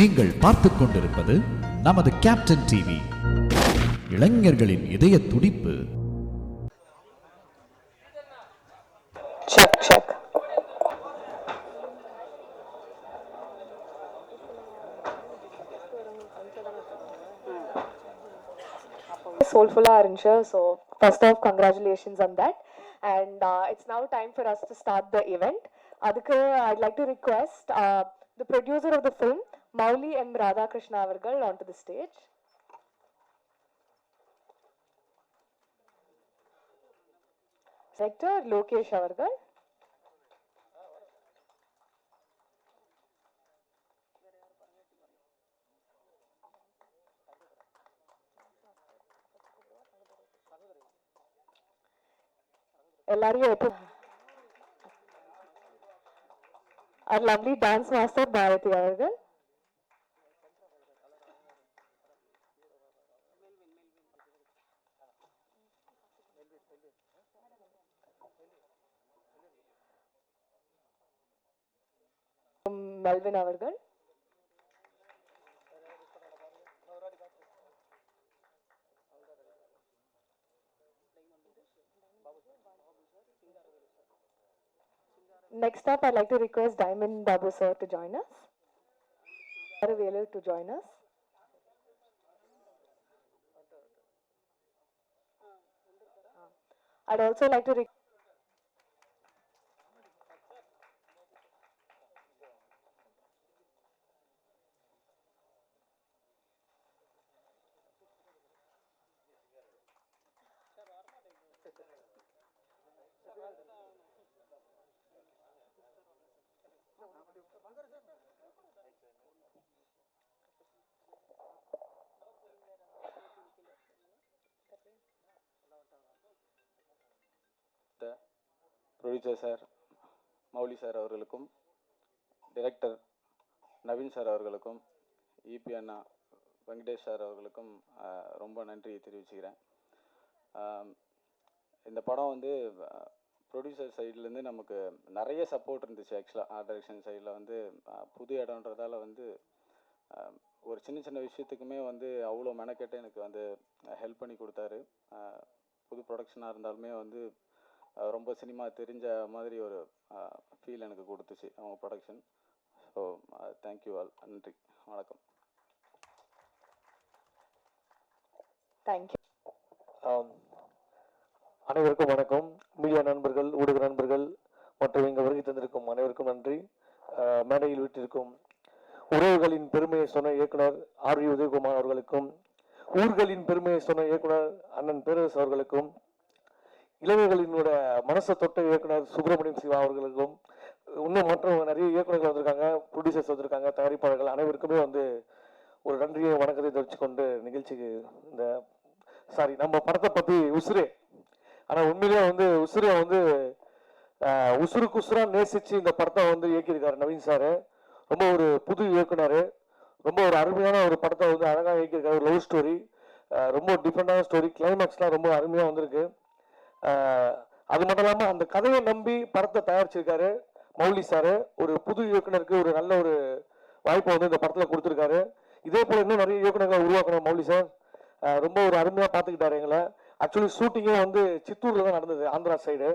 நீங்கள் பார்த்துக் கொண்டிருப்பது நமது கேப்டன் டிவி, இளைஞர்களின் இதய துடிப்பு. Soulful இருந்துச்சு. So first off, congratulations on that. And it's now time for us to start the event. Adukku I'd like to request the producer of the film, Mauli M. Radhakrishna avargal, onto the stage. Director Lokesh avargal. Our lovely dance master Bharati avargal. Melvin avargal. Next up, I'd like to request Diamond Babu sir to join us. Available to join us. I'd also like to producer sir Mouli sir அவர்களுக்கும், director Naveen sir அவர்களுக்கும், EB அண்ணா Venkatesh sir அவர்களுக்கும் ரொம்ப நன்றி தெரிவிச்சுக்கிறேன். இந்த படம் வந்து producer சைட்லேருந்து நமக்கு நிறைய சப்போர்ட் இருந்துச்சு. ஆக்சுவலாக ஆர்ட் டைரக்ஷன் சைடில் வந்து புது இடம்ன்றதால வந்து ஒரு சின்ன சின்ன விஷயத்துக்குமே வந்து அவ்வளோ மெனக்கெட்டு எனக்கு வந்து ஹெல்ப் பண்ணி கொடுத்தாரு. புது ப்ரொடக்ஷனாக இருந்தாலுமே வந்து ரொம்ப சினிமா தெரிஞ்ச மாதிரி ஒரு ஃபீல் எனக்கு கொடுத்துச்சு அவங்க ப்ரொடக்ஷன். So thank you all. நன்றி, வணக்கம். தேங்க்யூ. அனைவருக்கும் வணக்கம். மீடியா நண்பர்கள், ஊடக நண்பர்கள் மற்றும் இங்கே வருகை தந்திருக்கும் அனைவருக்கும் நன்றி. மேடையில் விட்டிருக்கும் உறவுகளின் பெருமையை சொன்ன இயக்குனர் ஆர் வி உதயகுமார் அவர்களுக்கும், ஊர்களின் பெருமையை சொன்ன இயக்குனர் அண்ணன் பேரரசு அவர்களுக்கும், இளைஞர்களினோட மனசை தொட்ட இயக்குனர் சுப்பிரமணியம் சிவா அவர்களுக்கும், இன்னும் மற்ற நிறைய இயக்குநர்கள் வந்திருக்காங்க, ப்ரொடியூசர்ஸ் வந்திருக்காங்க, தயாரிப்பாளர்கள் அனைவருக்குமே வந்து ஒரு நன்றியை வணக்கத்தை தெரிவித்து கொண்டு நிகழ்ச்சிக்கு நம்ம படத்தை பற்றி உசுரே, ஆனால் உண்மையிலேயே வந்து உசுரை வந்து உசுருக்கு உசுரா நேசித்து இந்த படத்தை வந்து இயக்கியிருக்காரு நவீன் சார். ரொம்ப ஒரு புது இயக்குனர், ரொம்ப ஒரு அருமையான ஒரு படத்தை வந்து அழகாக இயக்கியிருக்காரு. ஒரு லவ் ஸ்டோரி, ரொம்ப டிஃப்ரெண்டான ஸ்டோரி, கிளைமேக்ஸ்லாம் ரொம்ப அருமையாக வந்திருக்கு. அது மட்டும் இல்லாமல் அந்த கதையை நம்பி படத்தை தயாரிச்சிருக்காரு மௌலி சார். ஒரு புது இயக்குனருக்கு ஒரு நல்ல ஒரு வாய்ப்பை வந்து இந்த படத்தில் கொடுத்துருக்காரு. இதே போல் இன்னும் நிறைய இயக்குனர்களை உருவாக்கணும் மௌலி சார். ரொம்ப ஒரு அருமையாக பார்த்துக்கிட்டாரு எங்களை. ஆக்சுவலி ஷூட்டிங்கே வந்து சித்தூரில் தான் நடந்தது, ஆந்திரா சைடு.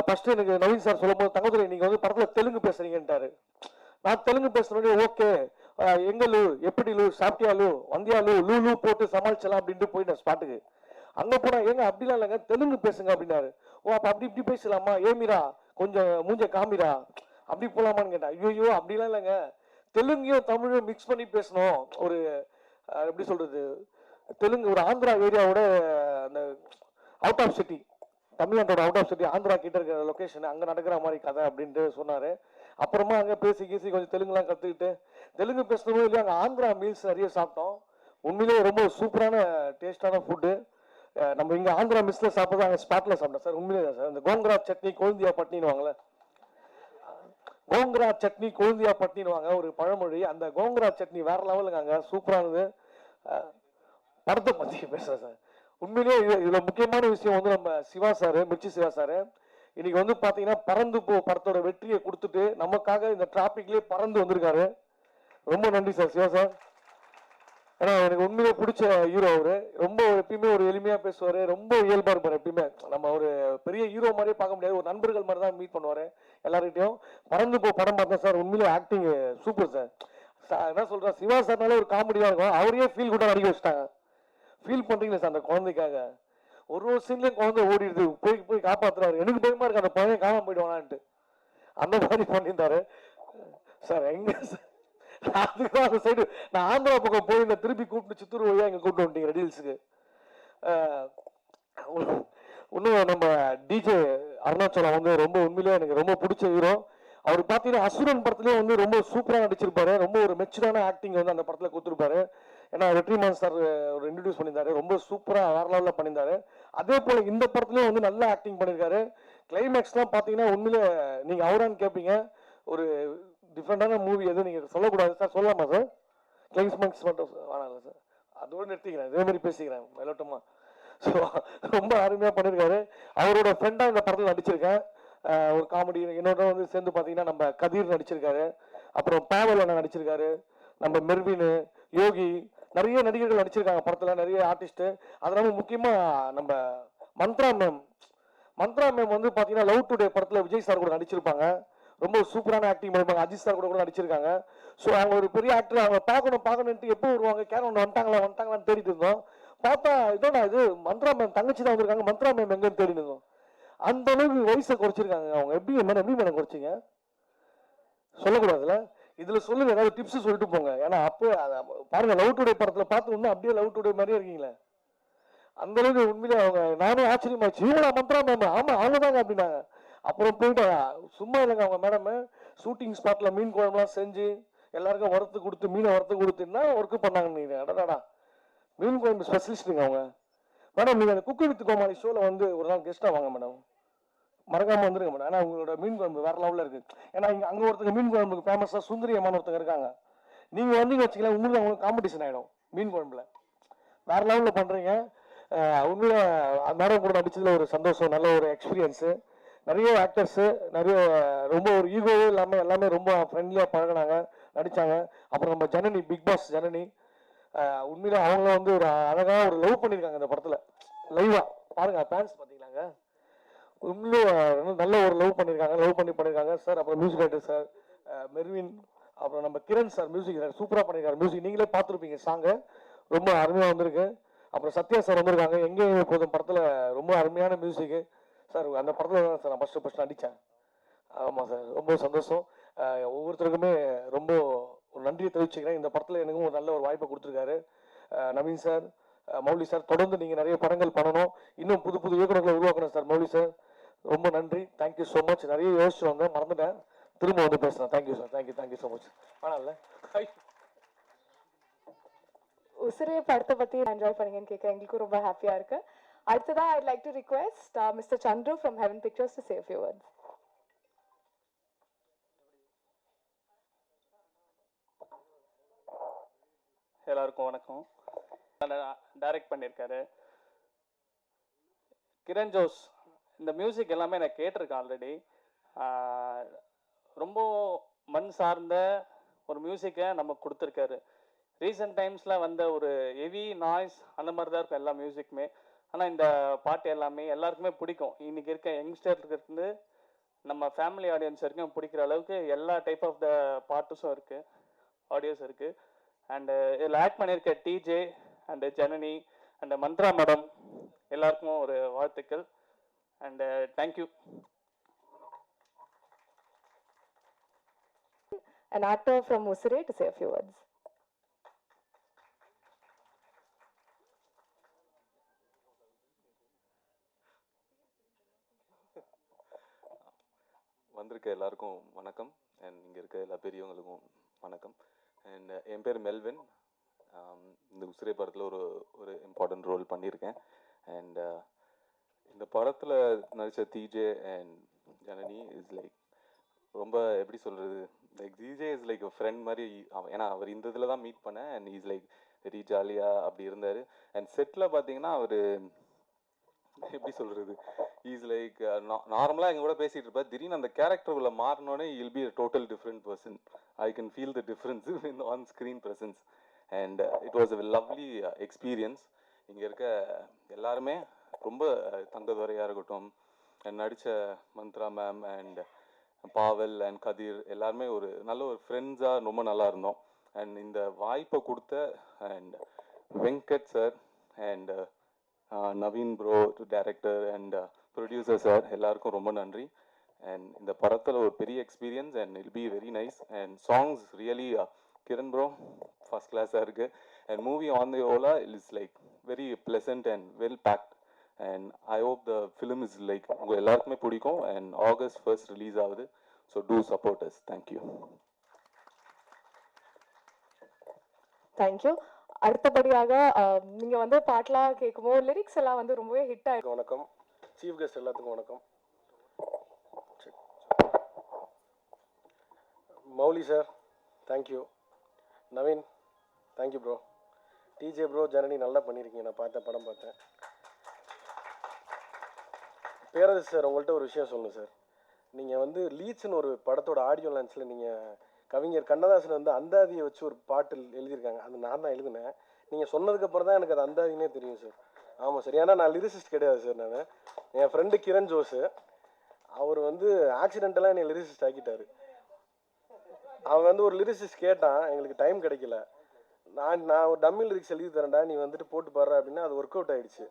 ஃபஸ்ட்டு எனக்கு நவீன் சார் சொல்லும்போது, தங்கதுரை நீங்கள் வந்து படத்தில் தெலுங்கு பேசுகிறீங்கன்ட்டாரு. நான் தெலுங்கு பேசுகிறேன்னே ஓகே, எங்க லூ, எப்படி லூ, சாப்பிட்டியா லூ, வந்தியா லூ, லூ லூ போட்டு சமாளிச்சலாம் அப்படின்ட்டு போயிட்டேன் ஸ்பாட்டுக்கு. அங்கே போனால் ஏங்க அப்படிலாம் இல்லைங்க, தெலுங்கு பேசுங்க அப்படின்னாரு. ஓ அப்போ அப்படி இப்படி பேசலாமா, ஏமிரா கொஞ்சம் மூஞ்ச காமிரா அப்படி போகலாமான்னு கேட்டேன். ஐயோ அப்படிலாம் இல்லைங்க, தெலுங்கையும் தமிழையும் மிக்ஸ் பண்ணி பேசணும். ஒரு எப்படி சொல்கிறது, தெலுங்கு ஒரு ஆந்திரா ஏரியாவோட அந்த அவுட் ஆஃப் சிட்டி, தமிழ்நாட்டோட அவுட் ஆஃப் சிட்டி, ஆந்திரா கிட்ட இருக்கிற லொக்கேஷன், அங்கே நடக்கிற மாதிரி கதை அப்படின்ட்டு சொன்னார். அப்புறமா அங்கே பேசி கொஞ்சம் தெலுங்குலாம் கற்றுக்கிட்டு, தெலுங்கு பேசணும் இல்லையா, அங்கே ஆந்திரா மீல்ஸ் நிறைய சாப்பிட்டோம். உண்மையிலேயே ரொம்ப சூப்பரான டேஸ்டான ஃபுட்டு. நம்ம இங்கே ஆந்திரா மிஸ்ல சாப்பிட்றது அங்கே ஸ்பாட்டில் சாப்பிட்டோம் சார். உண்மையிலே சார், இந்த கோங்கரா சட்னி கொழுந்தியா பட்னின்னு வாங்கல, கோங்கரா சட்னி கொழுந்தியா பட்னின்னு வாங்க ஒரு பழமொழி. அந்த கோங்கரா சட்னி வேற லெவலுங்க, அங்கே சூப்பரானது. படத்தை பற்றி பேசுகிறேன் சார். உண்மையிலேயே இதில் முக்கியமான விஷயம் வந்து நம்ம சிவா சார், மிர்ச்சி சிவா சார் இன்னைக்கு வந்து பார்த்தீங்கன்னா பறந்து போ படத்தோட வெற்றியை கொடுத்துட்டு நமக்காக இந்த டிராபிக்லேயே பறந்து வந்திருக்காரு. ரொம்ப நன்றி சார், சிவா சார். ஏன்னா எனக்கு உண்மையிலே பிடிச்ச ஹீரோ அவரு. ரொம்ப எப்பயுமே ஒரு எளிமையாக பேசுவார், ரொம்ப இயல்பாக இருப்பார் எப்பயுமே. நம்ம ஒரு பெரிய ஹீரோ மாதிரியே பார்க்க முடியாது, ஒரு நண்பர்கள் மாதிரி தான் மீட் பண்ணுவார் எல்லாருக்கிட்டையும். பறந்து போ படம் பார்த்தேன் சார், உண்மையிலே ஆக்டிங் சூப்பர் சார். என்ன சொல்கிறேன், சிவா சார்னாலே ஒரு காமெடியாக இருக்கும், அவரையே ஃபீல் கூட நடிக்க வச்சுட்டாங்க. ஃபீல் பண்ணுறீங்களா சார் அந்த குழந்தைக்காக? ஒரு சீன்லேயும் குழந்தை ஓடிடுது, போய் போய் காப்பாற்றுறாரு. எனக்கு பயமா இருக்கு அந்த பையன் காணாம போயிடுவானான்ட்டு. அந்த மாதிரி பண்ணியிருந்தாரு சார். எங்க அதுதான் அந்த சைடு நான் ஆந்திரா பக்கம் போய் இந்த திருப்பி கூப்பிட்டு சித்தூர் வழியாக இங்கே கூப்பிட்டு வந்துட்டீங்க ரெடில்ஸுக்கு. இன்னும் நம்ம டிஜே அருணாச்சலம் வந்து ரொம்ப உண்மையிலேயே எனக்கு ரொம்ப பிடிச்ச ஹீரோ. அவர் பார்த்தீங்கன்னா அசுரன் படத்துலேயே வந்து ரொம்ப சூப்பராக நடிச்சிருப்பாரு, ரொம்ப ஒரு மெச்சூரான ஆக்டிங் வந்து அந்த படத்தில் கொடுத்துருப்பாரு. ஏன்னா வெற்றிமான் சார் ஒரு இன்ட்ரடியூஸ் பண்ணியிருந்தாரு, ரொம்ப சூப்பராக வேற லெவலில் பண்ணியிருந்தாரு. அதே போல் இந்த படத்துலேயும் வந்து நல்லா ஆக்டிங் பண்ணியிருக்காரு. கிளைமேக்ஸ்லாம் பார்த்தீங்கன்னா உண்மையிலே நீங்கள் அவரான்னு கேட்பீங்க. ஒரு டிஃப்ரெண்டான மூவி எதுவும் நீங்கள் சொல்லக்கூடாது சார், சொல்லலாமா சார்? கிளைமேக்ஸ் மட்டும் வேணாம்ல சார், அதோடு நிறுத்திக்கிறேன், இதே மாதிரி பேசிக்கிறேன் மேலோட்டமாக. ஸோ ரொம்ப அருமையாக பண்ணியிருக்காரு. அவரோட ஃப்ரெண்டாக இந்த படத்தில் நடிச்சிருக்கேன். ஒரு காமெடி என்னோட வந்து சேர்ந்து பார்த்தீங்கன்னா நம்ம கதிர் நடிச்சிருக்காரு, அப்புறம் பாவல் அண்ணன் நடிச்சிருக்காரு, நம்ம மெர்வின், யோகி, நிறைய நடிகர்கள் நடிச்சிருக்காங்க படத்தில், நிறைய ஆர்டிஸ்ட்டு. அது இல்லாமல் முக்கியமாக நம்ம மந்த்ரா மேம் வந்து பார்த்தீங்கன்னா லவ் டுடே படத்தில் விஜய் சார் கூட நடிச்சிருப்பாங்க, ரொம்ப சூப்பரான ஆக்டிங் பண்ணிருப்பாங்க. அஜித் சார் கூட நடிச்சிருக்காங்க. ஸோ அவங்க ஒரு பெரிய ஆக்டர், அவங்க பார்க்கணுன்ட்டு எப்போ வருவாங்க, கேரவன் வந்துட்டாங்களான்னு தேடிட்டு இருந்தோம். பார்த்தா இதோட இது மந்த்ரா மேம் தங்கச்சி தான் வந்திருக்காங்க, மந்த்ரா மேம் எங்கன்னு தேடிட்டு இருந்தோம். அந்த அளவுக்கு வயசை குறைச்சிருக்காங்க அவங்க. எப்படி மேடம் குறைச்சிங்க சொல்லக்கூடாதுல்ல, இதுல சொல்லுங்க, ஏதாவது டிப்ஸ் சொல்லிட்டு போங்க. ஏன்னா அப்போ பாருங்க, லவ் டுடே படத்துல பார்த்து இன்னும் அப்படியே லவ் டுடே மாதிரியே இருக்கீங்களே. அந்த அளவுக்கு உண்மையிலே அவங்க, நானே ஆச்சரியமாச்சு, இவங்களா மந்த்ரா மேம்? ஆமா அவங்க தாங்க அப்படின்னாங்க. அப்புறம் போயிட்டு சும்மா இல்லைங்க, அவங்க மேடம் ஷூட்டிங் ஸ்பாட்ல மீன் குழம்புலாம் செஞ்சு எல்லாருக்கும் வறுத்து கொடுத்து, மீனை வறுத்து கொடுத்துன்னா ஒர்க்கு பண்ணாங்க. நீங்க அடடாடா, மீன் குழம்பு ஸ்பெஷலிஸ்ட்டுங்க அவங்க. மேடம் நீங்க அந்த குக்கு வித் கோமாளி ஷோல வந்து ஒரு நாள் கெஸ்டா வாங்க மேடம், மறக்காம வந்துருங்க மேடம். ஏன்னா உங்களோட மீன் குழம்பு வேற லெவலில் இருக்கு. ஏன்னா இங்க அங்க ஒருத்தங்க மீன் குழம்புக்கு ஃபேமஸா சுந்தரி அம்மான்னு ஒருத்தங்க இருக்காங்க. நீங்க வந்தீங்க வச்சுக்கலாம், உங்களுக்கு காம்படிஷன் ஆயிடும் மீன் குழம்புல. வேற லெவலில் பண்றீங்க. உண்மையில மேடம் கூட நடிச்சதுல ஒரு சந்தோஷம், நல்ல ஒரு எக்ஸ்பீரியன்ஸு. நிறைய ஆக்டர்ஸு, நிறைய ரொம்ப ஒரு ஈகோவே இல்லாமல் எல்லாமே ரொம்ப ஃப்ரெண்ட்லியாக பழகினாங்க, நடித்தாங்க. அப்புறம் நம்ம ஜனனி, பிக் பாஸ் ஜனனி, உண்மையில அவங்கள வந்து ஒரு அழகாக ஒரு லவ் பண்ணியிருக்காங்க இந்த படத்தில். லைவாக பாருங்க, ஃபேன்ஸ் பார்த்தீங்களாங்க, உண்மையிலே நல்ல ஒரு லவ் பண்ணியிருக்காங்க சார். அப்புறம் மியூசிக் டைரக்டர் சார் மெர்வின், அப்புறம் நம்ம கிரண் சார் மியூசிக் டைரக்டர் சூப்பராக பண்ணியிருக்காரு. மியூசிக் நீங்களே பார்த்துருப்பீங்க, சாங்கு ரொம்ப அருமையாக வந்திருக்கு. அப்புறம் சத்யா சார் வந்திருக்காங்க, எங்கே போதும் படத்தில் ரொம்ப அருமையான மியூசிக்கு சார். அந்த படத்தில் தான் சார் நான் ஃபஸ்ட்டு நடித்தேன். ஆமாம் சார், ரொம்ப சந்தோஷம். ஒவ்வொருத்தருக்குமே ரொம்ப ஒரு நன்றியை தெரிவிச்சுக்கிறேன். இந்த படத்தில் எனக்கும் ஒரு நல்ல ஒரு வாய்ப்பை கொடுத்துருக்காரு நவீன் சார், மௌலி சார். தொடர்ந்து நீங்கள் நிறைய படங்கள் பண்ணணும், இன்னும் புது புது இயக்குநர்களை உருவாக்கணும் சார். மௌலி சார் ரொம்ப நன்றி, தேங்க்யூ ஸோ மச். நிறைய யோசிச்சு வந்தேன், மறந்துட்டேன், திரும்ப வந்து பேசுகிறேன். Thank you sir, thank you so much. ஆனால் உசிரே படத்தை பத்தி என்ஜாய் பண்ணீங்கன்னு கேட்க எங்களுக்கும் ரொம்ப ஹாப்பியா இருக்கு. அடுத்ததா I'd like to request Mr. Chandru from Heaven Pictures to say a few words. எல்லாருக்கும் வணக்கம். டைரக்ட் பண்ணியிருக்காரு கிரண் ஜோஸ். இந்த மியூசிக் எல்லாமே நான் கேட்டிருக்கேன் ஆல்ரெடி. ரொம்ப மண் சார்ந்த ஒரு மியூசிக்கை நமக்கு கொடுத்துருக்காரு. ரீசெண்ட் டைம்ஸில் வந்த ஒரு ஹெவி நாய்ஸ் அந்த மாதிரி தான் இருக்கும் எல்லா மியூசிக்குமே. ஆனால் இந்த பாட்டு எல்லாமே எல்லாருக்குமே பிடிக்கும். இன்றைக்கி இருக்க யங்ஸ்டர்லேருந்து நம்ம ஃபேமிலி ஆடியன்ஸ் வரைக்கும் பிடிக்கிற அளவுக்கு எல்லா டைப் ஆஃப் த பாட்டுஸும் இருக்குது, ஆடியோஸ் இருக்குது. அண்டு இதில் ஆக்ட் பண்ணியிருக்க DJ and Janani and Mantra madam எல்லாருக்கும் ஒரு வாழ்த்துக்கள். And thank you. An actor from Usire to say a few words. வந்திருக்க எல்லாருக்கும் வணக்கம். அண்ட் இங்கே இருக்க எல்லா பெரியவங்களுக்கும் வணக்கம். அண்ட் என் பேர் மெல்வின். இந்த உசிரே படத்தில் ஒரு இம்பார்ட்டன்ட் ரோல் பண்ணியிருக்கேன். அண்ட் இந்த படத்தில் நடித்த DJ and Janani is like ரொம்ப எப்படி சொல்கிறது, like DJ is like friend மாதிரி. ஏன்னா அவர் இந்த இதில் தான் மீட் பண்ணேன். அண்ட் இஸ் லைக் வெரி ஜாலியாக அப்படி இருந்தார். அண்ட் செட்டில் பார்த்தீங்கன்னா அவர் எப்படி சொல்கிறது, இஸ் லைக் நார்மலாக எங்கள் கூட பேசிகிட்டு இருப்பார். திடீர்னு அந்த கேரக்டருக்குள்ளே மாறினோடனே இல் B a total different person. I can feel the difference in on screen presence and it was a lovely experience. இங்கே இருக்க எல்லாருமே ரொம்ப தங்கதுரையாக இருக்கட்டும், நடித்த மந்த்ரா மேம் அண்ட் பாவல் அண்ட் கதிர் எல்லாருமே ஒரு நல்ல ஒரு ஃப்ரெண்ட்ஸாக ரொம்ப நல்லா இருந்தோம். அண்ட் இந்த வாய்ப்பை கொடுத்த and Venkat sir and Naveen bro director and producer sir எல்லாருக்கும் ரொம்ப நன்றி. அண்ட் இந்த படத்தில் ஒரு பெரிய experience and I'll be very nice and songs really Kiran bro first கிளாஸாக இருக்குது. And movie on the whole is like very pleasant and well packed and I hope the film is like உங்கள் எல்லாருக்குமே பிடிக்கும். And August 1st release ஆகுது. So do support us. Thank you. Thank you. அடுத்தபடியாக நீங்க வந்து பாட்டெலாம் கேட்கும்போது லிரிக்ஸ் எல்லாம் வந்து ரொம்பவே ஹிட் ஆயிருக்கும். வணக்கம், சீஃப் கெஸ்ட் எல்லாத்துக்கும் வணக்கம். Mouli sir thank you, Naveen thank you bro, DJ bro, Janani நல்லா பண்ணியிருக்கீங்க. நான் படம் பார்த்தேன். பேரரசு சார், உங்கள்கிட்ட ஒரு விஷயம் சொல்லணும் சார். நீங்கள் வந்து லீட்ஸ்னு ஒரு படத்தோட ஆடியோ லான்ச்சில் நீங்கள் கவிஞர் கண்ணதாசன் வந்து அந்தாதியை வச்சு ஒரு பாட்டு எழுதியிருக்காங்க. அது நான் தான் எழுதினேன். நீங்கள் சொன்னதுக்கப்புறம் தான் எனக்கு அது அந்தாதினே தெரியும் சார். ஆமாம் சார், ஏன்னா நான் லிரிசிஸ்ட் கிடையாது சார். நான் என் ஃப்ரெண்டு கிரண் ஜோஸு, அவர் வந்து ஆக்சிடென்டெல்லாம் என்னை லிரிசிஸ்ட் ஆக்கிட்டார். அவன் வந்து ஒரு லிரிசிஸ்ட் கேட்டான், எங்களுக்கு டைம் கிடைக்கல. நான் ஒரு டம்மி லிரிக்ஸ் எழுதி தரேன்டா, நீ வந்துட்டு போட்டு பாடுற அப்படின்னா அது ஒர்க் அவுட் ஆகிடுச்சு.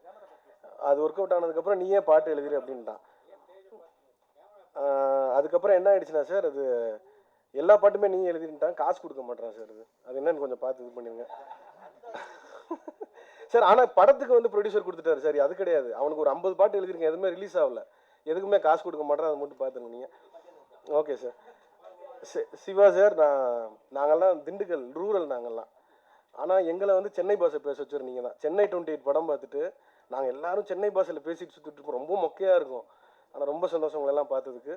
அது ஒர்க் அவுட் ஆனதுக்கப்புறம் நீயே பாட்டு எழுதிரு அப்படின்ட்டான். அதுக்கப்புறம் என்ன ஆயிடுச்சுன்னா சார், அது எல்லா பாட்டுமே நீ எழுதிட்டான், காசு கொடுக்க மாட்டேறான் சார். அது என்னன்னு கொஞ்சம் பார்த்து இது பண்ணிடுங்க சார். ஆனால் படத்துக்கு வந்து ப்ரொடியூசர் கொடுத்துட்டாரு சார். அது கிடையாது, அவனுக்கு ஒரு 50 பாட்டு எழுதிருக்கேன், எதுவுமே ரிலீஸ் ஆகல, எதுக்குமே காசு கொடுக்க மாட்டேறான். அதை மட்டும் பார்த்துருங்க நீங்கள். Okay sir. சிவா சார், நாங்கள்லாம் திண்டுக்கல் ரூரல் நாங்கள்லாம். ஆனால் எங்களை வந்து சென்னை பாஷை பேச வச்சுரு நீங்கள் தான். சென்னை 28 படம் பார்த்துட்டு நாங்கள் எல்லாரும் சென்னை பாஷையில் பேசிட்டு சுற்றிட்டு இருப்போம். ரொம்ப மொக்கையாக இருக்கும். ஆனால் ரொம்ப சந்தோஷம் உங்களெல்லாம் பார்த்ததுக்கு.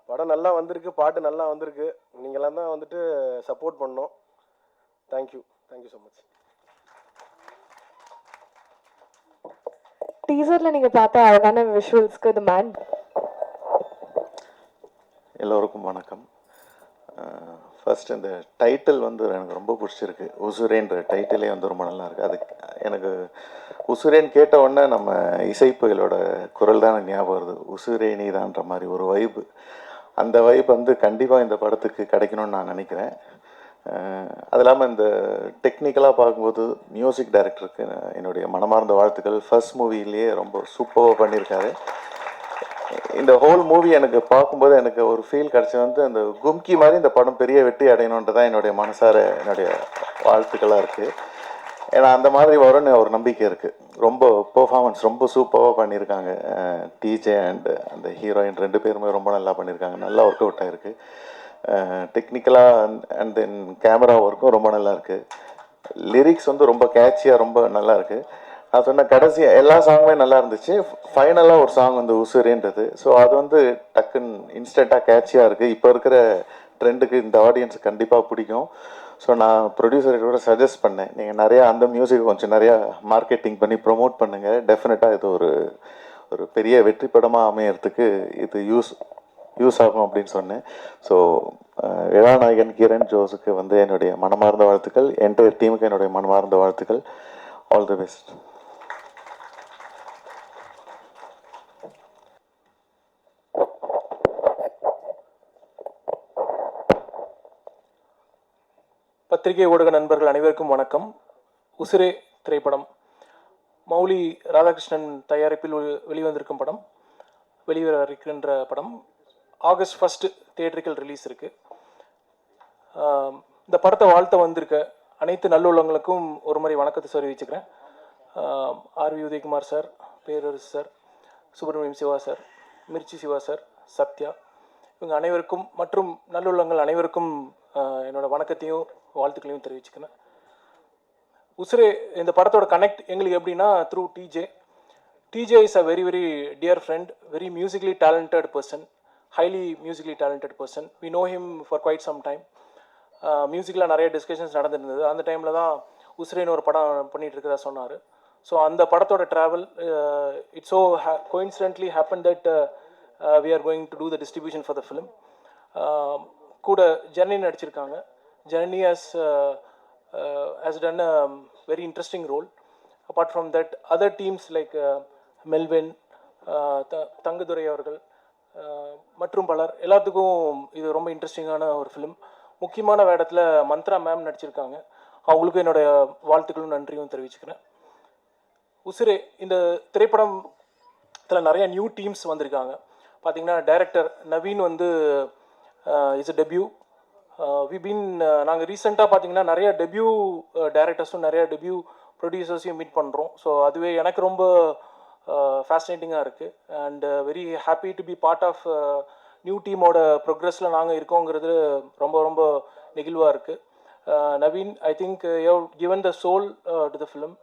படம் நல்லா வந்திருக்கு, பாட்டு நல்லா வந்திருக்கு. நீங்களாம் தான் வந்துட்டு சப்போர்ட் பண்ணோம். Thank you, thank you so much. டீசர்ல நீங்க பார்த்த அழகான விஷுவல்ஸ்க்கு தி மேன். எல்லோருக்கும் வணக்கம். ஃபர்ஸ்ட் இந்த டைட்டில் வந்து எனக்கு ரொம்ப பிடிச்சிருக்கு. உசுரேன்ற டைட்டிலே வந்து ரொம்ப நல்லா இருக்குது. அது எனக்கு உசுரேன்னு கேட்ட உடனே நம்ம இசைப்புகளோட குரல் தான் எனக்கு ஞாபகம் வருது. உசுரே நீதான்ற மாதிரி ஒரு வைப்பு. அந்த வைப் வந்து கண்டிப்பாக இந்த படத்துக்கு கிடைக்கணும்னு நான் நினைக்கிறேன். அது இல்லாமல் இந்த டெக்னிக்கலாக பார்க்கும்போது மியூசிக் டைரக்டருக்கு என்னுடைய மனமார்ந்த வாழ்த்துக்கள். ஃபர்ஸ்ட் மூவிலேயே ரொம்ப சூப்பராக பண்ணியிருக்காரு. இந்த ஹோல் மூவி எனக்கு பார்க்கும்போது எனக்கு ஒரு ஃபீல் கிடச்சி வந்து அந்த கும்கி மாதிரி இந்த படம் பெரிய வெற்றி அடையணுன்றதான் என்னுடைய மனசார என்னுடைய வாழ்த்துக்களாக இருக்குது. ஏன்னா அந்த மாதிரி வரும்னு ஒரு நம்பிக்கை இருக்குது. ரொம்ப பெர்ஃபார்மன்ஸ் ரொம்ப சூப்பராக பண்ணியிருக்காங்க. டிஜே அண்ட் அந்த ஹீரோயின் 2 பேருமே ரொம்ப நல்லா பண்ணியிருக்காங்க. நல்லா ஒர்க் அவுட் ஆகிருக்கு. டெக்னிக்கலாக அண்ட் தென் கேமரா ஒர்க்கும் ரொம்ப நல்லா இருக்குது. லிரிக்ஸ் வந்து ரொம்ப கேட்சியாக ரொம்ப நல்லா இருக்குது. நான் சொன்ன கடைசியாக எல்லா சாங்குமே நல்லா இருந்துச்சு. ஃபைனலாக ஒரு சாங் வந்து உசுரேன்றது. ஸோ அது வந்து டக்குன்னு இன்ஸ்டண்ட்டாக கேட்சியாக இருக்குது. இப்போ இருக்கிற ட்ரெண்டுக்கு இந்த ஆடியன்ஸ் கண்டிப்பாக பிடிக்கும். ஸோ நான் ப்ரொடியூசர்கிட்ட சஜஸ்ட் பண்ணேன், நீங்கள் நிறையா அந்த மியூசிக் கொஞ்சம் நிறையா மார்க்கெட்டிங் பண்ணி ப்ரொமோட் பண்ணுங்கள். டெஃபினட்டாக இது ஒரு பெரிய வெற்றி படமாக அமையறதுக்கு இது யூஸ் ஆகும் அப்படின்னு சொன்னேன். ஸோ விழாநாயகன் கிரண் ஜோஸுக்கு வந்து என்னுடைய மனமார்ந்த வாழ்த்துக்கள். என்டையர் டீமுக்கு என்னுடைய மனமார்ந்த வாழ்த்துக்கள். All the best. பத்திரிகை ஊடக நண்பர்கள் அனைவருக்கும் வணக்கம். உசிரே திரைப்படம் மௌலி ராதாகிருஷ்ணன் தயாரிப்பில் வெளிவந்திருக்கும் படம், வெளிவர இருக்கின்ற படம். August 1 தியேட்டரிக்கல் ரிலீஸ் இருக்குது. இந்த படத்தை வாழ்த்த வந்திருக்க அனைத்து நல்லுள்ளங்களுக்கும் ஒரு முறை வணக்கத்தை தெரிவிச்சுக்கிறேன். RV Udhayakumar sir, Perarasu sir, Subramaniam Siva sir, Mirchi Siva sir, Sathya, இவங்க அனைவருக்கும் மற்றும் நல்லுள்ளங்கள் அனைவருக்கும் என்னோடய வணக்கத்தையும் வாழ்த்துக்களையும் தெரிவிச்சுக்கிறேன். உசுரே இந்த படத்தோட கனெக்ட் எங்களுக்கு எப்படின்னா through DJ is a very very dear friend, very musically talented person, highly musically talented person. We know him for quite some time. மியூசிக்கில் நிறைய டிஸ்கஷன்ஸ் நடந்துருந்தது. அந்த டைமில் தான் உசுரேன்னு ஒரு படம் பண்ணிகிட்டு இருக்கிறதா சொன்னார். ஸோ அந்த படத்தோட travel it's so coincidentally happen that we are going to do the distribution for the film. கூட ஜெர்னி நடிச்சிருக்காங்க. Journey has done a very interesting role. Apart from that, other teams like Melvin, Thangadurai அவர்கள் மற்றும் பலர், எல்லாத்துக்கும் இது ரொம்ப இன்ட்ரெஸ்டிங்கான ஒரு ஃபிலிம். முக்கியமான வேடத்தில் மந்த்ரா மேம் நடிச்சிருக்காங்க. அவங்களுக்கும் என்னுடைய வாழ்த்துக்களும் நன்றியும் தெரிவிச்சுக்கிறேன். உசிரே இந்த திரைப்படத்தில் நிறைய நியூ டீம்ஸ் வந்திருக்காங்க. பார்த்திங்கன்னா டைரக்டர் நவீன் வந்து இஸ் அ டெபியூ. நாங்கள் ரீசெண்டாக பார்த்திங்கன்னா நிறைய டெபியூ டைரக்டர்ஸும் நிறைய டெபியூ ப்ரொடியூசர்ஸையும் மீட் பண்ணுறோம். ஸோ அதுவே எனக்கு ரொம்ப ஃபேசினேட்டிங்காக இருக்குது. And very happy to be part of new டீமோட ப்ரோக்ரஸில் நாங்கள் இருக்கோங்கிறது ரொம்ப ரொம்ப நெகிழ்வாக இருக்குது. Naveen, I think you have given the soul to the film.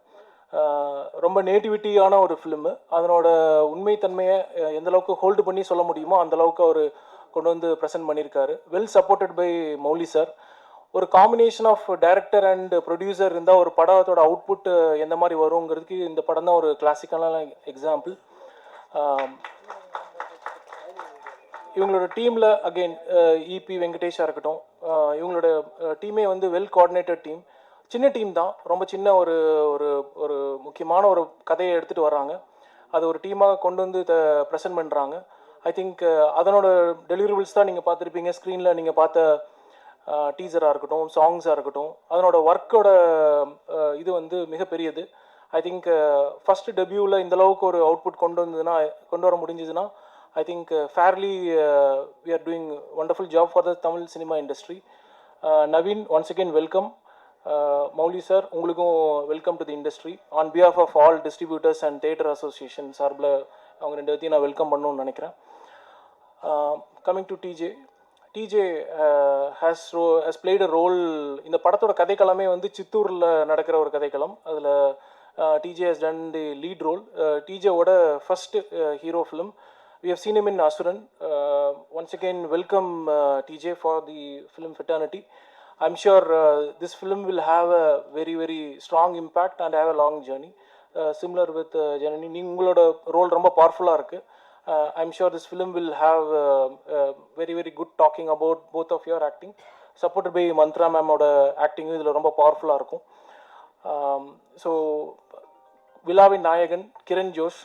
ரொம்ப நேட்டிவிட்டியான ஒரு ஃபிலிமு. அதனோட உண்மைத்தன்மையை எந்தளவுக்கு ஹோல்டு பண்ணி சொல்ல முடியுமோ அந்தளவுக்கு அவர் கொண்டு வந்து ப்ரெசென்ட் பண்ணியிருக்காரு. Well supported by Mouli sir. ஒரு combination of director and producer இருந்தால் ஒரு படத்தோட அவுட்புட் எந்த மாதிரி வருங்கிறதுக்கு இந்த படம் தான் ஒரு கிளாசிக்கலான எக்ஸாம்பிள். இவங்களோட டீமில் அகெயின் இபி வெங்கடேஷாக இருக்கட்டும், இவங்களோட டீமே வந்து வெல் கோஆர்டினேட்டட் டீம். சின்ன டீம் தான், ரொம்ப சின்ன ஒரு ஒரு ஒரு முக்கியமான ஒரு கதையை எடுத்துகிட்டு வர்றாங்க. அது ஒரு டீமாக கொண்டு வந்து ப்ரெசென்ட் பண்ணுறாங்க. ஐ திங்க் அதனோட டெலிவரிபிள்ஸ் தான் நீங்கள் பார்த்துருப்பீங்க. ஸ்க்ரீனில் நீங்கள் பார்த்த டீசராக இருக்கட்டும், சாங்ஸாக இருக்கட்டும், அதனோட ஒர்க்கோட இது வந்து மிகப்பெரியது. ஐ திங்க் ஃபஸ்ட்டு டெபியூவில் இந்தளவுக்கு ஒரு அவுட்புட் கொண்டு வர முடிஞ்சதுன்னா I think fairly we are doing wonderful job for the Tamil cinema industry. Naveen, once again welcome. Mouli sir, உங்களுக்கும் welcome to the industry. On behalf of all distributors and theatre association சார்பில் அவங்க ரெண்டு பேர்த்தையும் நான் வெல்கம் பண்ணணும்னு நினைக்கிறேன். Coming to TJ. TJ has played a role. இந்த படத்தோட கதைக்களமே வந்து சித்தூரில் நடக்கிற ஒரு கதைக்களம். அதில் TJ has done the lead role. டிஜேவோட first hero film. We have seen him in Asuran. Once again, welcome TJ for the film fraternity. I'm sure this film will have a very, very strong impact and have a long journey. Similar with Janani, உங்களோட role ரொம்ப பவர்ஃபுல்லாக இருக்குது. I'm sure this film will have very, very good talking about both of your acting. Supported by Mantra மேமோட acting இதில் ரொம்ப பவர்ஃபுல்லாக இருக்கும். So விழாவின் நாயகன் Kiran Josh,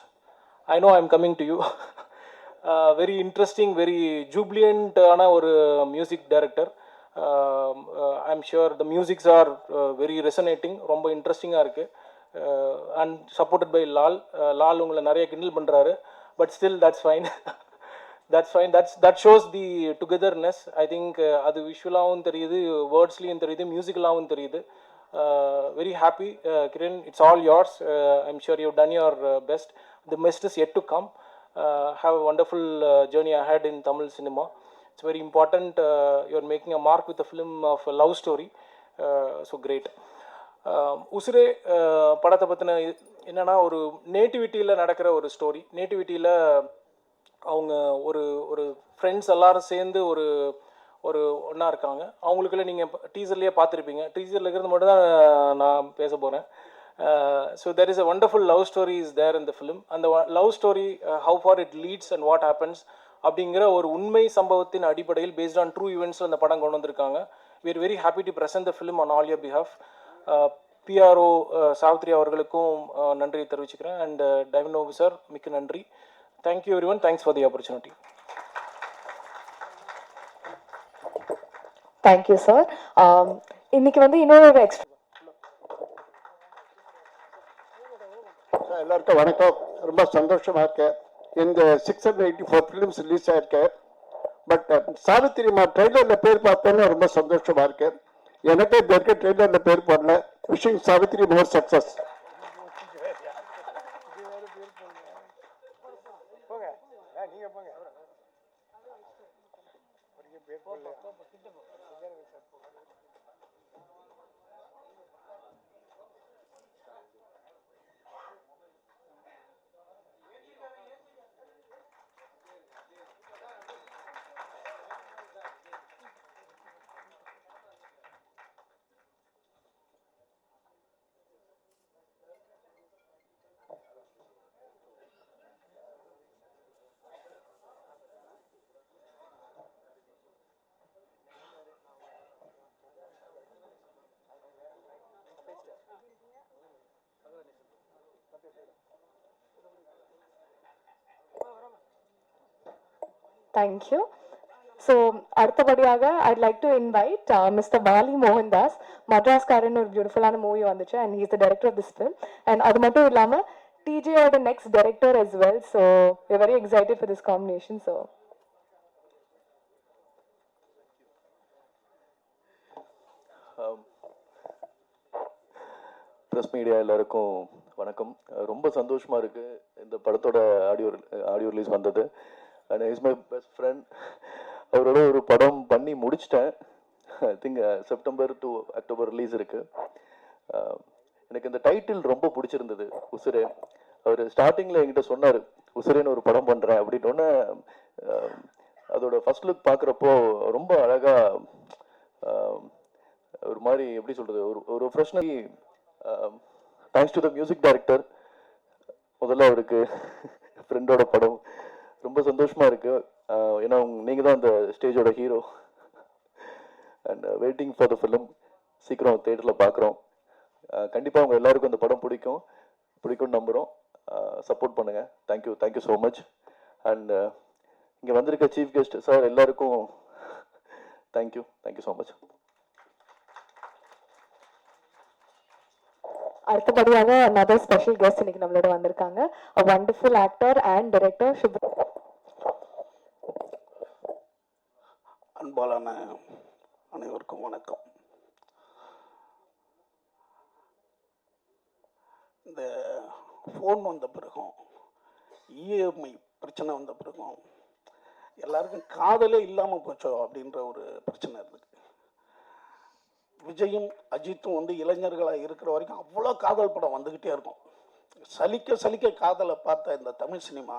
I know I'm coming to you. Very interesting, very ஜூப்ளியண்டான ஒரு music director. I'm sure the musics are very resonating, ரொம்ப இன்ட்ரெஸ்டிங்காக இருக்குது. And supported by Lal. Lal உங்களை நிறைய கிண்டல் பண்ணுறாரு, but still that's fine. That shows the togetherness. I think அது விஷுவலாகவும் தெரியுது, வேர்ட்ஸ்லேயும் தெரியுது, மியூசிக்கலாகவும் தெரியுது. Very happy. Kiran, it's all yours. I'm sure you done your best. The best is yet to come. Have a wonderful journey ahead in Tamil cinema. It's very important. You're making a mark with a film of a love story. So great. உசிரே படத்தை பற்றின என்னென்னா, ஒரு நேட்டிவிட்டியில் நடக்கிற ஒரு story. நேட்டிவிட்டியில் அவங்க ஒரு ஒரு friends எல்லாரும் சேர்ந்து ஒரு ஒரு ஒன்றா இருக்காங்க. அவங்களுக்குள்ள நீங்கள் டீசர்லேயே பார்த்துருப்பீங்க. டீசரில் இருக்கிறது மட்டும் தான் நான் பேச போகிறேன். So there is a wonderful love story is there in the film. And the love story, how far it leads and what happens அப்படிங்கிற ஒரு உண்மை சம்பவத்தின் அடிப்படையில் based on true events அந்த படம் கொண்டு வந்திருக்காங்க. We are very happy to present the film on all your behalf. PRO Savitri அவர்களுக்கும் நன்றி தெரிவிச்சுக்கிறேன். அண்ட் டைவனோபு சார், மிக்க நன்றி. Thank you everyone. Thanks for the opportunity. Thank you sir. இன்னைக்கு வந்து இன்னொரு எக்ஸ்ட்ரா எல்லாருக்கும் வணக்கம். ரொம்ப சந்தோஷமாக இருக்கேன். இந்த 684 ஃபிலிம்ஸ் ரிலீஸ் ஆகிருக்கு. பட் சாவித்திரிமா ட்ரெய்லரில் பேர் பார்த்தோன்னே ரொம்ப சந்தோஷமாக இருக்கேன். எனக்கே இது வரைக்கும் ட்ரெய்லரில் பேர் போடல. Wishing Savithri more success. Thank you. So, அடுத்தபடியாக I'd like to invite Mr. Bali Mohandas. மட்ராஸ்காரன் ஒரு பியூட்டிஃபுல்லான மூவி வந்துச்சு and he is the director of this film. And அது மட்டும் இல்லாம TJ are the next director as well. So, we're very excited for this combination. So, press media எல்லாருக்கும் வணக்கம். ரொம்ப சந்தோஷமாக இருக்குது இந்த படத்தோட ஆடியோ ரிலீஸ் வந்தது. And is my best friend. அவரோட ஒரு படம் பண்ணி முடிச்சிட்டேன். I think September to October release இருக்குது. எனக்கு இந்த டைட்டில் ரொம்ப பிடிச்சிருந்தது, உசுரே. அவர் ஸ்டார்டிங்கில் என்கிட்ட சொன்னார், உசுரேன்னு ஒரு படம் பண்ணுறேன் அப்படின்னோடனே அதோட ஃபர்ஸ்ட் லுக் பார்க்குறப்போ ரொம்ப அழகாக ஒரு மாதிரி எப்படி சொல்கிறது, ஒரு ஃப்ரெஷ்னரி. Thanks to the music director. முதல்ல அவருக்கு ஃப்ரெண்டோட படம் ரொம்ப சந்தோஷமாக இருக்குது. ஏன்னா நீங்கள் தான் அந்த ஸ்டேஜோட hero. And waiting for the film. சீக்கிரம் தேட்டரில் பார்க்குறோம். கண்டிப்பாக அவங்க எல்லாருக்கும் இந்த படம் பிடிக்கும்னு நம்புகிறோம். சப்போர்ட் பண்ணுங்கள். Thank you so much. அண்ட் இங்கே வந்திருக்க சீஃப் கெஸ்ட் சார் எல்லாருக்கும் தேங்க்யூ ஸோ மச். அடுத்தபடியாக another special guest இன்னைக்கு நம்மளோட வந்திருக்காங்க. A wonderful actor and director Shubham. அன்பாலான அனைவருக்கும் வணக்கம். இந்த ஃபோன் வந்த பிறகும், இஎம்ஐ பிரச்சனை வந்த பிறகும் எல்லாருக்கும் காதலே இல்லாமல் போச்சோ அப்படின்ற ஒரு பிரச்சனை இருக்குது. விஜயும் அஜித்தும் வந்து இளைஞர்களாக இருக்கிற வரைக்கும் அவ்வளோ காதல் படம் வந்துக்கிட்டே இருக்கும். சலிக்க காதலை பார்த்த இந்த தமிழ் சினிமா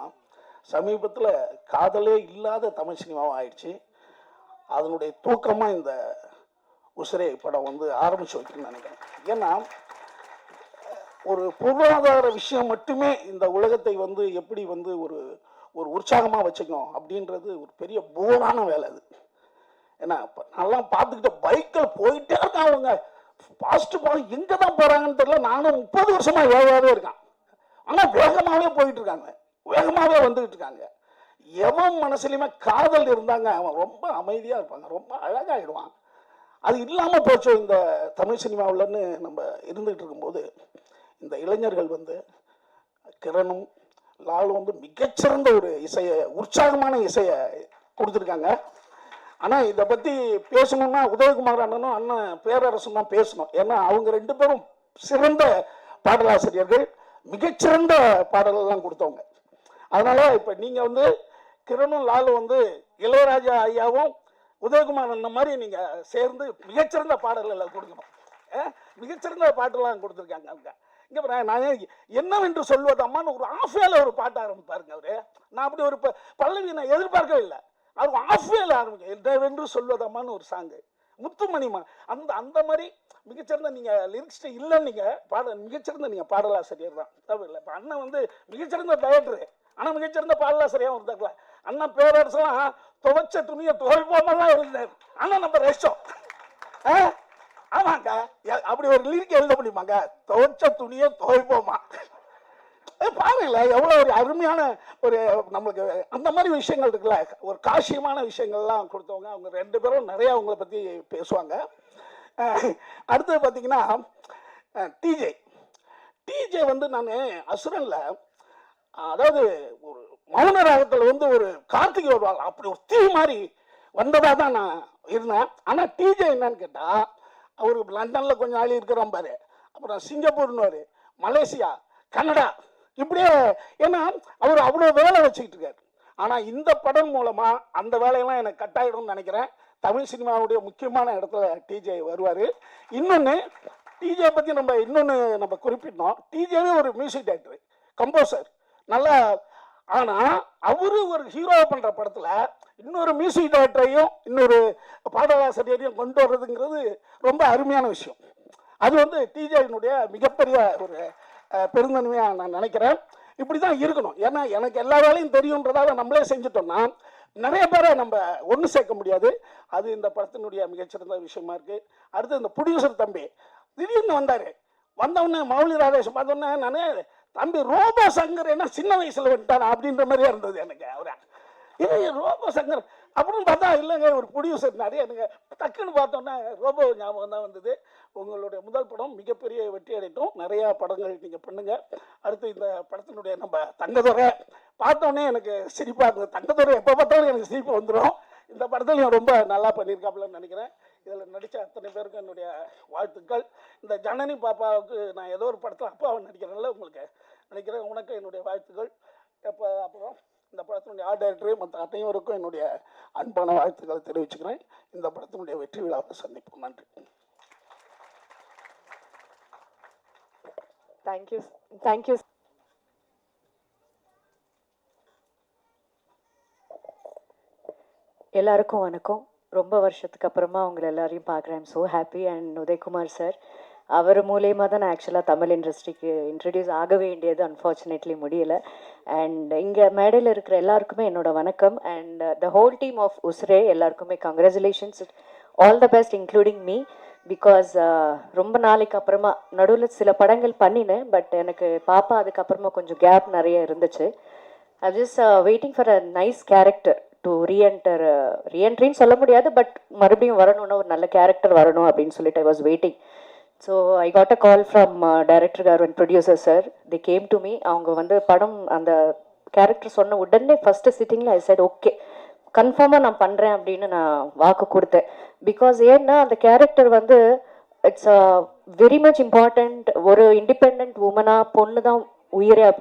சமீபத்தில் காதலே இல்லாத தமிழ் சினிமாவும் ஆயிடுச்சு. அதனுடைய தூக்கமாக இந்த உசுரே படம் வந்து ஆரம்பித்து வைக்கணும்னு நினைக்கிறேன். ஏன்னா ஒரு பொருளாதார விஷயம் மட்டுமே இந்த உலகத்தை வந்து எப்படி வந்து ஒரு உற்சாகமாக வச்சுக்கணும் அப்படின்றது ஒரு பெரிய போரான வேலை அது. ஏன்னா இப்போ நல்லா பார்த்துக்கிட்ட பைக்கில் போயிட்டே இருக்கான். அவங்க ஃபாஸ்ட்டு போகிறோம், எங்கே தான் போகிறாங்கன்னு தெரியல. நானும் 30 வருஷமாக வேகமாகவே இருக்கான். ஆனால் வேகமாகவே போயிட்டு இருக்காங்க, வேகமாகவே வந்துக்கிட்டு இருக்காங்க. எவன் மனசுலையுமே காதல் இருந்தாங்க அவன் ரொம்ப அமைதியாக இருப்பாங்க, ரொம்ப அழகாகிடுவான். அது இல்லாமல் போச்சோ இந்த தமிழ் சினிமாவில்னு நம்ம இருந்துகிட்டு இருக்கும்போது இந்த இளைஞர்கள் வந்து கிரணும் லாலும் வந்து மிகச்சிறந்த ஒரு இசையை, உற்சாகமான இசையை கொடுத்துருக்காங்க. ஆனால் இதை பற்றி பேசணும்னா உதயகுமார் அண்ணனும் அண்ணன் பேரரசும் தான் பேசணும். ஏன்னா அவங்க 2 பேரும் சிறந்த பாடலாசிரியர்கள், மிகச்சிறந்த பாடலெல்லாம் கொடுத்தவங்க. அதனால் இப்போ நீங்கள் வந்து கிரணும் லாலும் வந்து இளையராஜா ஐயாவும் உதயகுமார் அண்ணன் மாதிரி நீங்கள் சேர்ந்து மிகச்சிறந்த பாடல்களை கொடுக்கணும். மிகச்சிறந்த பாட்டெல்லாம் கொடுத்துருக்காங்க அவங்க. இங்கே நான் என்னவென்று சொல்வதம்மான்னு ஒரு ஆஃபேல ஒரு பாட்டு ஆரம்பிப்பாருங்க அவரு. நான் அப்படி ஒரு பல்லவி நான் எதிர்பார்க்கவே இல்லை. அது ஆஃபேல ஆரம்பிக்கும். என்னவென்று சொல்வதம்மான்னு ஒரு சாங்கு முத்துமணிமா அந்த மாதிரி மிகச்சிறந்த நீங்கள் லிரிக்ஸ்ட் இல்லைன்னு நீங்கள் மிகச்சிறந்த நீங்கள் பாடலாசிரியர் தான், தவிர இல்லை. இப்போ அண்ணன் வந்து மிகச்சிறந்த டைரக்டரு, ஆனால் மிகச்சிறந்த பாடலாசிரியர் இருந்தாங்களா. அண்ணன் பேரரசெல்லாம் துவைச்ச துணியை துவைப்போமெல்லாம் எழுதினார். ஆனால் நம்ம ரசிச்சோம். ஆமாங்க, அப்படி ஒரு லிரிக் எழுத முடியுமாங்க? துவைச்ச துணியை துவைப்போமா? பாருங்களேன் எவ்வளோ ஒரு அருமையான ஒரு நம்மளுக்கு அந்த மாதிரி விஷயங்கள் இருக்குல்ல, ஒரு காசியமான விஷயங்கள்லாம் கொடுத்தவங்க. அவங்க 2 பேரும் நிறையா அவங்கள பற்றி பேசுவாங்க. அடுத்தது பார்த்தீங்கன்னா டிஜே வந்து நான் அசுரனில், அதாவது ஒரு மௌன ராகத்தில் வந்து ஒரு கார்த்திகை வருவாங்க, அப்படி ஒரு தீ மாதிரி வந்ததாக தான் நான் இருந்தேன். ஆனால் டிஜே என்னன்னு கேட்டால் அவர் லண்டனில் கொஞ்சம் நாள் இருக்கிறோம் பாரு, அப்புறம் சிங்கப்பூர்னு, மலேசியா, கனடா, இப்படியே. ஏன்னா அவர் அவ்வளோ வேலை வச்சுக்கிட்டு இருக்காரு. ஆனால் இந்த படம் மூலமாக அந்த வேலையெல்லாம் எனக்கு கட்டாயிடும்னு நினைக்கிறேன். தமிழ் சினிமாவுடைய முக்கியமான இடத்துல டிஜே வருவார். இன்னொன்று டிஜே பற்றி நம்ம குறிப்பிட்டோம். டிஜேவே ஒரு மியூசிக் டைரக்டர், கம்போசர், நல்லா. ஆனால் அவரு ஒரு ஹீரோவை பண்ணுற படத்தில் இன்னொரு மியூசிக் டைரக்டரையும் இன்னொரு பாடலாசிரியரையும் கொண்டு வர்றதுங்கிறது ரொம்ப அருமையான விஷயம். அது வந்து டிஜேவினுடைய மிகப்பெரிய ஒரு பெருந்தன்மையாக நான் நினைக்கிறேன். இப்படி தான் இருக்கணும். ஏன்னா எனக்கு எல்லா வேலையும் தெரியுன்றதால நம்மளே செஞ்சுட்டோம்னா நிறைய பேரை நம்ம ஒன்று சேர்க்க முடியாது. அது இந்த படத்தினுடைய மிகச்சிறந்த விஷயமா இருக்குது. அடுத்து இந்த ப்ரொடியூசர் தம்பி திடீர்னு வந்தவுடனே மௌலி ராதேஷ் பார்த்தோன்னே நான் தம்பி ரோபோ சங்கர் என்ன சின்ன வயசில் வந்துட்டானா அப்படின்ற மாதிரியே இருந்தது எனக்கு. அவரை ரோபோ சங்கர் அப்படின்னு பார்த்தா இல்லைங்க, ஒரு ப்ரொடியூசர் நிறைய எனக்கு டக்குன்னு பார்த்தோன்னா ரோபோ ஞாபகம் தான் வந்தது. உங்களுடைய முதல் படம் மிகப்பெரிய வெற்றி அடையட்டும், நிறையா படங்கள் நீங்கள் பண்ணுங்கள். அடுத்து இந்த படத்தினுடைய நம்ம தங்கதுரை பார்த்தோன்னே எனக்கு சிரிப்பாக இருந்தது. தங்கதுரை எப்போ பார்த்தாலும் எனக்கு சிரிப்பு வந்துடும். இந்த படத்தில் ரொம்ப நல்லா பண்ணியிருக்காப்புலன்னு நினைக்கிறேன். இதில் நடித்த அத்தனை பேருக்கும் என்னுடைய வாழ்த்துக்கள். இந்த ஜனனி பாப்பாவுக்கு நான் ஏதோ ஒரு படத்தில் அப்பாவை நடிக்கிறேன்ல, உங்களுக்கு நினைக்கிறேன், உனக்கு என்னுடைய வாழ்த்துக்கள். அப்புறம் இந்த படத்தினுடைய ஆர்ட் டைரக்டர் மற்ற அனைவருக்கும் என்னுடைய அன்பான வாழ்த்துக்களை தெரிவிச்சுக்கிறேன். இந்த படத்தினுடைய வெற்றி விழாவை சந்திப்போம். நன்றி. தேங்க்யூ. எல்லாருக்கும் வணக்கம். ரொம்ப வருஷத்துக்கு அப்புறமா உங்களை எல்லாரையும் பார்க்குறேன். I'm so happy. And Udhayakumar sir, அவர் மூலயமா தான் நான் ஆக்சுவலாக தமிழ் இண்டஸ்ட்ரிக்கு இன்ட்ரடியூஸ் ஆக வேண்டியது, அன்ஃபார்ச்சுனேட்லி முடியலை. அண்ட் இங்கே மேடையில் இருக்கிற எல்லாருக்குமே என்னோட வணக்கம். And the whole team of Usre எல்லாருக்குமே congratulations, all the best including me. Because ரொம்ப நாளைக்கு அப்புறமா நடுவில் சில படங்கள் பண்ணினேன், பட் எனக்கு பாப்பா அதுக்கப்புறமா கொஞ்சம் கேப் நிறைய இருந்துச்சு. I just waiting for a nice character to ரீஎன்ட்ரின்னு சொல்ல முடியாது, பட் மறுபடியும் வரணும்னா ஒரு நல்ல கேரக்டர் வரணும் அப்படின்னு சொல்லிட்டு I was waiting. So I got a call from director car and producer sir. The came to me. அவங்க வந்து படம் அந்த கேரக்டர் சொன்ன உடனே ஃபஸ்ட்டு சிட்டிங்கில் ஐ செட் ஓகே, கன்ஃபார்மாக நான் பண்ணுறேன் அப்படின்னு நான் வாக்கு கொடுத்தேன். பிகாஸ் ஏன்னா அந்த கேரக்டர் வந்து இட்ஸ் வெரி மச் இம்பார்ட்டண்ட். ஒரு இண்டிபெண்ட் உமனாக பொண்ணு தான்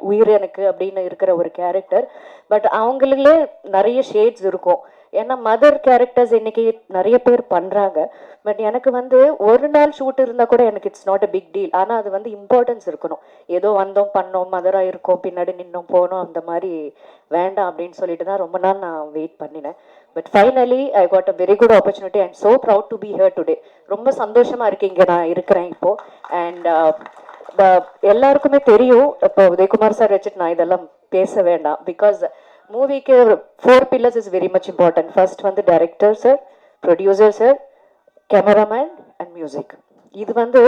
உயிர் எனக்கு அப்படின்னு இருக்கிற ஒரு கேரக்டர். பட் அவங்களுக்குள்ளே நிறைய ஷேட்ஸ் இருக்கும். ஏன்னா மதர் கேரக்டர்ஸ் இன்னைக்கு நிறைய பேர் பண்ணுறாங்க. பட் எனக்கு வந்து ஒரு நாள் ஷூட் இருந்தால் கூட எனக்கு it's not a big deal. ஆனால் அது வந்து இம்பார்ட்டன்ஸ் இருக்கணும். ஏதோ வந்தோம் பண்ணோம் மதராக இருக்கோம் பின்னாடி நின்னோம் போனோம் அந்த மாதிரி வேண்டாம் அப்படின்னு சொல்லிட்டு தான் ரொம்ப நாள் நான் வெயிட் பண்ணினேன். But finally I got a very good opportunity. I am so proud to be here today. ரொம்ப சந்தோஷமாக இருக்கு இங்கே நான் இருக்கிறேன் இப்போது. அண்ட் எல்லாருக்குமே தெரியும், இப்போ உதயகுமார் சார் வச்சுட்டு நான் இதெல்லாம் பேச வேண்டாம். பிகாஸ் மூவிக்கு 4 pillars is very much important. First வந்து director sir, producer sir, cameraman and music. இது வந்து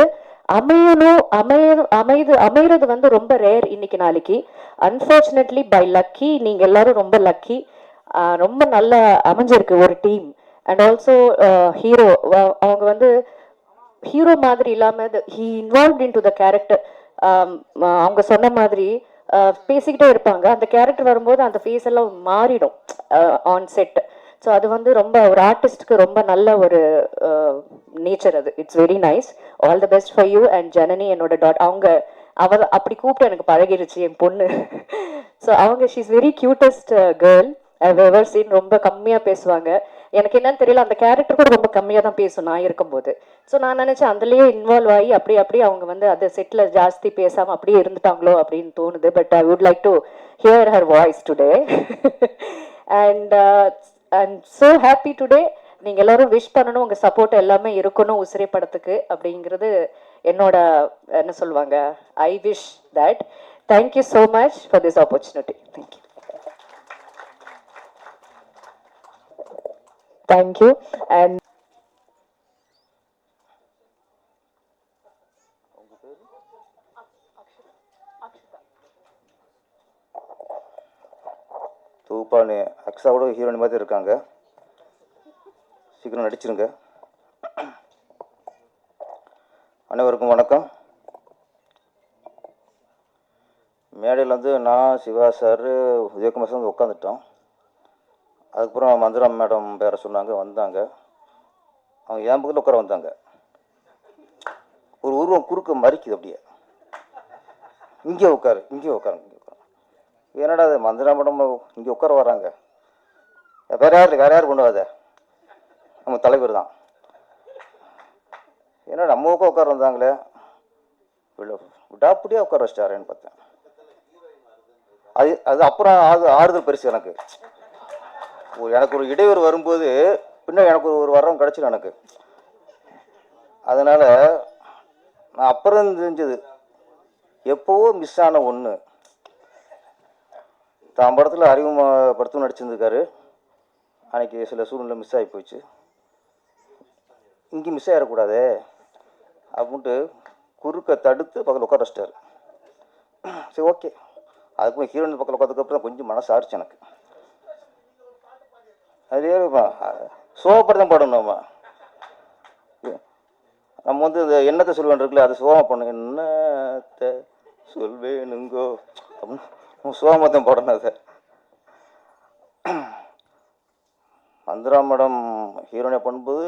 அமைகிறது வந்து ரொம்ப ரேர் இன்னைக்கு நாளைக்கு. அன்ஃபார்ச்சுனேட்லி பை லக்கி, நீங்கள் எல்லாரும் ரொம்ப லக்கி. ரொம்ப நல்லா அமைஞ்சிருக்கு ஒரு டீம். அண்ட் ஆல்சோ ஹீரோ, அவங்க வந்து ஹீரோ மாதிரி இல்லாமல் he involved in to the character. அவங்க சொன்ன மாதிரி பேசிக்கிட்டே இருப்பாங்க. அந்த கேரக்டர் வரும்போது அந்த ஃபேஸ் எல்லாம் மாறிடும் ஆன் செட். ஸோ அது வந்து ரொம்ப ஒரு ஆர்டிஸ்ட்க்கு ரொம்ப நல்ல ஒரு நேச்சர் அது. It's very nice. All the best for you. And Janani என்னோட அவர் அப்படி கூப்பிட்டு எனக்கு பழகிருச்சு என் பொண்ணு. ஸோ அவங்க she is very cutest girl I've ever seen. ரொம்ப கம்மியாக பேசுவாங்க. எனக்கு என்னன்னு தெரியல, அந்த கேரக்டர் கூட ரொம்ப கம்மியாக தான் பேசும் நான் இருக்கும்போது. ஸோ நான் நினச்சேன் அதுலேயே இன்வால்வ் ஆகி அப்படியே அவங்க வந்து அது செட்டில் ஜாஸ்தி பேசாமல் அப்படியே இருந்துட்டாங்களோ அப்படின்னு தோணுது. But I would like to hear her voice today. And I'm so happy today. நீங்கள் எல்லோரும் விஷ் பண்ணணும், உங்கள் சப்போர்ட் எல்லாமே இருக்கணும் உசிரை படத்துக்கு அப்படிங்கிறது என்னோட என்ன சொல்லுவாங்க, I wish that. Thank you so much for this opportunity. Thank you. Thank you. And தூப்பானு அக்ஸாவோட ஹீரோயின் மாதிரி இருக்காங்க. சீக்கிரம் நடிச்சிருங்க. அனைவருக்கும் வணக்கம். மேடையில் வந்து நான் சிவா சார் உதயகுமார் சார் உட்காந்துட்டோம். அதுக்கப்புறம் மந்திரா மேடம் பேரை சொன்னாங்க, வந்தாங்க. அவங்க என் பக்கத்தில் உட்கார வந்தாங்க. ஒரு உருவம் குறுக்க மறிக்குது அப்படியே, இங்கே உட்காரு. என்னடா அது மந்திரா மேடம் இங்கே உட்கார வர்றாங்க, வேற யார் கொண்டு வராத, நம்ம தலைவர் தான். ஏன்னா நம்ம பக்கம் உட்கார வந்தாங்களே, விடாப்படியாக உட்கார வச்சிட்டாரேன்னு பார்த்தேன். அது அப்புறம் ஆறுதல் பெருசு எனக்கு. எனக்கு ஒரு இடையூறு வரும்போது பின்ன எனக்கு ஒரு வரம் கிடச்சிடும் எனக்கு. அதனால் நான் அப்புறம் தெரிஞ்சது எப்போவோ மிஸ் ஆன ஒன்று. தான் படத்தில் அறிமுகப்படுத்தும் நடிச்சிருந்துருக்காரு. அன்றைக்கி சில சூழ்நிலை மிஸ் ஆகி போச்சு. இங்கே மிஸ் ஆகிடக்கூடாதே அப்படின்ட்டு குறுக்க தடுத்து பக்கத்தில் உட்கார வச்சிட்டாரு. சரி ஓகே. அதுக்கு ஹீரோயின் பக்கத்தில் உட்காந்துக்கப்புறம் தான் கொஞ்சம் மனசு ஆறிச்சு எனக்கு. அதே சோகப்பட்டு தான் பாடணும் நம்ம வந்து இந்த எண்ணத்தை சொல்லுவேன் இருக்குல்ல, அது சோகமாக பண்ணுங்க. என்னத்தை சொல்வேனுங்கோ அப்படின்னு சோகமாக தான் பாடணும். அதை மந்திரா மேடம் ஹீரோனை பண்ணும்போது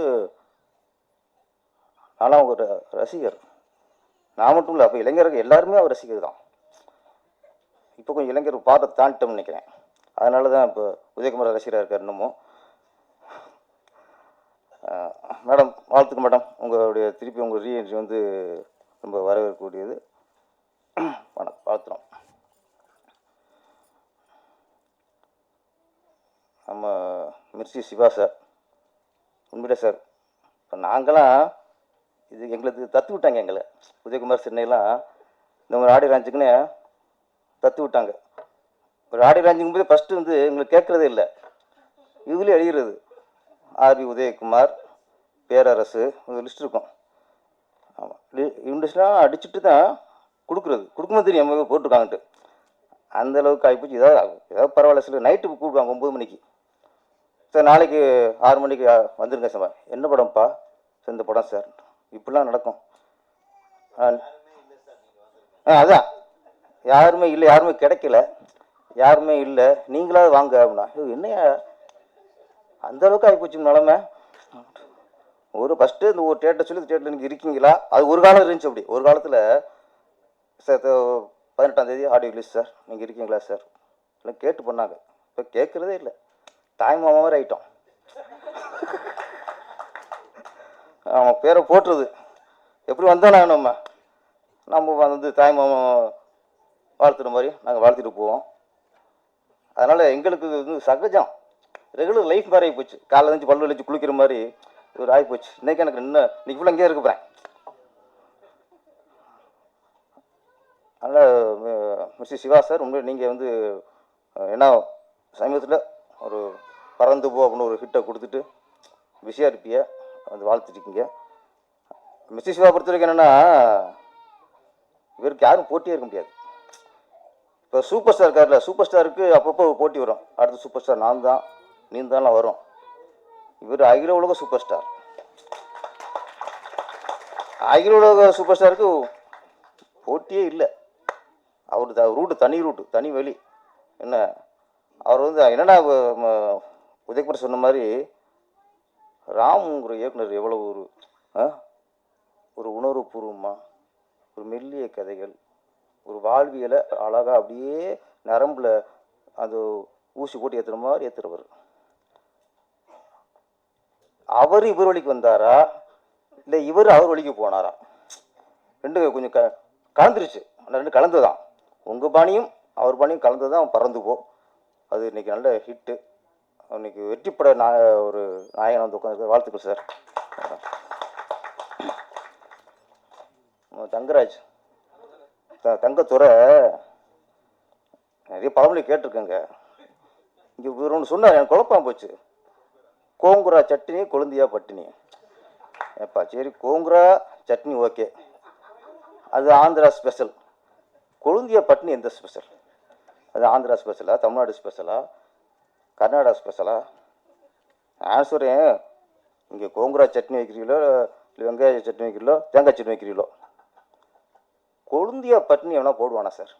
நானும் ஒரு ரசிகர். நான் மட்டும் இல்லை, அப்போ இளைஞர்கள் எல்லாருமே அவர் ரசிகர் தான். இப்போ கொஞ்சம் இளைஞர் பாட்டை தாண்டிட்டோம்னு நினைக்கிறேன். அதனால தான் இப்போ உதயகுமார் ரசிகராக இருக்கார் இன்னமும். மேடம் வாழ்த்துக்கு மேடம், உங்களுடைய திருப்பி உங்கள் ரீஎன்ட்ரி வந்து ரொம்ப வரவேற்கக்கூடியது. வாழ்த்துறோம். நம்ம மிர்ச்சி சிவா சார், உண்மையிலே சார் இப்போ நாங்களாம் இது எங்களுக்கு தத்து விட்டாங்க. எங்களை உதயகுமார் சென்னையெல்லாம் இந்த மாதிரி ஆடியோ லான்ச்சுக்குன்னு தத்து விட்டாங்க. ஒரு ஆடியோ லான்ச்சுக்கும் போது ஃபஸ்ட்டு வந்து எங்களுக்கு கேட்குறதே இல்லை, இதுலேயே எழுதுறது ஆர்வி உதயகுமார், பேரரசு, ஒரு லிஸ்ட் இருக்கும். ஆமாம், இண்டஸ்ட்ரிலாம் அடிச்சுட்டு தான் கொடுக்கும்போது தெரியும் நம்ம போட்டிருக்காங்கன்ட்டு. அந்தளவுக்கு ஆகிப்போச்சு. ஏதாவது பரவாயில்ல, சில நைட்டு கூப்பிடுவாங்க 9 மணிக்கு. சார் நாளைக்கு 6 மணிக்கு வந்துருங்க சார். என்ன படம்ப்பா சார்? இந்த படம் சார். இப்படிலாம் நடக்கும். அதான் யாருமே இல்லை, யாருமே கிடைக்கல, யாருமே இல்லை, நீங்களாவது வாங்க அப்படின்னா என்னையா அந்தளவுக்கு ஆகிப்போச்சு நிலமை. ஒரு ஃபஸ்ட்டு இந்த ஒரு தேட்டர் சொல்லி தேட்டரில் நீங்கள் இருக்கீங்களா? அது ஒரு காலம் இருந்துச்சு. அப்படி ஒரு காலத்தில் சார் 18ஆம் தேதி ஆடியோ ரிலீஸ் சார், நீங்கள் இருக்கீங்களா சார் எல்லாம் கேட்டு பண்ணாங்க. இப்போ கேட்குறதே இல்லை. தாய்மாமா மாதிரி ஆகிட்டோம். அவன் பேரை போட்டுருது. எப்படி வந்தோம் நம்ம வந்து தாய்மாமா வாழ்த்துற மாதிரி நாங்கள் வாழ்த்திட்டு போவோம். அதனால் எங்களுக்கு இது வந்து சகஜம், ரெகுலர் லைஃப் மாதிரி ஆகிப்போச்சு. காலைல இருந்துச்சு பல்லு வலிச்சு குளிக்கிற மாதிரி ஒரு ஆகிப்போச்சு. இன்றைக்கி எனக்கு இன்னைக்கு ஃபுல்லாக இங்கேயே இருக்க போகிறேன். அதனால் மிஸ்டர் சிவா சார், உண்மையில் நீங்கள் வந்து ஏன்னா சமீபத்தில் ஒரு பறந்து போ அப்படின்னு ஒரு ஹிட்டை கொடுத்துட்டு பிஸியாக இருப்பிய வந்து வாழ்த்துட்டுருக்கீங்க. மிஸ்டர் சிவா பொறுத்த வரைக்கும் என்னென்னா, இவருக்கு யாரும் போட்டியே இருக்க முடியாது. இப்போ சூப்பர் ஸ்டார் இருக்கார்ல, சூப்பர் ஸ்டாருக்கு அப்பப்போ போட்டி வரும். அடுத்த சூப்பர் ஸ்டார் நான் தான், நீ தான்லாம் வரும். இவர் அகில உலக சூப்பர் ஸ்டார். அகில உலக சூப்பர் ஸ்டாருக்கு போட்டியே இல்லை. அவர் ரூட்டு தனி ரூட்டு, தனி வழி. என்ன அவர் வந்து என்னென்னா உதயகுமார் சொன்ன மாதிரி ராம்ங்கிற இயக்குனர் எவ்வளோ ஒரு உணர்வுபூர்வமாக ஒரு மெல்லிய கதைகள், ஒரு வாழ்வியலை அழகாக அப்படியே நரம்பில் அது ஊசி போட்டு ஏற்றுற மாதிரி ஏற்றுறவர். அவர் இவர் வழிக்கு வந்தாரா இல்லை இவர் அவர் வழிக்கு போனாரா? ரெண்டு கொஞ்சம் கலந்துருச்சு. அந்த ரெண்டு கலந்து தான், உங்கள் பாணியும் அவர் பாணியும் கலந்து தான் பறந்து போ. அது இன்றைக்கி நல்ல ஹிட்டு. இன்னைக்கு வெற்றிப்பட ஒரு நாயகன் வந்து உட்காந்து. வாழ்த்துக்கள் சார். தங்கராஜ் தங்கத்துறை நிறைய பழமொழி கேட்டிருக்கேங்க. இங்கே இவர் ஒன்று சொன்னார், எனக்கு குழப்பம் போச்சு. கோங்குரா சட்னி கொழுந்தியா பட்டினி. ஏப்பா சரி, கோங்குரா சட்னி ஓகே, அது ஆந்திரா ஸ்பெஷல். கொழுந்தியா பட்டினி எந்த ஸ்பெஷல்? அது ஆந்திரா ஸ்பெஷலா, தமிழ்நாடு ஸ்பெஷலா, கர்நாடகா ஸ்பெஷலா? நான் சொல்கிறேன், இங்கே கோங்குரா சட்னி வைக்கிறீங்களோ இல்லை வெங்காய சட்னி வைக்கிறீங்களோ தேங்காய் சட்னி வைக்கிறீங்களோ, கொழுந்தியா பட்டினி எவனா போடுவானா சார்?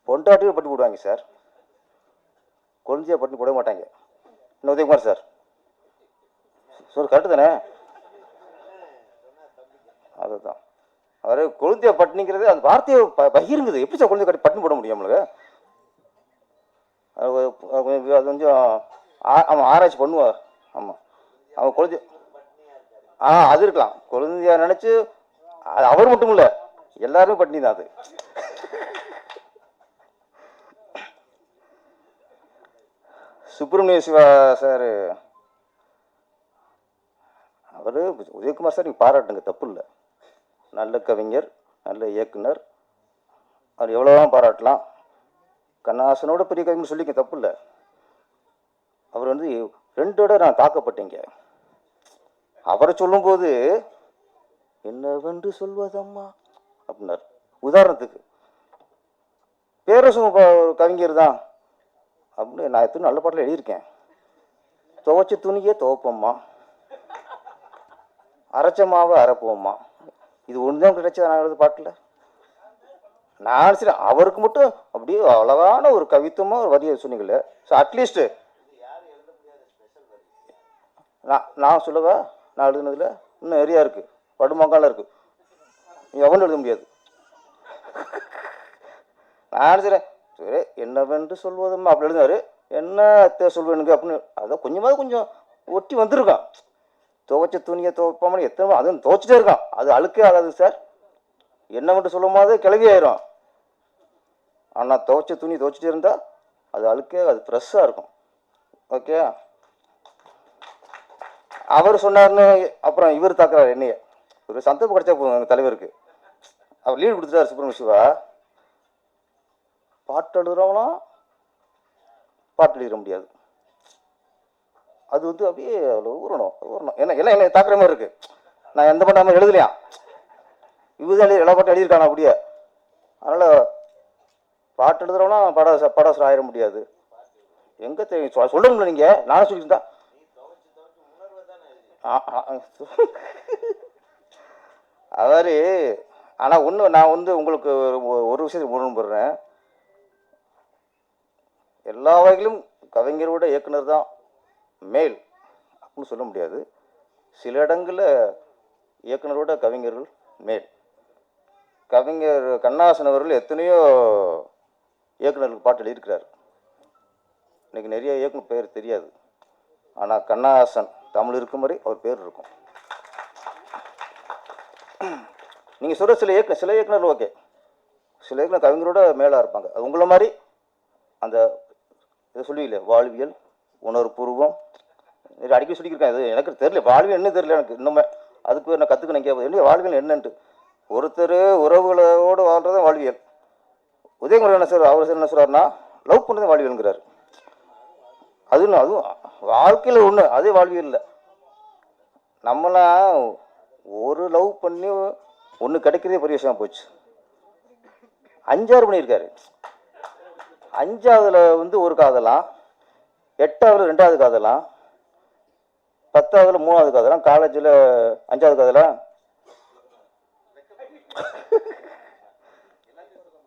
பொண்டாட்டியும் பட்டி போடுவாங்க சார், கொழுந்தியா பட்டினி போட மாட்டாங்க. இன்னும் உதயகுமார் சார் சார் கரெக்டு தானே? அதுதான் அவர் கொழுந்தியா பட்டினிங்கிறது அந்த வார்த்தையை பகிருங்குது. எப்படி சார் கொழுந்தியா பட்டினி போட முடியும் நம்மளுக்கு? அது கொஞ்சம் அவன் ஆராய்ச்சி பண்ணுவார். ஆமாம், அவன் கொழுந்தியா அது இருக்கலாம். கொழுந்தியா நினச்சி அது அவர் மட்டும் இல்லை, எல்லாருமே பட்டினி தான். அது சுப்பிரமணிய சிவா சார், அவர் உதயகுமார் சார் நீங்கள் பாராட்டுங்க, தப்பு இல்லை. நல்ல கவிஞர், நல்ல இயக்குனர், அவர் எவ்வளோதான் பாராட்டலாம். கண்ணாசனோட பெரிய கவிஞர் சொல்லிக்க தப்பு இல்லை. அவர் வந்து 2 தடவை நான் தாக்கப்பட்டீங்க. அவரை சொல்லும்போது என்னவென்று சொல்வதம்மா அப்படின்னார். உதாரணத்துக்கு பேரரசும் கவிஞர் தான், அப்படின்னு நான் எத்தனை நல்ல பாட்டில் எழுதியிருக்கேன். துவைச்ச துணியே துவைப்போம்மா, அரைச்ச மாவை அரைப்போம்மா. இது ஒன்று தான் கிடைச்சா நான் எழுத பாட்டில். நான் சரி அவருக்கு மட்டும் அப்படியே அழகான ஒரு கவித்துவமாக ஒரு வரியை சொன்னீங்களே. ஸோ அட்லீஸ்ட்டு நான் சொல்லவா, நான் எழுதுனதில் இன்னும் நிறையா இருக்குது, படுமங்காலம் இருக்குது, எவனும் எழுத முடியாது. நான் சரி என்னவென்று சொல்வதும் அப்படி எழுதினாரு. என்ன சொல்வேனுங்க அப்படின்னு அதை கொஞ்சம் ஒட்டி வந்திருக்கான். துவைச்ச துணியை துவைப்பாமல் எத்தனை அதுவும் துவைச்சிட்டே இருக்கான். அது அழுக்கே ஆகாது சார். என்னவென்று சொல்லும் போது கிளவி ஆயிரும். ஆனால் துவைச்ச துணி துவைச்சிட்டே இருந்தால் அது அழுக்கே, அது ஃப்ரெஷ்ஷாக இருக்கும். ஓகே, அவர் சொன்னார்னு அப்புறம் இவர் தாக்குறாரு என்னைய. ஒரு சந்தர்ப்பம் கிடைச்சா போதும் எங்கள் தலைவருக்கு. அவர் லீடு கொடுத்துட்டார் சுப்பிரமணிய சிவா. பாட்டு எழுதுறவங்களாம் பாட்டு எழுத முடியாது. அது வந்து அப்படியே அவ்வளோ ஊறணும். ஏன்னா எல்லாம் என்னை தாக்குற மாதிரி இருக்குது. நான் எந்த பண்ணாமல் எழுதலையா, இவர் தான் எல்லா பாட்டும் எழுதியிருக்காங்க அப்படியே. அதனால் பாட்டு எழுதுறவங்களாம் பாடாசர் ஆயிட முடியாது. எங்கே தெரியும் சொல்லணும்ல நீங்கள், நானும் சொல்லியிருந்தா அவர். ஆனால் ஒன்று நான் வந்து உங்களுக்கு ஒரு விஷயத்தை முரண்படுறேன். எல்லா வகையிலும் கவிஞரோட இயக்குனர் தான் மேல் அப்படின்னு சொல்ல முடியாது. சில இடங்களில் இயக்குனரோட கவிஞர்கள் மேல். கவிஞர் கண்ணாசன் அவர்கள் எத்தனையோ இயக்குனர்களுக்கு பாட்டு எழுதியிருக்கிறார். இன்றைக்கி நிறைய இயக்குனர் பேர் தெரியாது. ஆனால் கண்ணாசன் தமிழ் இருக்கும் வரை அவர் பேர் இருக்கும். நீங்கள் சொல்கிற சில இயக்குனர் ஓகே, சில இயக்குனர் கவிஞரோட மேலாக இருப்பாங்க. அது உங்களை மாதிரி அந்த இதை சொல்லுவீங்களே வாழ்வியல் உணர்வுபூர்வம் அடிக்கடி சொல்லியிருக்கேன். இது எனக்கு தெரியல, வாழ்வியல் என்ன தெரியல எனக்கு இன்னுமே. அதுக்கு நான் கற்றுக்கணும் எங்கேயாவது என்ன வாழ்வியல் என்னன்ட்டு. ஒருத்தர் உறவுகளோடு வாழ்றது வாழ்வியல். உதயகுமார் என்ன சார், அவர் என்ன சொல்கிறாருன்னா லவ் பண்ணுறது வாழ்வியல்ங்கிறார். அதுவும் வாழ்க்கையில் ஒன்று, அதே வாழ்வியல் இல்லை. நம்மளாம் ஒரு லவ் பண்ணி ஒன்று கிடைக்கிறதே பெரிய விஷயம் போச்சு. 5-6 பண்ணியிருக்காரு. 5ஆவதுல வந்து ஒரு காதலாம், 8ஆவதுல 2ஆவது காதலாம், 10ஆவதுல 3ஆவது காதலாம், காலேஜில் 5ஆவது காதலாம்.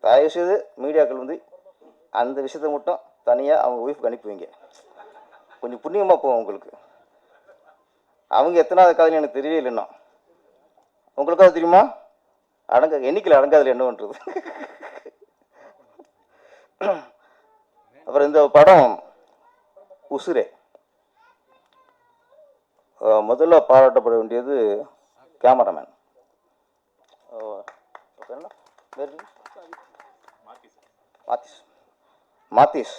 தயவுசெய்து மீடியாக்கள் வந்து அந்த விஷயத்தை மட்டும் தனியாக அவங்க ஒய்ஃபுக்கு அனுப்புவீங்க. கொஞ்சம் புண்ணியமாக போவோம் உங்களுக்கு. அவங்க எத்தனாவது காதல் எனக்கு தெரியவே இல்லைன்னா உங்களுக்காவது தெரியுமா? எண்ணிக்கையில் அடங்காதில் என்ன பண்ணுறது. அப்புறம் இந்த படம் உசுரே முதல்ல பாராட்டப்பட வேண்டியது கேமராமேன் மாத்திஸ்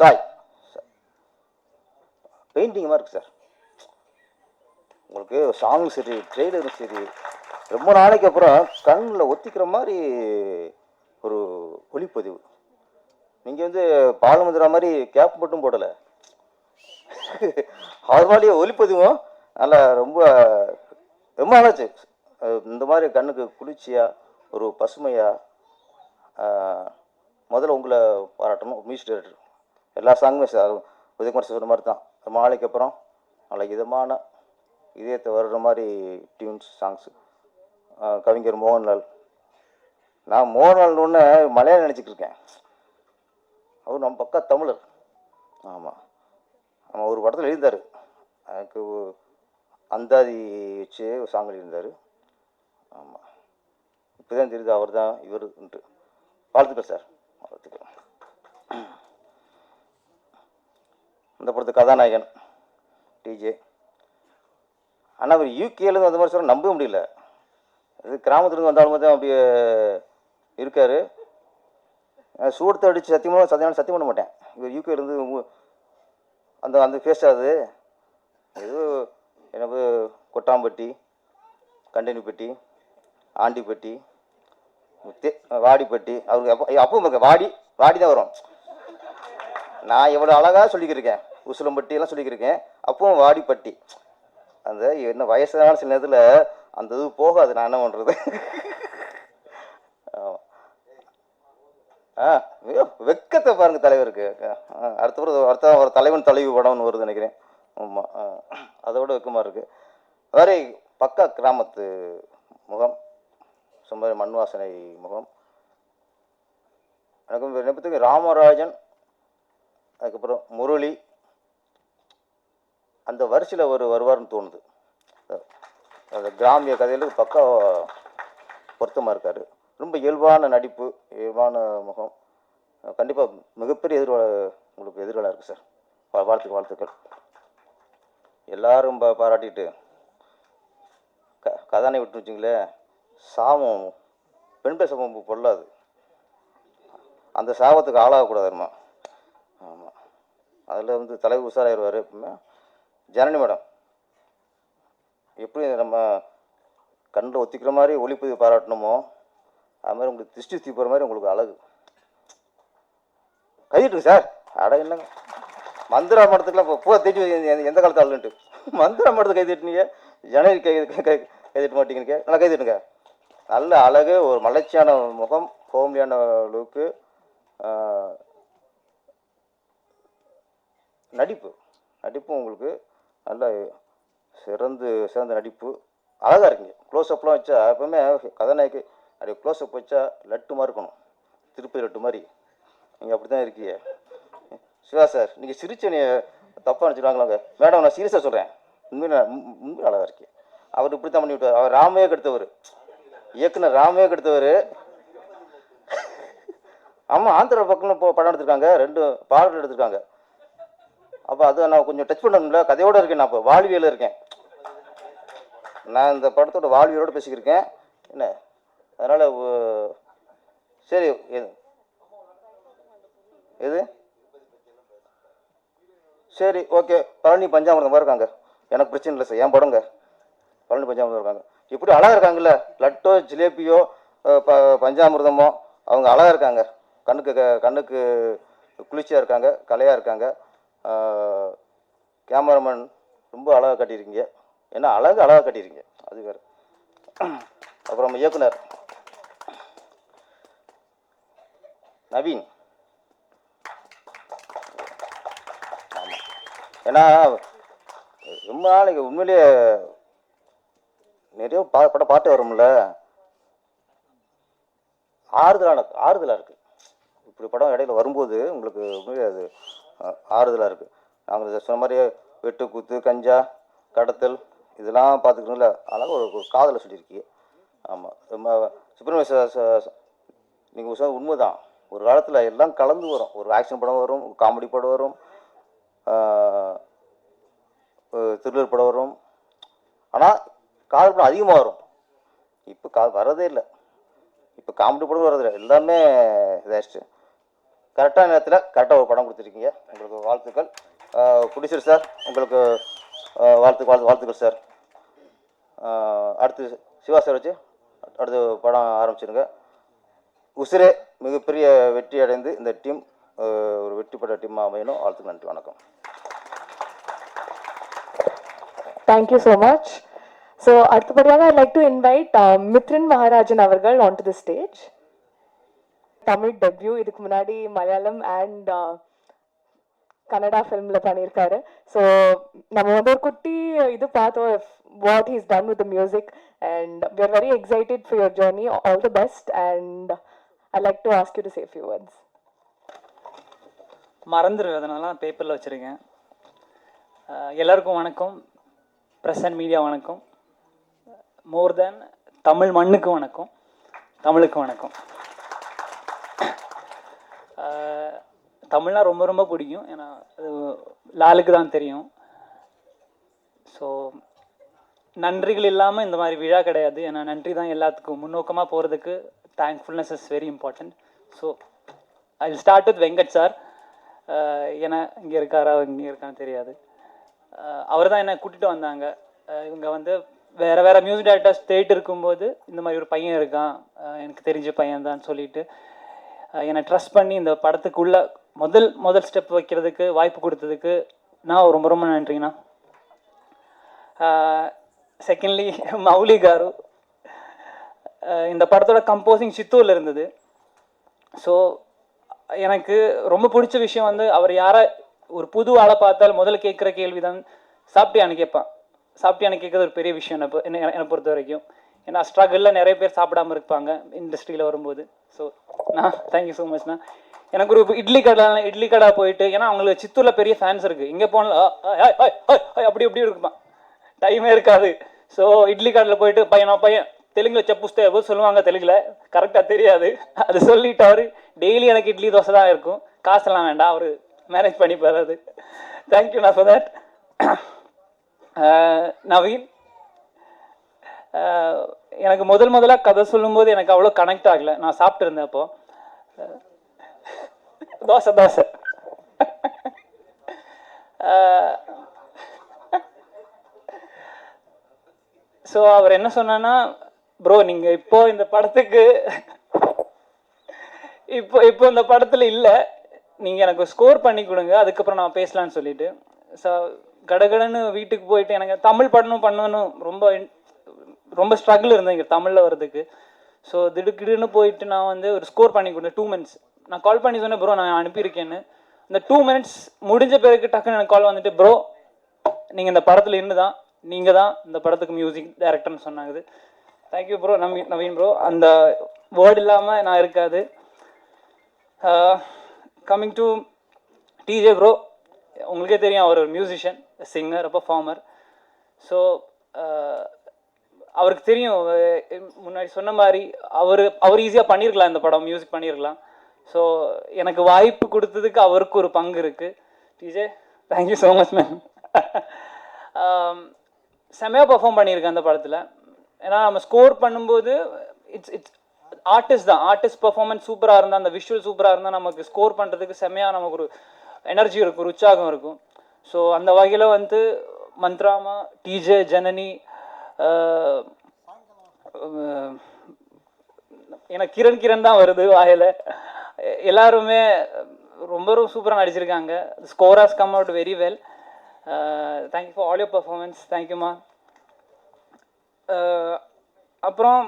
சாய். பெயிண்டிங் மாதிரி இருக்கு சார். உங்களுக்கு சாங் சரி, ட்ரெய்லரும் சரி, ரொம்ப நாளைக்கு அப்புறம் கண்ணில் ஒத்திக்கிற மாதிரி ஒரு ஒளிப்பதிவு. நீங்கள் வந்து பாலமுதிரா மாதிரி கேப் மட்டும் போடலை, அவர் மாதிரியே ஒளிப்பதிவும் நல்லா ரொம்ப ரொம்ப நல்லாச்சு. இந்த மாதிரி கண்ணுக்கு குளிர்ச்சியாக ஒரு பசுமையாக. முதல்ல உங்களை பாராட்டணும், மியூசிக் டைரக்டர். எல்லா சாங்குமே சார் உதயகுமார் சொன்ன மாதிரி தான். ரொம்ப நாளைக்கு அப்புறம் நல்ல இதமான இதயத்தை வர்ற மாதிரி டியூன்ஸ் சாங்ஸு. கவிஞர் மோகன்லால். நான் மோகன்லால் ஒன்று மலையாளம் நினச்சிட்டு இருக்கேன். அவர் நம்ம பக்கா தமிழர். ஆமாம், நம்ம ஒரு படத்தில் எழுந்தார். எனக்கு அந்தாதி வச்சு ஒரு சாங் எழுதியிருந்தார். ஆமாம், இப்போ தான் தெரியுது அவர் தான் இவருன்ட்டு. வாழ்த்துக்கள் சார், வாழ்த்துக்கள். இந்த படத்து கதாநாயகன் டிஜே. ஆனால் அவர் யூகேலேருந்து அந்த மாதிரி சொல்ல நம்ப முடியல. அது கிராமத்துலேருந்து வந்தாலும் தான் அப்படியே இருக்கார். சூடத்தை அடித்து சத்தியம் பண்ண மாட்டேன். இவர் யூகேலேருந்து அந்த அந்த ஃபேஸ் ஆகுது. ஏதோ எனக்கு கொட்டாம்பட்டி, கண்டனிப்பட்டி, ஆண்டிப்பட்டி, வாடிப்பட்டி. அவருக்கு அப்போ வாடி தான் வரும். நான் எவ்வளோ அழகாக சொல்லிக்கிருக்கேன், உசிலம்பட்டியெல்லாம் சொல்லிக்கிருக்கேன். அப்பவும் வாடிப்பட்டி. அந்த என்ன வயசான சில நேரத்தில் அந்த இது போகாது. நான் என்ன பண்ணுறது. வெக்கத்தை பாருங்க தலைவருக்கு. அடுத்த ஒரு தலைவன் தலைவி படம்னு வருது நினைக்கிறேன். ஆமாம், அதோட வெக்கமாக இருக்குது. வேறு பக்கா கிராமத்து முகம், சும்மா மண் வாசனை முகம். எனக்கு நினைப்பதுக்கு ராமராஜன், அதுக்கப்புறம் முரளி, அந்த வரிசையில் வருவார்னு தோணுது. அந்த கிராமிய கதையில் பக்கா பொருத்தமாக இருக்கார். ரொம்ப இயல்பான நடிப்பு, இயல்பான முகம். கண்டிப்பாக மிகப்பெரிய உங்களுக்கு எதிர்காலம் இருக்குது சார். வாழ்த்துக்கள். எல்லாரும் பாராட்டிட்டு கதானை விட்டு வச்சிங்களே, சாபம் பெண் பேச பொல்லாது. அந்த சாபத்துக்கு ஆளாகக்கூடாதுமா. ஆமாம், அதில் வந்து தலைவர் உஷாராயிருவார். எப்பவுமே ஜனனி மேடம் எப்படி நம்ம கண்ணில் ஒத்திக்கிற மாதிரி ஒளிப்பதிவு பாராட்டணுமோ, அது மாதிரி உங்களுக்கு திருஷ்டி தீப்புற மாதிரி உங்களுக்கு அழகு. கையிட்டுங்க சார். அட இல்லைங்க, மந்திரா மடத்துக்குலாம் இப்போ பூவை தேய்ச்சி எந்த காலத்து ஆளுன்ட்டு மந்திரா மடத்துக்கு கை தட்டுனீங்க, ஜனவரி கை தட்ட மாட்டீங்க. நல்லா கை தட்டுங்க. நல்ல அழகு, ஒரு மலர்ச்சியான முகம், ஹோம்லியான லுக்கு, நடிப்பும் உங்களுக்கு நல்ல சிறந்த நடிப்பு. அழகாக இருக்குங்க. க்ளோஸ்அப்லாம் வச்சா எப்பவுமே கதாநாயகி அப்படியே க்ளோஸ்அப் வச்சா லட்டு மாதிரி இருக்கணும், திருப்பதி லட்டு மாதிரி. நீங்கள் அப்படி தான் இருக்கீங்க. சிவா சார், நீங்கள் சிரிச்ச நீ தப்பாக நினச்சிடுவாங்களாங்க. மேடம், நான் சீரியஸாக சொல்கிறேன். உண்மையில அழகாக இருக்கேன். அவர் இப்படி தான் பண்ணி விட்டார். அவர் ராமையே கெடுத்தவர், இயக்குனர் ராமையே கெடுத்தவர். ஆமாம், ஆந்திரா பக்கம் படம் எடுத்திருக்காங்க, 2 பாடல் எடுத்திருக்காங்க. அப்போ அது நான் கொஞ்சம் டச் பண்ணணும்ல, கதையோடு இருக்கேன். நான் இப்போ வாழ்வியலில் இருக்கேன். நான் இந்த படத்தோட வாழ்வியலோடு பேசிக்கிருக்கேன் என்ன. அதனால் சரி, எது சரி, ஓகே. பழனி பஞ்சாமிரதம் இருக்காங்க, எனக்கு பிரச்சனை இல்லை சார். என் படங்க பழனி பஞ்சாமிரதம் இருக்காங்க. இப்படி அழகாக இருக்காங்கல்ல, லட்டோ ஜிலேபியோ பஞ்சாமிரதமோ, அவங்க அழகாக இருக்காங்க. கண்ணுக்கு குளிர்ச்சியாக இருக்காங்க, கலையாக இருக்காங்க. கேமராமேன் ரொம்ப அழகாக கட்டியிருக்கீங்க. ஏன்னா அழகாக கட்டியிருக்கீங்க, அது வேறு. அப்புறம் இயக்குனர் நவீன். ஆமாம், ஏன்னா ரொம்ப நாளைக்கு உண்மையிலேயே நிறைய பாட்டு வரும்ல, ஆறுதலாக இருக்குது. இப்படி படம் இடையில வரும்போது உங்களுக்கு உண்மையிலே அது ஆறுதலாக இருக்குது. நாங்கள் சொன்ன மாதிரியே வெட்டு குத்து, கஞ்சா, கடத்தல் இதெல்லாம் பார்த்துக்கணுங்கள, அழகாக ஒரு காதலை சொல்லியிருக்கீங்க. ஆமாம், ரொம்ப சுப்பிரமணிய நீங்கள் சொன்ன உண்மை தான். ஒரு காலத்தில் எல்லாம் கலந்து வரும். ஒரு ஆக்ஷன் படம் வரும், காமெடி படம் வரும், த்ரில்லர் படம் வரும். ஆனால் காதல் படம் அதிகமாக வரும். இப்போ வரதே இல்லை. இப்போ காமெடி படம் வரதில்லை, எல்லாமே இதாகிடுச்சு. கரெக்டான நேரத்தில் கரெக்டாக ஒரு படம் கொடுத்துருக்கீங்க. உங்களுக்கு வாழ்த்துக்கள். ப்ரொடியூசர் சார், உங்களுக்கு வாழ்த்துக்கள் சார். அடுத்து சிவா சார் வச்சு அடுத்து படம் ஆரம்பிச்சிருங்க. உசிரே மிகப்பெரிய வெற்றி அடைந்து இந்த டீம் ஒரு வெற்றி பெற்ற டீமாக அமையணும். வாழ்த்துக்கள். நன்றி, வணக்கம். Thank you so much. So, அடுத்தபடியாக I'd like to invite Mithran மகாராஜன் அவர்கள் onto the stage. Tamil debut, இதுக்கு முன்னாடி மலையாளம் அண்ட் கன்னடா ஃபிலிமில் பண்ணியிருக்காரு. ஸோ நம்ம வந்து ஒரு குட்டி இது பார்த்தோம், what he's done with the music, and we are very excited for your journey. All the best, and I like to ask you to say few words. மறந்துடுவேன், அதனால பேப்பரில் வச்சுருக்கேன். எல்லாருக்கும் வணக்கம், ப்ரெஸ் அண்ட் மீடியா வணக்கம், மோர் தேன் தமிழ் மண்ணுக்கு வணக்கம், தமிழுக்கு வணக்கம். தமிழ்னா ரொம்ப ரொம்ப பிடிக்கும், ஏன்னா அது லாலுக்கு தான் தெரியும். ஸோ நன்றிகள் இல்லாமல் இந்த மாதிரி விழா கிடையாது. ஏன்னா நன்றி தான் எல்லாத்துக்கும் முன்னோக்கமாக போகிறதுக்கு. Thankfulness is very important. So I will start with Venkat sir. ஏன்னா இங்கே இருக்காரா இங்கே இருக்கான்னு தெரியாது. அவர் தான் என்னை கூட்டிகிட்டு வந்தாங்க. இவங்க வந்து வேறு மியூசிக் டைரக்டர்ஸ் தேடிட்டு இருக்கும்போது இந்த மாதிரி ஒரு பையன் இருக்கான், எனக்கு தெரிஞ்ச பையன் தான் சொல்லிட்டு என்னை ட்ரஸ்ட் பண்ணி இந்த படத்துக்குள்ளே முதல் ஸ்டெப் வைக்கிறதுக்கு வாய்ப்பு கொடுத்ததுக்கு நான் ரொம்ப ரொம்ப நன்றிண்ணா. செகண்ட்லி மௌலி காரு, இந்த படத்தோட கம்போசிங் சித்தூரில் இருந்தது. ஸோ எனக்கு ரொம்ப பிடிச்ச விஷயம் வந்து அவர் யாரை ஒரு புது ஆளை பார்த்தால் முதல்ல கேட்குற கேள்வி தான் சாப்பிட்டியான்னு கேட்பான். சாப்பிட்டியான்னு கேட்குறது ஒரு பெரிய விஷயம் என்னை பொறுத்த வரைக்கும். ஏன்னா ஸ்ட்ரகிளில் நிறைய பேர் சாப்பிடாம இருப்பாங்க இண்டஸ்ட்ரியில் வரும்போது. ஸோ தேங்க்யூ ஸோ மச்ண்ணா. எனக்கு ஒரு இட்லி கடை போயிட்டு, ஏன்னா அவங்களுக்கு சித்தூரில் பெரிய ஃபேன்ஸ் இருக்குது, இங்கே போனால் அப்படி இப்படி இருக்குமா, டைமே இருக்காது. ஸோ இட்லி கடையில் போயிட்டு பையன் தெலுங்கில் செப்புஸ்தே எவ்வளோ சொல்லுவாங்க, தெலுங்கில் கரெக்டாக தெரியாது, அது சொல்லிட்டு அவர் டெய்லி எனக்கு இட்லி தோசை தான் இருக்கும், காசெல்லாம் வேண்டாம், அவர் மேனேஜ் பண்ணிப்பார். அது தேங்க்யூண்ணா ஃபார் தட். நவீன், எனக்கு முதலாக கதை சொல்லும்போது எனக்கு அவ்வளோ கனெக்ட் ஆகலை. நான் சாப்பிட்டு இருந்தேன் அப்போ தோசை ஸோ அவர் என்ன சொன்னா, ப்ரோ நீங்கள் இப்போ இந்த படத்துக்கு இப்போ இந்த படத்தில் இல்லை, நீங்கள் எனக்கு ஸ்கோர் பண்ணி கொடுங்க, அதுக்கப்புறம் நான் பேசலான்னு சொல்லிட்டு. ஸோ கடகடன்னு வீட்டுக்கு போயிட்டு எனக்கு தமிழ் பண்ணணும் ரொம்ப ஸ்ட்ரகிள் இருந்தேன் இங்கே தமிழில் வர்றதுக்கு. ஸோ திடுக்கிடுன்னு போயிட்டு நான் வந்து ஒரு ஸ்கோர் பண்ணி கொடுத்தேன். 2 minutes நான் கால் பண்ணி சொன்னேன், ப்ரோ நான் அனுப்பியிருக்கேன்னு. இந்த 2 minutes முடிஞ்ச பிறகு டக்குன்னு எனக்கு கால் வந்துட்டு, ப்ரோ நீங்கள் இந்த படத்தில் நீங்கள் தான் இந்த படத்துக்கு மியூசிக் டைரக்டர்னு சொன்னாங்க. Thank you bro. நவீன் ப்ரோ, அந்த வேர்டு இல்லாமல் நான் இருக்காது. கம்மிங் டு டிஜே ப்ரோ, உங்களுக்கே தெரியும் அவர் ஒரு மியூசிஷியன், சிங்கர், பர்ஃபார்மர். ஸோ அவருக்கு தெரியும், முன்னாடி சொன்ன மாதிரி அவர் ஈஸியாக பண்ணியிருக்கலாம், இந்த படம் மியூசிக் பண்ணியிருக்கலாம். ஸோ எனக்கு வாய்ப்பு கொடுத்ததுக்கு அவருக்கு ஒரு பங்கு இருக்குது. DJ thank you so much ma'am. செமையாக பர்ஃபார்ம் பண்ணியிருக்கேன் அந்த படத்தில். ஏன்னா நம்ம ஸ்கோர் பண்ணும்போது இட்ஸ் ஆர்டிஸ்ட் தான், ஆர்டிஸ்ட் பர்ஃபார்மன்ஸ் சூப்பராக இருந்தால், அந்த விஷுவல் சூப்பராக இருந்தால் நமக்கு ஸ்கோர் பண்ணுறதுக்கு செம்மையாக நமக்கு ஒரு எனர்ஜி இருக்கும், ஒரு உற்சாகம் இருக்கும். ஸோ அந்த வகையில் வந்து மந்த்ராமா, டிஜே, ஜனனி, எனக்கு கிரண் தான் வருது வாயில், எல்லாருமே ரொம்ப சூப்பராக நடிச்சிருக்காங்க. Score has come out very well. Thank you for all your performance. தேங்க்யூம்மா. அப்புறம்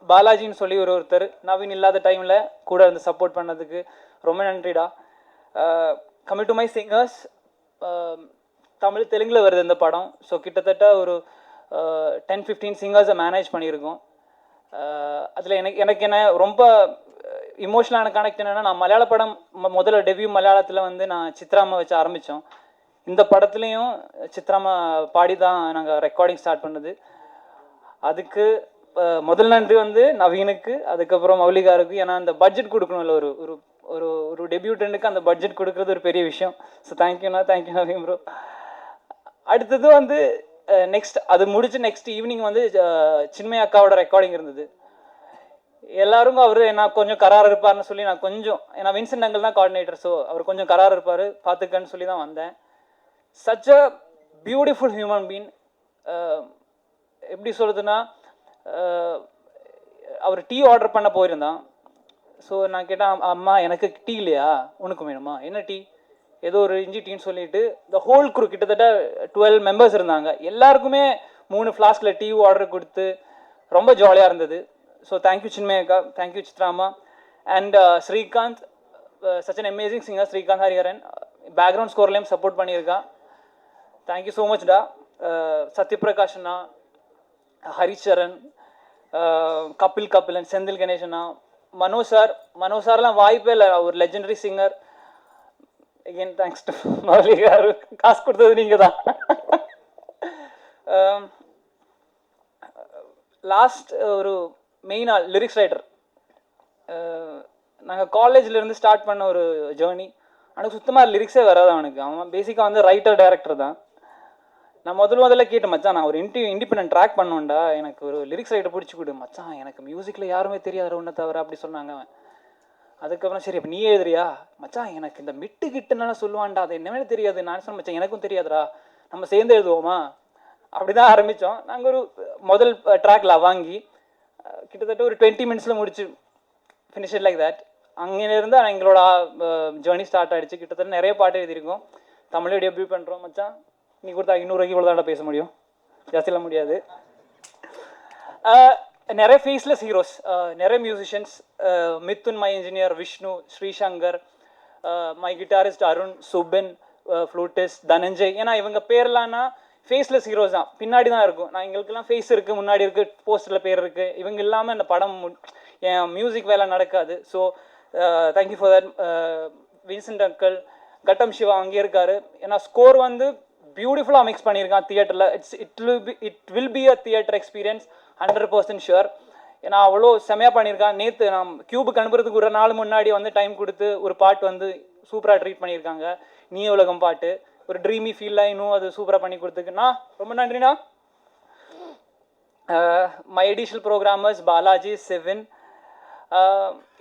பாலாஜின்னு சொல்லி ஒருத்தர் நவீன் இல்லாத டைமில் கூட வந்து சப்போர்ட் பண்ணதுக்கு ரொம்ப நன்றிடா. Coming to my singers, Tamil தெலுங்கில் வருது இந்த படம். ஸோ கிட்டத்தட்ட ஒரு 10-15 சிங்கர்ஸை மேனேஜ் பண்ணியிருக்கோம். அதில் எனக்கு என்ன ரொம்ப இமோஷனலான கனெக்ட் என்னென்னா, நான் மலையாள படம் முதல்ல டெபியூ மலையாளத்தில் வந்து நான் சித்ராமா வச்சு ஆரம்பித்தோம். இந்த படத்துலேயும் சித்ராமா பாடி தான் நாங்கள் ரெக்கார்டிங் ஸ்டார்ட் பண்ணது. அதுக்கு முதல் நன்றி வந்து நவீனுக்கு, அதுக்கப்புறம் மௌலிகாருக்கு. ஏன்னா அந்த பட்ஜெட் கொடுக்கணும்ல, ஒரு ஒரு ஒரு ஒரு டெபியூட்டனுக்கு அந்த பட்ஜெட் கொடுக்குறது ஒரு பெரிய விஷயம். ஸோ தேங்க்யூண்ணா, தேங்க்யூ நவீன் ப்ரோ. அடுத்தது வந்து அது முடிச்சு நெக்ஸ்ட் ஈவினிங் வந்து சின்மய அக்காவோட ரெக்கார்டிங் இருந்தது. எல்லாரும் அவர் என்ன கொஞ்சம் கரார் இருப்பார்னு சொல்லி நான் கொஞ்சம், ஏன்னா வின்சென்ட் அங்கிள் தான் கோஆர்டினேட்டர், ஸோ அவர் கொஞ்சம் கரார் இருப்பார் பார்த்துக்கன்னு சொல்லி தான் வந்தேன். Such a beautiful human been. எப்படி சொல்கிறதுன்னா, அவர் டீ ஆர்டர் பண்ண போயிருந்தான். ஸோ நான் கேட்டேன், அம்மா எனக்கு டீ இல்லையா, உனக்கு வேணுமா, என்ன டீ, ஏதோ ஒரு இஞ்சி டீன்னு சொல்லிட்டு இந்த ஹோல் குரூ கிட்டத்தட்ட 12 மெம்பர்ஸ் இருந்தாங்க. எல்லாருக்குமே 3 ஃப்ளாஸ்கில் டீ ஆர்டர் கொடுத்து ரொம்ப ஜாலியாக இருந்தது. ஸோ தேங்க்யூ சின்மயக்கா, தேங்க்யூ சித்ராமா and Srikanth, such an amazing singer Srikanth Hariharan. Background ஸ்கோர்லேயும் சப்போர்ட் பண்ணியிருக்கான். தேங்க்யூ ஸோ மச்டா. சத்யபிரகாஷ் அண்ணா, ஹரிச்சரன், கபிலன், செந்தில் கணேசனா, மனோஜ் சார்லாம் வாய்ப்பே இல்லை, ஒரு legendary singer. Again thanks to மௌலிகாரு, காசு கொடுத்தது நீங்கள் தான். லாஸ்ட் ஒரு மெயினாக லிரிக்ஸ் ரைட்டர். நாங்கள் காலேஜ்லேருந்து ஸ்டார்ட் பண்ண ஒரு ஜேர்னி. அவனுக்கு சுத்தமாக லிரிக்ஸே வராது. அவன் பேசிக்காக வந்து ரைட்டர் டைரக்டர் தான். நான் முதல்ல கேட்டேன், மச்சான் நான் ஒரு இண்டிபெண்டன்ட் ட்ராக் பண்ணுவேன்டா, எனக்கு ஒரு லிரிக்ஸ் ரைட்டர் பிடிச்சி கொடு மச்சான், எனக்கு மியூசிக்கில் யாருமே தெரியாது ஒன்றை தவிர அப்படி சொன்னாங்க அவன். அதுக்கப்புறம் சரி அப்போ நீ எழுதுறியா மச்சான், எனக்கு இந்த மிட்டு கிட்டுனால சொல்லுவான்டா, அது என்னவே தெரியாது. நான் சொன்னேன், மச்சான் எனக்கும் தெரியாதுடா, நம்ம சேர்ந்து எழுதுவோமா, அப்படி தான் ஆரம்பித்தோம். நாங்கள் ஒரு முதல் ட்ராக்ல வாங்கி கிட்டத்தட்ட ஒரு 20 minutes முடிச்சு ஃபினிஷ் லைக் தட். அங்கேருந்து எங்களோட ஜேர்னி ஸ்டார்ட் ஆகிடுச்சு. கிட்டத்தட்ட நிறைய பாட்டு எழுதியிருக்கோம். தமிழ் டெபியூ பண்ணுறோம் மச்சான். நீ கொடுத்தா 200 ரூபாய்க்கு இவ்வளோ தான் பேச முடியும், ஜாஸ்தியெல்லாம் முடியாது. நிறைய ஃபேஸ்லெஸ் ஹீரோஸ், நிறைய musicians, Mithun my engineer, Vishnu, Srishankar, my guitarist Arun, Subin, flutist Dhananjay. ஏன்னா இவங்க பேர்லாம்னா ஃபேஸ்லெஸ் ஹீரோஸ் தான், பின்னாடி தான் இருக்கும். நான் எங்களுக்கெல்லாம் ஃபேஸ் இருக்குது, முன்னாடி இருக்குது, போஸ்டரில் பேர் இருக்குது. இவங்க இல்லாமல் இந்த படம் என் மியூசிக் வேலை நடக்காது. So thank you for that. Vincent uncle, கட்டம் சிவா அங்கே இருக்காரு. ஏன்னா ஸ்கோர் வந்து பியூட்டிஃபுல்லாக மிக்ஸ் பண்ணியிருக்கான் தியேட்டரில். It will be a theatre experience 100% sure. ஏன்னா அவ்வளோ செமையாக பண்ணியிருக்கான். நேற்று நான் கியூபுக்கு அனுப்புறதுக்கு ஒரு நாள் முன்னாடி வந்து டைம் கொடுத்து ஒரு பாட்டு வந்து சூப்பராக ட்ரீட் பண்ணியிருக்காங்க. நீ உலகம் பாட்டு ஒரு ட்ரீமி ஃபீல்லாம் இன்னும் அது சூப்பராக பண்ணி கொடுத்துக்குண்ணா, ரொம்ப நன்றிண்ணா. My additional programmers Balaji, Sivin,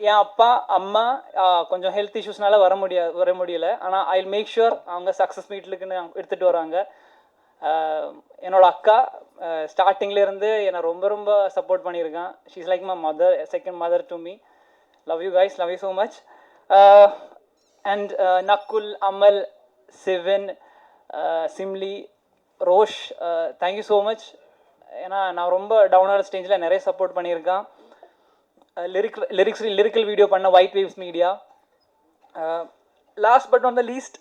என் அப்பா அம்மா கொஞ்சம் ஹெல்த் இஷ்யூஸ்னால வர முடியல. ஆனால் ஐ வில் மேக் ஷுர் அவங்க சக்ஸஸ் மீட்லுக்குன்னு எடுத்துகிட்டு வராங்க. என்னோட அக்கா ஸ்டார்டிங்லேருந்து என்னை ரொம்ப ரொம்ப சப்போர்ட் பண்ணியிருக்கான். She is like my mother, second mother to me. Love you guys, love you so much. And Nakul, Amal, Sivin, Simli, Rosh, thank you so much. ஏன்னா நான் ரொம்ப டவுனான ஸ்டேஜில் நிறைய சப்போர்ட் பண்ணியிருக்கான். லிரிக்கல் வீடியோ பண்ண white waves media. Last but not the least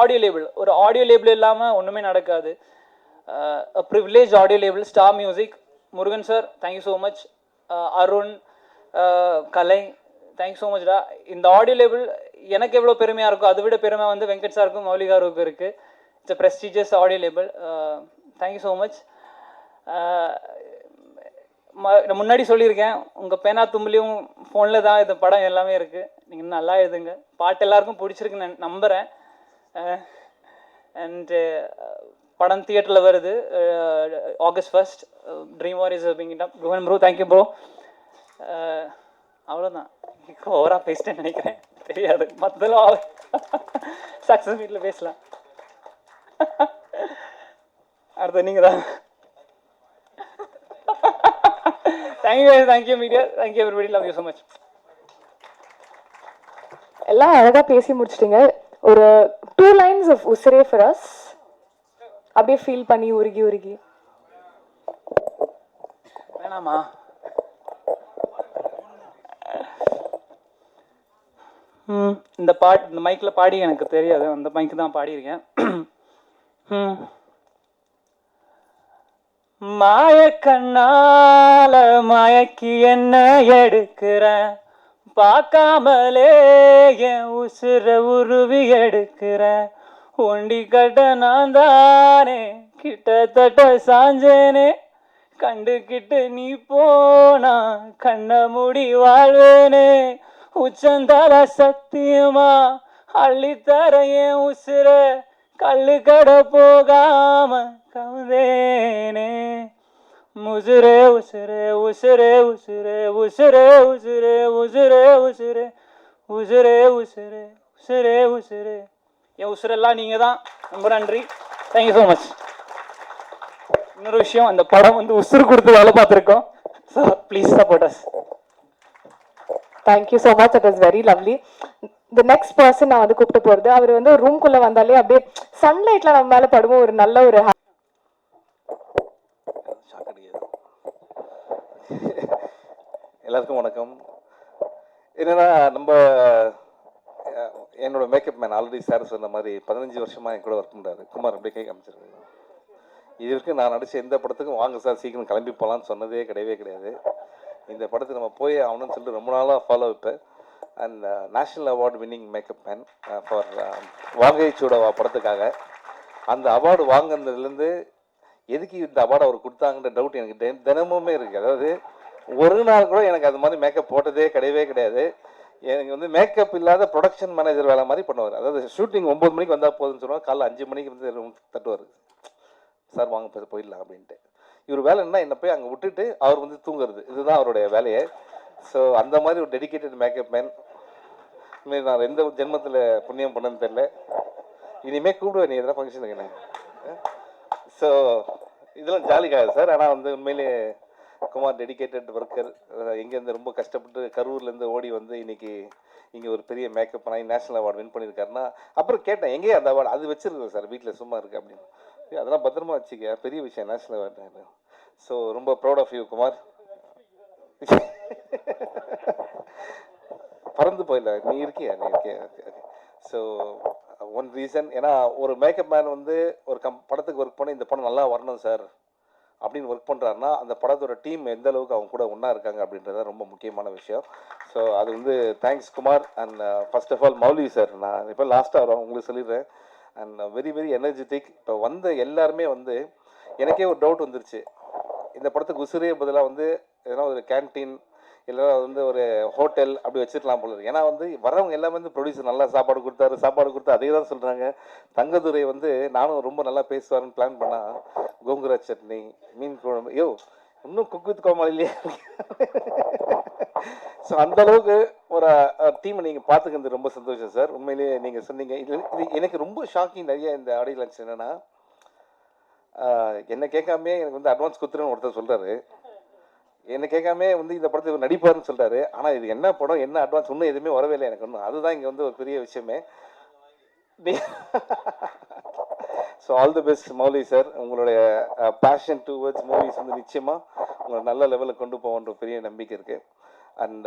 audio label. ஒரு audio label இல்லாமல் ஒன்றுமே நடக்காது. Privilege audio label star music. Murugan sir thank you so much. Arun, Kalai, thank you so மச்டா. இந்த ஆடியோ லேபிள் எனக்கு எவ்வளோ பெருமையாக இருக்கும், அதை விட பெருமை வந்து வெங்கட் சாருக்கும் மௌலிகாருக்கும் இருக்குது. It's a prestigious audio label. Thank you so much. நான் முன்னாடி சொல்லியிருக்கேன், உங்கள் பேனா தும்புலையும் ஃபோனில் தான் இந்த படம் எல்லாமே இருக்குது. நீங்கள் நல்லா எழுதுங்க. பாட்டு எல்லாருக்கும் பிடிச்சிருக்குன்னு நம்புகிறேன். அண்டு படம் தியேட்டரில் வருது August 1st. Dream war is pinging up. குவன் ப்ரோ, தேங்க்யூ ப்ரோ. அவ்வளோதான், ஓவராக பேசிட்டேன்னு நினைக்கிறேன், தெரியாது. மற்றதெல்லாம் சக்ஸஸ் மீட்டில் பேசலாம். அடுத்த நீங்கள் தான். Thank you media, thank you everybody, love you so much. எல்லாம் அழகாக பேசி முடிச்சிட்டிங்க. ஒரு 2 lines of உசிரே for us. அப்படியே ஃபீல் பண்ணி உருகி உருகி. வேணாமா? இந்த பாட்டு இந்த மைக்கில் பாடி எனக்கு தெரியாது, அந்த மைக்கு தான் பாடியிருக்கேன். மாய கண்ணால மயக்கி என்ன எடுக்கிறேன், பார்க்காமலே என் உசுர உருவி எடுக்கிறேன். ஒண்டி கட்ட நான் தானே கிட்டத்தட்ட சாஞ்சேனே, கண்டுகிட்டு நீ போனா கண்ண மூடி வாழ்வேனே. உச்சந்தால சத்தியமா அள்ளித்தர என் உசுர, கல்லு கடை போகாம கவுதேனே. முசுரே உசுரே உசுரே உசுரே உசுரே உசுரே உசுரே உசுரே உசுரே உசுரே உசுரே உசுரே. என் உசுரெல்லாம் நீங்கள் தான். ரொம்ப நன்றி, தேங்க்யூ ஸோ மச். இன்னொரு விஷயம், அந்த படம் வந்து உசுறு கொடுத்து வேலை பார்த்துருக்கோம். So please support us. Thank you so much. It was very lovely. The next person நான் வந்து கூப்பிட்டு போகிறது, அவர் வந்து ரூம்குள்ளே வந்தாலே அப்படியே சன்லைட்டில் நம்ம மேலே படுவோம். ஒரு நல்ல ஒரு எல்லாருக்கும் வணக்கம். என்னென்னா நம்ம என்னோட மேக்கப் மேன் ஆல்ரெடி சார் சொன்ன மாதிரி 15 வருஷமாக என் கூட ஒர்க் பண்ணுறாரு குமார். அப்படியே கை காமிச்சிருக்காரு. இது வரைக்கும் நான் நடித்த எந்த படத்துக்கும் வாங்க சார் சீக்கிரம் கிளம்பி போகலான்னு சொன்னதே கிடையாது. இந்த படத்தை நம்ம போய் ஆகணும்னு சொல்லிட்டு ரொம்ப நாளாக ஃபாலோ வைப்பேன். And national award winning makeup man for வாகை சூடவா படத்துக்காக. அந்த அவார்டு வாங்கினதுலேருந்து எதுக்கு இந்த அவார்டு அவர் கொடுத்தாங்கன்ற டவுட் எனக்கு தினமுமே இருக்குது. அதாவது ஒரு நாள் கூட எனக்கு அது மாதிரி மேக்கப் போட்டதே கிடையாது. எனக்கு வந்து மேக்கப் இல்லாத ப்ரொடக்ஷன் மேனேஜர் வேலை மாதிரி பண்ணுவார். அதாவது ஷூட்டிங் 9 மணிக்கு வந்தால் போதுன்னு சொல்லுவாங்க, காலைல 5 மணிக்கு வந்து தட்டுவார், சார் வாங்க போயிடலாம் அப்படின்ட்டு. இவர் வேலை என்ன, என்னை போய் அங்கே விட்டுட்டு அவர் வந்து தூங்குறது, இதுதான் அவருடைய வேலையை. ஸோ அந்த மாதிரி ஒரு டெடிக்கேட்டட் மேக்கப் மேன். இனிமேல் நான் எந்த ஜென்மத்தில் புண்ணியம் பண்ணேன்னு தெரில. இனிமேல் கூப்பிடுவேன் நீ எதனா ஃபங்க்ஷனுக்கு என்ன. ஸோ இதெல்லாம் ஜாலிக்காக சார். ஆனால் வந்து உண்மையிலே குமார் டெடிக்கேட்டட் ஒர்க்கர். எங்கேருந்து ரொம்ப கஷ்டப்பட்டு கரூர்லேருந்து ஓடி வந்து இன்னைக்கு இங்கே ஒரு பெரிய மேக்கப் பண்ணி நேஷனல் அவார்டு வின் பண்ணியிருக்காருன்னா, அப்புறம் கேட்டேன் எங்கேயே அந்த அவார்டு, அது வச்சுருக்கேன் சார் வீட்டில் சும்மா இருக்குது அப்படின்னு. அதெல்லாம் பத்திரமா வச்சுக்க, பெரிய விஷயம் நேஷனல் அவார்டு. ஸோ ரொம்ப ப்ரௌட் ஆஃப் யூ குமார். பறந்து போயிடல, நீ இருக்கியா ஓகே. ஸோ ஒன் ரீசன், ஏன்னா ஒரு மேக்கப் மேன் வந்து ஒரு படத்துக்கு ஒர்க் பண்ணி இந்த படம் நல்லா வரணும் சார் அப்படின்னு ஒர்க் பண்ணுறாருன்னா அந்த படத்தோட டீம் எந்த அளவுக்கு அவங்க கூட ஒன்றா இருக்காங்க அப்படின்றது ரொம்ப முக்கியமான விஷயம். ஸோ அது வந்து thanks Kumar and first of all Mouli sir. நான் இப்போ லாஸ்ட்டாக வரோம் உங்களுக்கு சொல்லிடுறேன். And very very energetic. இப்போ வந்த எல்லாருமே வந்து எனக்கே ஒரு டவுட் வந்துருச்சு, இந்த படத்துக்கு உசுரே பதிலாக வந்து எதனா ஒரு கேன்டீன் இல்லை வந்து ஒரு ஹோட்டல் அப்படி வச்சுருக்கலாம் போல இருக்கு. ஏன்னா வந்து வரவங்க எல்லாமே வந்து ப்ரொடியூசர் நல்லா சாப்பாடு கொடுத்து அதே தான் சொல்கிறாங்க. தங்கதுரை வந்து நானும் ரொம்ப நல்லா பேசுவாருன்னு பிளான் பண்ணால் கோங்குரா சட்னி, மீன் குழம்பு, ஐயோ இன்னும் குக் வித் கோமாளிலே. ஸோ அந்த அளவுக்கு ஒரு டீமை நீங்கள் பார்த்துக்கிறது ரொம்ப சந்தோஷம் சார். உண்மையிலேயே நீங்கள் சொன்னீங்க. இது எனக்கு ரொம்ப ஷாக்கிங். நிறைய இந்த ஆடியோ லான்ச் என்னென்னா, என்னை கேட்காமே எனக்கு வந்து அட்வான்ஸ் கொடுத்துருன்னு ஒருத்தர் சொல்கிறாரு. என்னை கேட்காமே வந்து இந்த படத்துக்கு நடிப்பாருன்னு சொல்கிறாரு. ஆனால் இது என்ன படம், என்ன அட்வான்ஸ், இன்னும் எதுவுமே வரவே இல்லை எனக்கு ஒன்றும். அதுதான் இங்கே வந்து ஒரு பெரிய விஷயமே. So all the best Mouli sir. உங்களுடைய பேஷன் டுவர்ட்ஸ் மூவிஸ் வந்து நிச்சயமாக உங்களை நல்ல லெவலில் கொண்டு போகன்ற பெரிய நம்பிக்கை இருக்குது. அண்ட்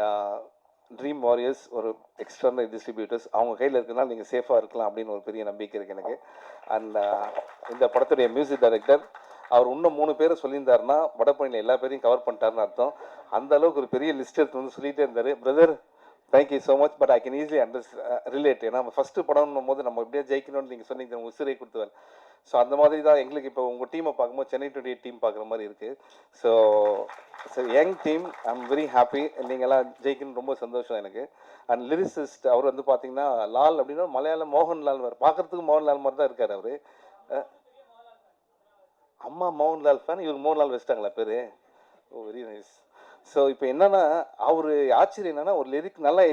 ட்ரீம் வாரியர்ஸ் ஒரு எக்ஸ்டர்னல் டிஸ்ட்ரிபியூட்டர்ஸ் அவங்க கையில் இருக்கிறதுனால நீங்கள் சேஃபாக இருக்கலாம் அப்படின்னு ஒரு பெரிய நம்பிக்கை இருக்குது எனக்கு. அண்ட் இந்த படத்துடைய மியூசிக் டைரக்டர் அவர் இன்னும் 3 பேரை சொல்லியிருந்தாருன்னா வடபழனியில் எல்லா பேரையும் கவர் பண்ணிட்டாருன்னு அர்த்தம். அந்த அளவுக்கு ஒரு பெரிய லிஸ்ட் எடுத்து வந்து சொல்லிகிட்டே இருந்தார். Brother thank you so much. But I can easily relate. ஏன்னா நம்ம ஃபஸ்ட்டு படம்னும் போது நம்ம எப்படியா ஜெயிக்கணும்னு நீங்கள் சொன்னீங்க, உசிரை கொடுத்துவார். ஸோ அந்த மாதிரி தான் எங்களுக்கு இப்போ உங்கள் டீமை பார்க்கும்போது சென்னை 28 டீம் பார்க்குற மாதிரி இருக்குது. So young team, I am very happy. நீங்கள்லாம் ஜெயிக்கணும்னு ரொம்ப சந்தோஷம் எனக்கு. அண்ட் லிரிசிஸ்ட் அவர் வந்து பார்த்தீங்கன்னா லால் அப்படின்னா மலையாளம் மோகன்லால் மாதிரி பார்க்குறதுக்கு மோகன்லால் மாதிரி தான் இருக்கார் அவர். அம்மா மோகன்லால் ஃபேன், இவர் மோகன்லால் வச்சிட்டாங்களா பேர்? ஓ வெரி நைஸ். ஸோ இப்போ என்னென்னா அவர் ஆச்சரியம் என்னென்னா ஒரு லிரிக் நல்லா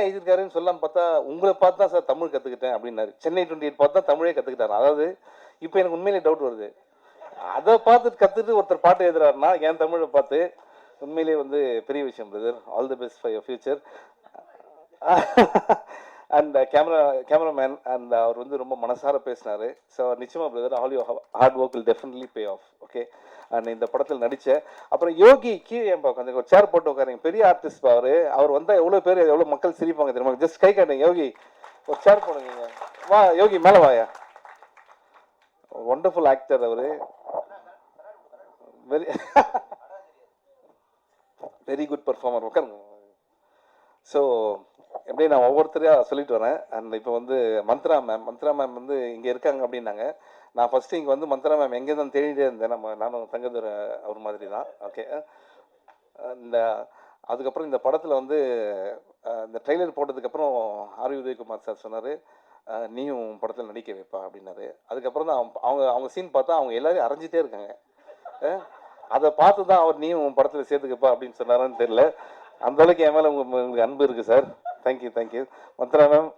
எழுதியிருக்காருன்னு சொல்லாமல் பார்த்தா உங்களை பார்த்து தான் சார் தமிழ் கற்றுக்கிட்டேன் அப்படின்னாரு. சென்னை 28 பார்த்து தான் தமிழே கற்றுக்கிட்டாரு. அதாவது இப்போ எனக்கு உண்மையிலே டவுட் வருது, அதை பார்த்துட்டு கற்றுட்டு ஒருத்தர் பாட்டு எழுதுறாருன்னா என் தமிழை பார்த்து உண்மையிலே வந்து பெரிய விஷயம் brother. All the best for your future. And cameraman and அவர் வந்து ரொம்ப மனசார பேசினார். ஸோ நிச்சயமாக brother, all you hard work will definitely pay off. Okay. And இந்த படத்தில் நடித்தேன். அப்புறம் யோகி கீழே ஏன் பார்க்க ஒரு சேர் போட்டு உட்காருங்க, பெரிய ஆர்டிஸ்ட் அவர் வந்தால் எவ்வளோ பேர் எவ்வளோ மக்கள் சிரிப்பாங்க தெரியுமா? ஜஸ்ட் கை காட்டுங்க யோகி, ஒரு சேர் போடுங்க. வா யோகி மேலே வாயா. ஒண்டர்ஃபுல் ஆக்டர் அவர். Very very good performer. உட்காருங்க. ஸோ எப்படி நான் ஒவ்வொருத்தரையாக சொல்லிட்டு வரேன். அண்ட் இப்போ வந்து மந்த்ரா மேம் வந்து இங்கே இருக்காங்க அப்படின்னாங்க. நான் ஃபஸ்ட்டு இங்கே வந்து மந்த்ரா மேம் எங்கே தான் தேடிட்டே இருந்தேன். நானும் தங்கதுரை அவர் மாதிரி தான். ஓகே. அதுக்கப்புறம் இந்த படத்தில் வந்து இந்த ட்ரெய்லர் போட்டதுக்கப்புறம் ஆர் உதயகுமார் சார் சொன்னார், நீயும் படத்தில் நடிக்க வைப்பா அப்படின்னாரு. அதுக்கப்புறம் தான் அவங்க சீன் பார்த்தா அவங்க எல்லோரும் அரைஞ்சிட்டே இருக்காங்க. அதை பார்த்து தான் அவர் நீயும் படத்தில் சேர்த்துக்கப்பா அப்படின்னு சொன்னாரான்னு தெரியல. அந்த அளவுக்கு என் மேலே உங்களுக்கு அன்பு இருக்குது sir. Thank you Mantra ma'am.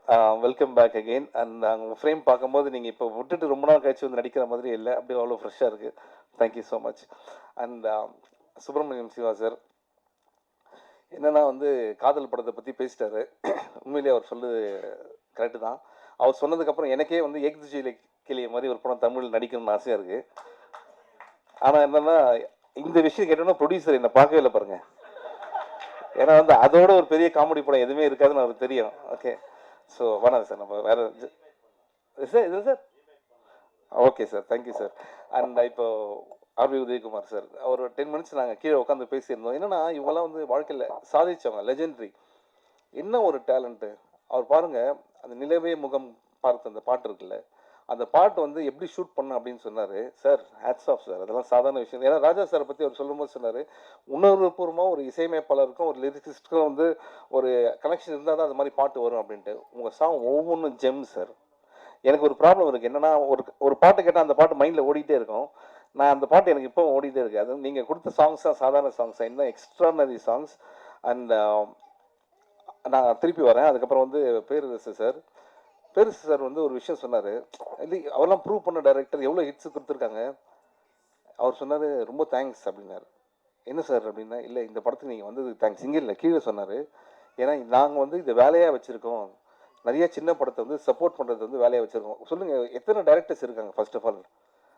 Welcome back again. And உங்கள் ஃப்ரேம் பார்க்கும்போது நீங்கள் இப்போ விட்டுட்டு ரொம்ப நாள் கழிச்சு வந்து நடிக்கிற மாதிரி இல்லை, அப்படியே அவ்வளோ ஃப்ரெஷ்ஷாக இருக்குது. Thank you so much. And Subramaniam Siva sir என்னென்னா வந்து காதல் படத்தை பற்றி பேசிட்டாரு. உண்மையிலேயே அவர் சொல்லுது கரெக்டு தான். அவர் சொன்னதுக்கப்புறம் எனக்கே வந்து ஏக்துஜியில கிளிய மாதிரி ஒரு படம் தமிழில் நடிக்கணும்னு ஆசையாக இருக்குது. ஆனால் என்னென்னா இந்த விஷயம் கேட்டோன்னா ப்ரொடியூசர் என்னை பார்க்கவே இல்லை பாருங்கள். ஏன்னா வந்து அதோட ஒரு பெரிய காமெடி படம் எதுவுமே இருக்காதுன்னு அவருக்கு தெரியும். ஓகே. ஸோ வேணாம் சார், நம்ம வேறு சார் இது sir. Okay sir, thank you sir. And இப்போ ஆர் உதயகுமார் சார் ஒரு 10 மினிட்ஸ் நாங்கள் கீழே உட்காந்து பேசியிருந்தோம். என்னென்னா இவங்கெல்லாம் வந்து வாழ்க்கையில் சாதிச்சவங்க, லெஜெண்டரி. என்ன ஒரு டேலண்ட்டு அவர் பாருங்கள். அந்த நிலவே முகம் பார்த்து அந்த பாட்டு இருக்குல்ல, அந்த பாட்டு வந்து எப்படி ஷூட் பண்ண அப்படின்னு சொன்னார் சார். Hats off sir. அதெல்லாம் சாதாரண விஷயம். ஏன்னா ராஜா சாரை பற்றி அவர் சொல்லும்போது சொன்னார், உணர்வுபூர்வமாக ஒரு இசையமைப்பாளருக்கும் ஒரு லிரிசிஸ்ட்டுக்கும் வந்து ஒரு கனெக்ஷன் இருந்தால் தான் அது மாதிரி பாட்டு வரும் அப்படின்ட்டு. உங்கள் சாங் ஒவ்வொன்றும் ஜெம் சார். எனக்கு ஒரு ப்ராப்ளம் இருக்குது என்னென்னா ஒரு பாட்டு கேட்டால் அந்த பாட்டு மைண்டில் ஓடிட்டே இருக்கும். நான் அந்த பாட்டு எனக்கு இப்போ ஓடிட்டே இருக்குது. அது நீங்கள் கொடுத்த சாங்ஸ் தான் சாதாரண சாங்ஸ், இன்னும் எக்ஸ்ட்ரானரி சாங்ஸ். அண்ட் நான் திருப்பி வரேன். அதுக்கப்புறம் வந்து பேரரசு சார் வந்து ஒரு விஷயம் சொன்னார். இல்லை அவரெல்லாம் ப்ரூவ் பண்ண டைரக்டர் எவ்வளோ ஹிட்ஸு கொடுத்துருக்காங்க. அவர் சொன்னார் ரொம்ப தேங்க்ஸ் அப்படின்னாரு. என்ன சார் அப்படின்னா, இல்லை இந்த படத்துக்கு நீங்கள் வந்தது தேங்க்ஸ் இங்கே இல்லை கீழே சொன்னார். ஏன்னா நாங்கள் வந்து இதை வேலையாக வச்சுருக்கோம். நிறைய சின்ன படத்தை வந்து சப்போர்ட் பண்ணுறது வந்து வேலையாக வச்சுருக்கோம். சொல்லுங்கள் எத்தனை டைரக்டர்ஸ் இருக்காங்க ஃபர்ஸ்ட் ஆஃப் ஆல்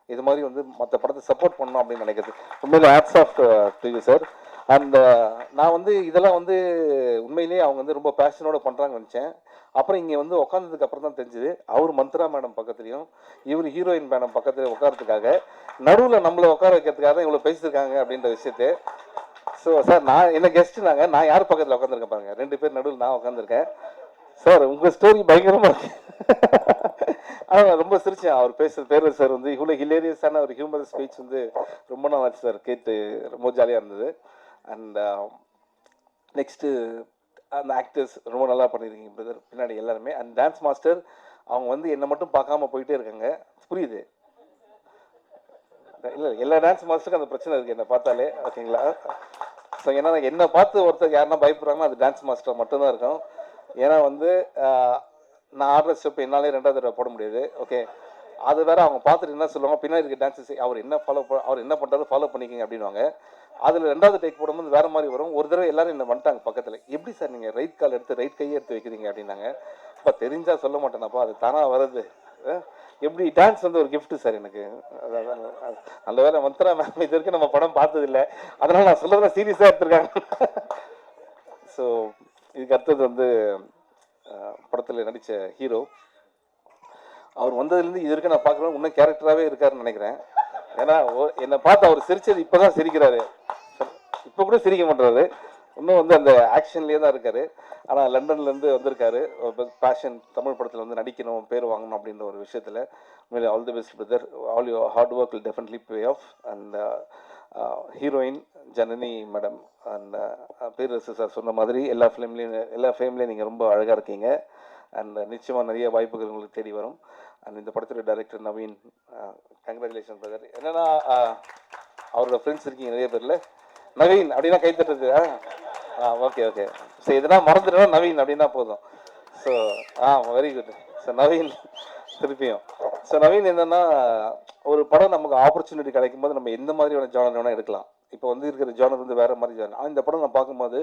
இது மாதிரி வந்து மற்ற படத்தை சப்போர்ட் பண்ணணும் அப்படின்னு நினைக்கிறது. உண்மையிலே hats off to you sir. And நான் வந்து இதெல்லாம் வந்து உண்மையிலேயே அவங்க வந்து ரொம்ப பேஷனோட பண்ணுறாங்கன்னு நினச்சேன். அப்புறம் இங்கே வந்து உட்காந்ததுக்கு அப்புறம் தான் தெரிஞ்சுது அவர் மந்த்ரா மேடம் பக்கத்துலையும் இவர் ஹீரோயின் மேடம் பக்கத்துலையும் உட்காரத்துக்காக நடுவில் நம்மளை உட்கார வைக்கிறதுக்காக தான் இவ்வளோ பேசியிருக்காங்க அப்படின்ற விஷயத்தை. ஸோ சார் நான் என்ன கெஸ்ட்டுனாங்க, நான் யார் பக்கத்தில் உட்காந்துருக்கேன் பாருங்கள், 2 பேர் நடுவில் நான் உட்காந்துருக்கேன். சார் உங்கள் ஸ்டோரி பயங்கரமாக இருக்கு. ஆனால் ரொம்ப சிரிச்சேன் அவர் பேசுகிற பேர் சார் வந்து இவ்வளோ ஹிலேரியஸான ஒரு ஹியூமர் ஸ்பீச் வந்து ரொம்ப நாள் ஆச்சு சார் கேட்டு, ரொம்ப ஜாலியாக இருந்தது. அண்ட் நெக்ஸ்ட்டு அந்த ஆக்டர்ஸ் ரொம்ப நல்லா பண்ணியிருக்கீங்க பிரதர் பின்னாடி எல்லாருமே. அண்ட் டான்ஸ் மாஸ்டர் அவங்க வந்து என்னை மட்டும் பார்க்காம போயிட்டே இருக்காங்க, புரியுது. இல்லை எல்லா டான்ஸ் மாஸ்டருக்கும் அந்த பிரச்சனை இருக்குது என்னை பார்த்தாலே, ஓகேங்களா. ஸோ ஏன்னா என்னை பார்த்து ஒருத்தர் யாருன்னா பயப்படுறாங்கன்னா அது டான்ஸ் மாஸ்டர் மட்டும்தான் இருக்கும். ஏன்னா வந்து நான் ஆடுற ஸ்டெப் என்னாலே 2வது தடவை போட முடியாது, ஓகே. அது வேற அவங்க பார்த்துட்டு என்ன சொல்லுவாங்க, பின்னாடி இருக்க டான்ஸஸ் அவர் என்ன அவர் என்ன பண்ணுறாரு ஃபாலோ பண்ணிக்கிங்க அப்படின்வாங்க. அதில் 2வது டேக் போடும்போது வேறு மாதிரி வரும். ஒரு தடவை எல்லாரும் என்ன வந்துட்டாங்க பக்கத்தில், எப்படி சார் நீங்கள் ரைட் கால் எடுத்து ரைட் கையை எடுத்து வைக்கிறீங்க அப்படின்னாங்க. இப்போ தெரிஞ்சால் சொல்ல மாட்டேனாப்பா, அது தானாக வருது. எப்படி டான்ஸ் வந்து ஒரு கிஃப்ட் சார் எனக்கு. நல்ல வேலை மந்த்ரா மேம் இது வரைக்கும் நம்ம படம் பார்த்ததில்லை, அதனால் நான் சொல்கிறதெல்லாம் சீரியஸாக எடுத்துருக்காங்க. ஸோ இதுக்கு அடுத்தது வந்து படத்தில் நடித்த ஹீரோ அவர் வந்ததுலேருந்து இது வரைக்கும் நான் பார்க்குறேன் இன்னும் கேரக்டராகவே இருக்காருன்னு நினைக்கிறேன். ஏன்னா என்னை பார்த்து அவர் சிரிச்சது இப்போ தான் சிரிக்கிறாரு, இப்போ கூட சிரிக்க மாட்டாரு, இன்னும் வந்து அந்த ஆக்ஷன்லேயே தான் இருக்கார். ஆனால் லண்டன்லேருந்து வந்திருக்காரு, பேஷன் தமிழ் படத்தில் வந்து நடிக்கணும், பேர் வாங்கணும் அப்படின்ற ஒரு விஷயத்தில். உண்மையிலே all the best brother, all your hard work will definitely pay off. And heroine Janani madam and Perarasu sir சொன்ன மாதிரி எல்லா ஃபிலிம்லேயும் நீங்கள் ரொம்ப அழகாக இருக்கீங்க. அண்ட் நிச்சயமாக நிறைய வாய்ப்புகள் உங்களுக்கு தேடி வரும். அண்ட் இந்த படத்துடைய டைரக்டர் நவீன், கங்க்ராச்சுலேஷன் பிரதர். என்னென்னா அவரோட ஃப்ரெண்ட்ஸ் இருக்கீங்க நிறைய பேரில், நவீன் அப்படின்னா கை தட்டுறது. Okay okay. ஸோ எதுனா மறந்துடுனா நவீன் அப்படின்னா போதும். So very good. So Naveen திருப்பியும். ஸோ நவீன் என்னென்னா ஒரு படம் நமக்கு ஆப்பர்ச்சுனிட்டி கிடைக்கும் போது நம்ம எந்த மாதிரியான ஜானர் வேணால் எடுக்கலாம். இப்போ வந்து இருக்கிற ஜானர் வந்து வேறு மாதிரி ஜானர். ஆனால் இந்த படம் நான் பார்க்கும்போது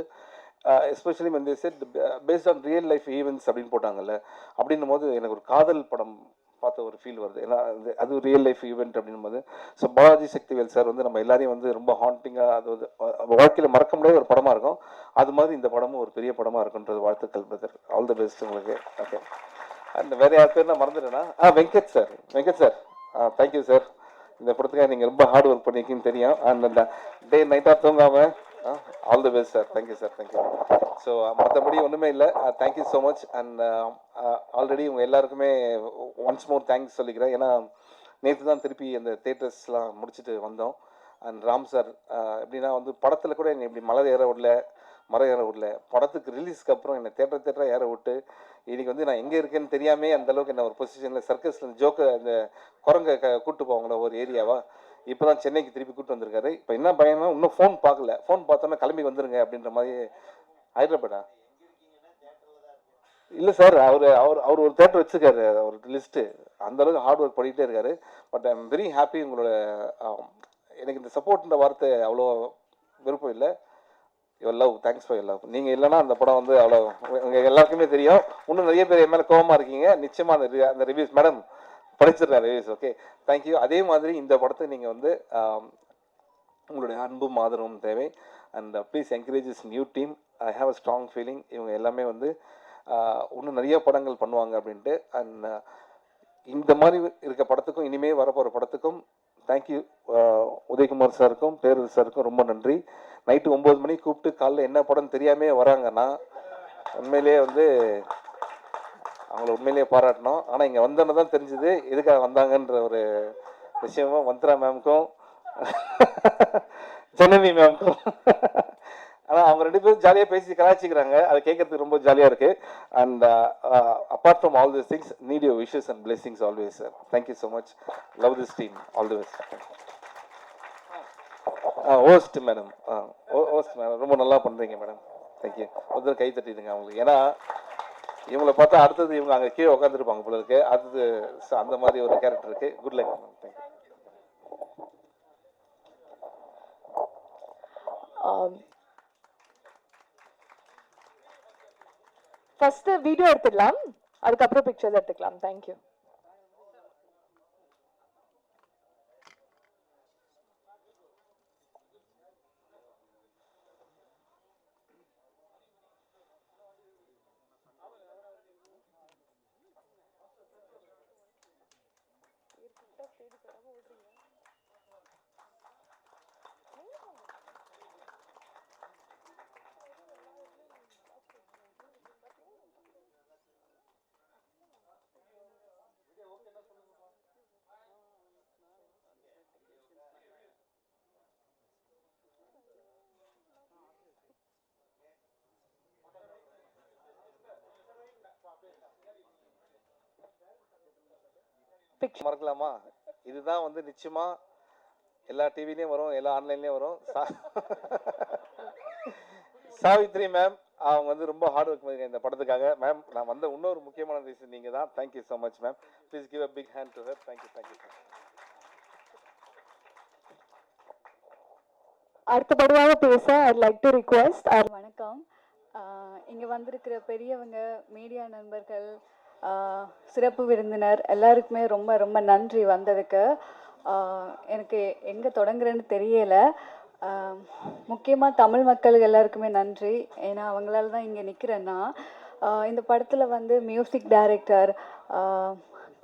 எஸ்பெஷலி வந்து set based on real life events அப்படின்னு போட்டாங்கல்ல, அப்படின்னும் போது எனக்கு ஒரு காதல் படம் பார்த்த ஒரு ஃபீல் வருது. ஏன்னா அது ரியல் லைஃப் ஈவெண்ட் அப்படின்னும் போது. ஸோ பாலாஜி சக்திவேல் சார் வந்து நம்ம எல்லாரையும் வந்து ரொம்ப ஹாண்டிங்காக, அது வந்து வாழ்க்கையில் மறக்க முடியாத ஒரு படமாக இருக்கும். அது மாதிரி இந்த படமும் ஒரு பெரிய படமாக இருக்குன்றது வாழ்த்துக்கள் பிரதர். ஆல் தி பெஸ்ட் உங்களுக்கு. ஓகே. அண்ட் வேறு யார் பேர் நான் மறந்துட்டேன்னா Venkat sir. Venkat sir thank you sir. இந்த படத்துக்காக நீங்கள் ரொம்ப ஹார்ட் ஒர்க் பண்ணியிருக்கீங்கன்னு தெரியும். அண்ட் அந்த டே நைட்டாக தூங்காமல் all the best sir. Thank you sir, thank you. So மற்றபடி ஒன்றுமே இல்லை. Thank you so much. And already உங்கள் எல்லாருக்குமே ஒன்ஸ் மோர் தேங்க்ஸ் சொல்லிக்கிறேன். ஏன்னா நேற்று தான் திருப்பி அந்த தேட்டர்ஸ்லாம் முடிச்சுட்டு வந்தோம். அண்ட் ராம் சார் எப்படின்னா வந்து படத்தில் கூட என்னை இப்படி மலை ஏற விடல, மரம் ஏற விடல. படத்துக்கு ரிலீஸ்க்கு அப்புறம் என்னை தேட்டராக ஏற விட்டு இன்றைக்கி வந்து நான் எங்கே இருக்கேன்னு தெரியாமே அந்தளவுக்கு என்ன ஒரு பொசிஷனில் சர்க்கஸில் ஜோக்கை அந்த குரங்கை கூப்பிட்டு போவாங்களா ஒரு ஏரியாவாக, இப்போ தான் சென்னைக்கு திருப்பி கூப்பிட்டு வந்திருக்காரு. இப்போ என்ன பயம்னா இன்னும் ஃபோன் பார்க்கல, ஃபோன் பார்த்தோன்னா கிளம்பி வந்துருங்க அப்படின்ற மாதிரி. ஹைதராபாடா இல்லை சார், அவர் ஒரு தேட்டர் வச்சுருக்காரு, ஒரு லிஸ்ட்டு. அந்தளவுக்கு ஹார்ட் ஒர்க் பண்ணிகிட்டே இருக்காரு. But I am very happy. உங்களோட எனக்கு இந்த சப்போர்ட்ன்ற வார்த்தை அவ்வளோ விருப்பம் இல்லை. Your love, thanks for your love. நீங்கள் இல்லைனா அந்த படம் வந்து அவ்வளோ உங்கள் எல்லாருக்குமே தெரியும். இன்னும் நிறைய பேர் என் மேலே கோபமாக இருக்கீங்க. நிச்சயமாக அந்த ரிவ்யூஸ் மேடம் படிச்சிடுறேன் ரிவ்யூஸ். Okay, thank you. அதே மாதிரி இந்த படத்தை நீங்கள் வந்து உங்களுடைய அன்பும் ஆதரவும் தேவை. And please encourage is new team. I have a strong feeling இவங்க எல்லாமே வந்து இன்னும் நிறைய படங்கள் பண்ணுவாங்க அப்படின்ட்டு. அண்ட் இந்த மாதிரி இருக்க படத்துக்கும் இனிமேல் வரப்போகிற படத்துக்கும் தேங்க்யூ. உதயகுமார் சாருக்கும் பேரரசு சாருக்கும் ரொம்ப நன்றி. நைட்டு 9 மணிக்கு கூப்பிட்டு காலைல என்ன படம்னு தெரியாமே வராங்கன்னா உண்மையிலேயே வந்து அவங்கள உண்மையிலேயே பாராட்டணும். ஆனால் இங்கே வந்தோன்னு தான் தெரிஞ்சுது எதுக்காக வந்தாங்கன்ற ஒரு விஷயமும் மந்த்ரா மேம்க்கும் ஜனனி மேம்க்கும். ஆனால் அவங்க 2 பேரும் ஜாலியாக பேசி கலாய்ச்சிக்கிறாங்க, அதை கேட்கறதுக்கு ரொம்ப ஜாலியாக இருக்குது. And apart from all this things need your wishes and blessings always sir. Thank you so much. Love this team. All the best. Host madam, host madam ரொம்ப நல்லா பண்ணுறீங்க மேடம். தேங்க்யூ. ஒரு கை தட்டிடுங்க அவங்களுக்கு. ஏன்னா இவங்களை பார்த்தா அடுத்தது இவங்க அங்கே கீழே உட்காந்துருப்பாங்க போல இருக்கு. அடுத்தது அந்த மாதிரி ஒரு கேரக்டர் இருக்குது. Good luck ma'am. Thank you. First video எடுத்துக்கலாம், அதுக்கப்புறம் பிக்சர்ஸ் எடுத்துக்கலாம். தேங்க்யூ. picture. மறக்கலாமா? இதுதான் வந்து நிச்சயமா எல்லா டிவிலையும் வரும், எல்லா ஆன்லைன்லேயும் வரும். சாவித்ரி மேம் அவங்க வந்து ரொம்ப ஹார்ட் ஒர்க் பண்ணிருக்காங்க இந்த படத்துக்காக. மேம் நான் வந்த இன்னொரு முக்கியமான ரீசன் நீங்கள் தான். Thank you so much ma'am. Please give a big hand to her. Thank you thank you. அடுத்தபடியாக பேச I'd like to request வணக்கம். இங்கே வந்திருக்கிற பெரியவங்க, மீடியா நண்பர்கள், சிறப்பு விருந்தினர் எல்லாருக்குமே ரொம்ப ரொம்ப நன்றி வந்ததுக்கு. எனக்கு எங்கே தொடங்குறேன்னு தெரியலை. முக்கியமாக தமிழ் மக்கள் எல்லாருக்குமே நன்றி. ஏன்னா அவங்களால தான் இங்கே நிற்கிறேன்னா. இந்த படத்தில் வந்து மியூசிக் டைரக்டர்,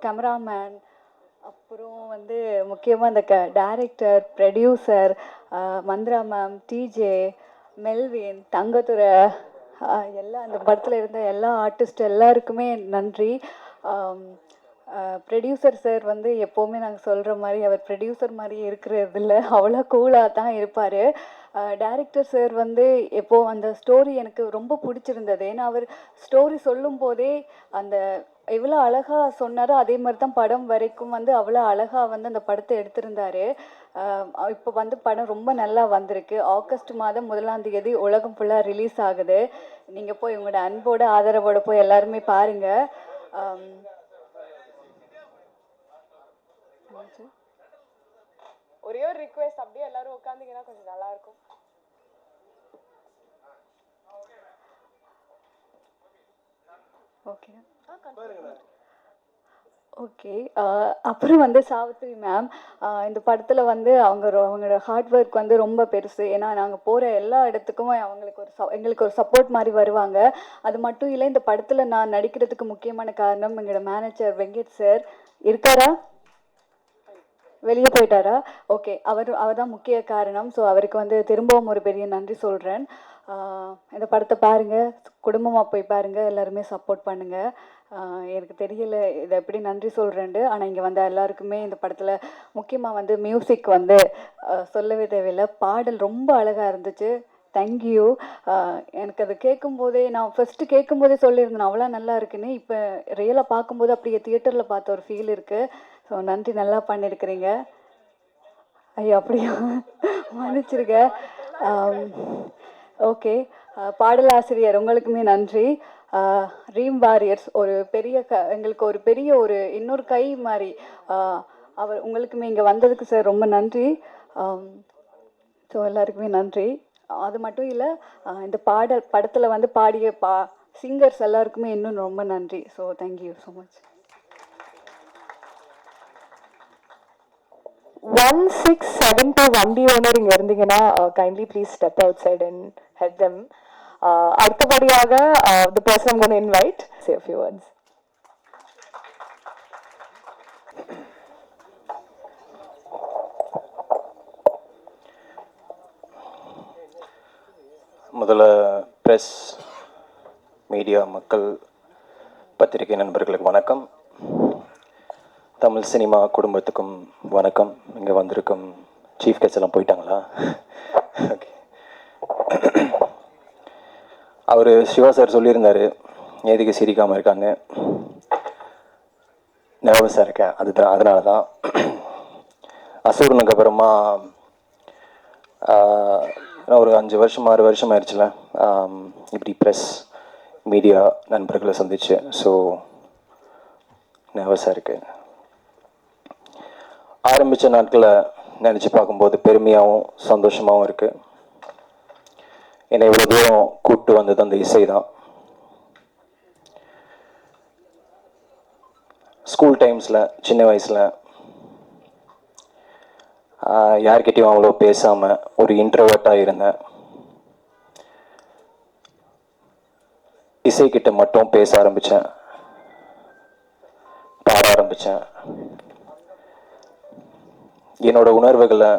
கேமராமேன், அப்புறம் வந்து முக்கியமாக இந்த director, producer, Mantra ma'am, DJ, Melvin, Thangathurai, எல்லா அந்த படத்தில் இருந்த எல்லா ஆர்டிஸ்ட் எல்லாருக்குமே நன்றி. ப்ரொடியூசர் சார் வந்து எப்போவுமே நாங்கள் சொல்கிற மாதிரி அவர் ப்ரொடியூசர் மாதிரி இருக்கிறது இல்லை, அவ்வளோ கூலாக தான் இருப்பார். டைரக்டர் சார் வந்து எப்போது அந்த ஸ்டோரி எனக்கு ரொம்ப பிடிச்சிருந்தது. ஏன்னா அவர் ஸ்டோரி சொல்லும் போதே அந்த எவ்வளோ அழகாக சொன்னாரோ அதே மாதிரி தான் படம் வரைக்கும் வந்து அவ்வளோ அழகாக வந்து அந்த படத்தை எடுத்திருந்தார். இப்போ வந்து படம் ரொம்ப நல்லா வந்திருக்கு. ஆகஸ்ட் மாதம் 1ஆம் தேதி உலகம் ஃபுல்லாக ரிலீஸ் ஆகுது. நீங்கள் போய் உங்களோட அன்போட ஆதரவோட போய் எல்லாருமே பாருங்கள். ஒரே ஒரு ரிக்வெஸ்ட், அப்படியே எல்லாரும் உட்காந்தீங்கன்னா கொஞ்சம் நல்லா இருக்கும். Okay okay. அப்புறம் வந்து சாவித்ரி மேம் இந்த படத்தில் வந்து அவங்களோட ஹார்ட் ஒர்க் வந்து ரொம்ப பெருசு. ஏன்னா நாங்கள் போகிற எல்லா இடத்துக்கும் எங்களுக்கு ஒரு சப்போர்ட் மாதிரி வருவாங்க. அது மட்டும் இல்லை, இந்த படத்தில் நான் நடிக்கிறதுக்கு முக்கியமான காரணம் எங்களோட மேனேஜர் வெங்கட் சார். இருக்காரா? வெளியே போயிட்டாரா? ஓகே, அவர் தான் முக்கிய காரணம். ஸோ அவருக்கு வந்து திரும்பவும் ஒரு பெரிய நன்றி சொல்கிறேன். இந்த படத்தை பாருங்கள், குடும்பமாக போய் பாருங்கள், எல்லாருமே சப்போர்ட் பண்ணுங்கள். எனக்கு தெரியல இதை எப்படி நன்றி சொல்கிறேன்ட்டு. ஆனால் இங்கே வந்த எல்லாருக்குமே இந்த படத்தில் முக்கியமாக வந்து மியூசிக் வந்து சொல்லவே தேவையில்லை. பாடல் ரொம்ப அழகாக இருந்துச்சு. தேங்க்யூ. எனக்கு அது கேட்கும்போதே, நான் ஃபஸ்ட்டு கேட்கும்போதே சொல்லியிருந்தேன் அவ்வளோ நல்லா இருக்குன்னு. இப்போ ரியலாக பார்க்கும்போது அப்படியே தியேட்டரில் பார்த்த ஒரு ஃபீல் இருக்குது. ஸோ நன்றி, நல்லா பண்ணியிருக்கிறீங்க. ஐயோ அப்படியா, மன்னிச்சிருங்க. ஓகே, பாடலாசிரியர் உங்களுக்குமே நன்றி. ரீம் வாரியர்ஸ் ஒரு பெரிய எங்களுக்கு ஒரு பெரிய ஒரு இன்னொரு கை மாதிரி. அவர் உங்களுக்குமே இங்கே வந்ததுக்கு சார் ரொம்ப நன்றி. ஸோ எல்லாருக்குமே நன்றி. அது மட்டும் இல்லை, இந்த படத்தில் வந்து பாடிய சிங்கர்ஸ் எல்லாருக்குமே இன்னும் ரொம்ப நன்றி. So thank you so much. 1672 வண்டி ஓனர் இங்கே இருந்தீங்கன்னா kindly please step outside and head them. அடுத்தபடியாக the person I'm going to invite say a few words. முதல்ல ப்ரெஸ், மீடியா, மக்கள், பத்திரிகை நண்பர்களுக்கு வணக்கம். தமிழ் சினிமா குடும்பத்துக்கும் வணக்கம். இங்கே வந்திருக்கும் சீஃப் கெஸ்ட் எல்லாம் போயிட்டாங்களா? ஓகே. அவர் சிவா சார் சொல்லியிருந்தார் எதுக்கு சிரிக்காமல் இருக்காங்க. நர்வஸாக இருக்கேன், அதனால தான். அசூரனுக்கு அப்புறமா ஒரு 5 வருஷம் 6 வருஷம் ஆயிடுச்சுல இப்படி ப்ரெஸ் மீடியா நண்பர்களை சந்திச்சு. ஸோ நர்வஸாக இருக்கு. ஆரம்பித்த நாட்களை நினச்சி பார்க்கும்போது பெருமையாகவும் சந்தோஷமாகவும் இருக்குது. என்னை இவ்வளோ தூரம் கூப்பிட்டு வந்தது அந்த இசை தான். ஸ்கூல் டைம்ஸில் சின்ன வயசில் யார்கிட்டையும் அவ்வளோ பேசாமல் ஒரு இன்ட்ரோவர்ட்டாக இருந்தேன். இசைக்கிட்ட மட்டும் பேச ஆரம்பித்தேன், பாட ஆரம்பித்தேன். என்னோட உணர்வுகளை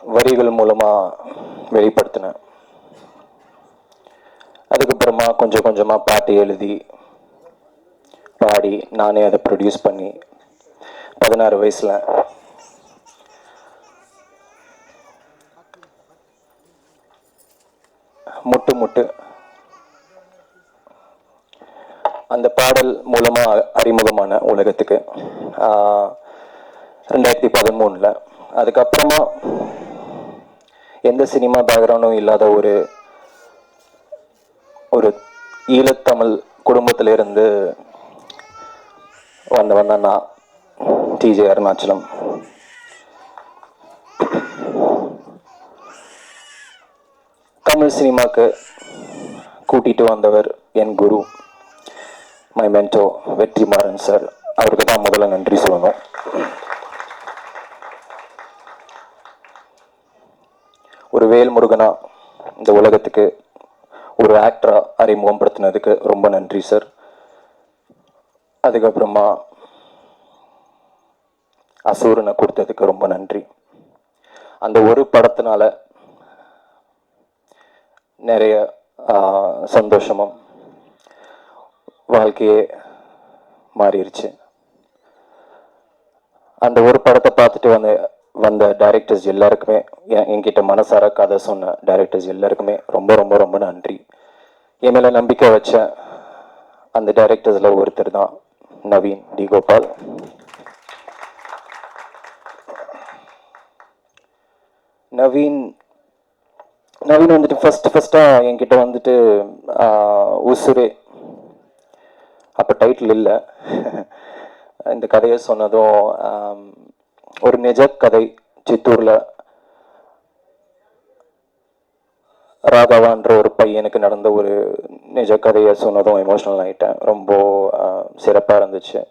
வரிகள் மூலமாக வெளிப்படுத்தினேன். அதுக்கப்புறமா கொஞ்சம் கொஞ்சமாக பாட்டு எழுதி பாடி நானே அதை ப்ரொடியூஸ் பண்ணி 16 வயசில் முட்டு அந்த பாடல் மூலமாக அறிமுகமான உலகத்துக்கு 2013. அதுக்கப்புறமா எந்த சினிமா பேக்ரவுண்டும் இல்லாத ஒரு ஈழத்தமிழ் குடும்பத்திலிருந்து வந்தவன் தான் நான், டிஜே அருணாச்சலம். தமிழ் சினிமாவுக்கு கூட்டிகிட்டு வந்தவர் என் குரு, மை மென்டோ வெற்றிமாறன் சார். அவருக்கு தான் முதல்ல நன்றி சொல்லணும். ஒரு வேல்முருகனா இந்த உலகத்துக்கு ஒரு ஆக்டரா அறிமுகப்படுத்தினதுக்கு ரொம்ப நன்றி சார். அதுக்கப்புறமா அசூரனை கொடுத்ததுக்கு ரொம்ப நன்றி. அந்த ஒரு படத்தினால நிறைய சந்தோஷமும் வாழ்க்கையே மாறிடுச்சு. அந்த ஒரு படத்தை பார்த்துட்டு வந்த டைரக்டர்ஸ் எல்லாருக்குமே, என்கிட்ட மனசார கதை சொன்ன டைரக்டர்ஸ் எல்லாருக்குமே ரொம்ப ரொம்ப ரொம்ப நன்றி. என் மேலே நம்பிக்கை வச்ச அந்த டைரக்டர்ஸில் ஒருத்தர் தான் நவீன் டி கோபால். நவீன் வந்துட்டு ஃபஸ்ட்டாக என்கிட்ட வந்துட்டு உசுரே, அப்போ டைட்டில் இல்லை, இந்த கதையை சொன்னதும் ஒரு நிஜ கதை, சித்தூரில் ராகவான்ற ஒரு பையனுக்கு நடந்த ஒரு நிஜ கதையை சொன்னதும் எமோஷ்னல் ஆகிட்டேன். ரொம்ப சிறப்பாக இருந்துச்சு.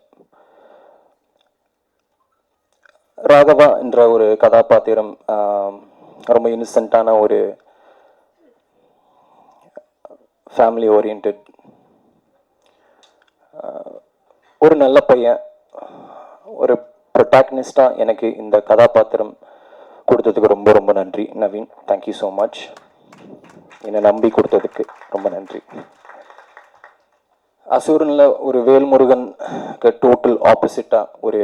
ராகவா என்ற ஒரு கதாபாத்திரம் ரொம்ப இன்னசென்ட்டான ஒரு ஃபேமிலி ஓரியன்ட் ஒரு நல்ல பையன், ஒரு ப்ரொட்டாகனிஸ்டாக எனக்கு இந்த கதாபாத்திரம் கொடுத்ததுக்கு ரொம்ப ரொம்ப நன்றி நவீன். Thank you so much. என்னை நம்பி கொடுத்ததுக்கு ரொம்ப நன்றி. அசூரனில் ஒரு வேல்முருகனுக்கு டோட்டல் ஆப்போசிட்டாக ஒரு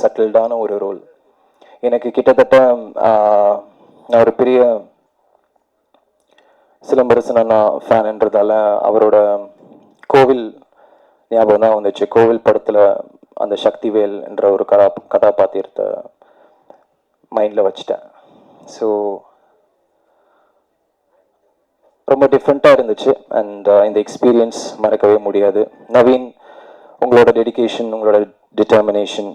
சட்டில்டான ஒரு ரோல். எனக்கு கிட்டத்தட்ட நான் ஒரு பெரிய சிலம்பரசன் அண்ணா ஃபேன்ன்றதால அவரோட கோவில் ஞாபகம் தான் வந்துச்சு. கோவில் படத்தில் அந்த சக்திவேல் என்ற ஒரு கதாபாத்திரத்தை மைண்டில் வச்சுட்டேன். ஸோ ரொம்ப டிஃப்ரெண்ட்டாக இருந்துச்சு. அண்ட் இந்த எக்ஸ்பீரியன்ஸ் மறக்கவே முடியாது. நவீன், உங்களோட டெடிகேஷன், உங்களோட டிட்டர்மினேஷன்,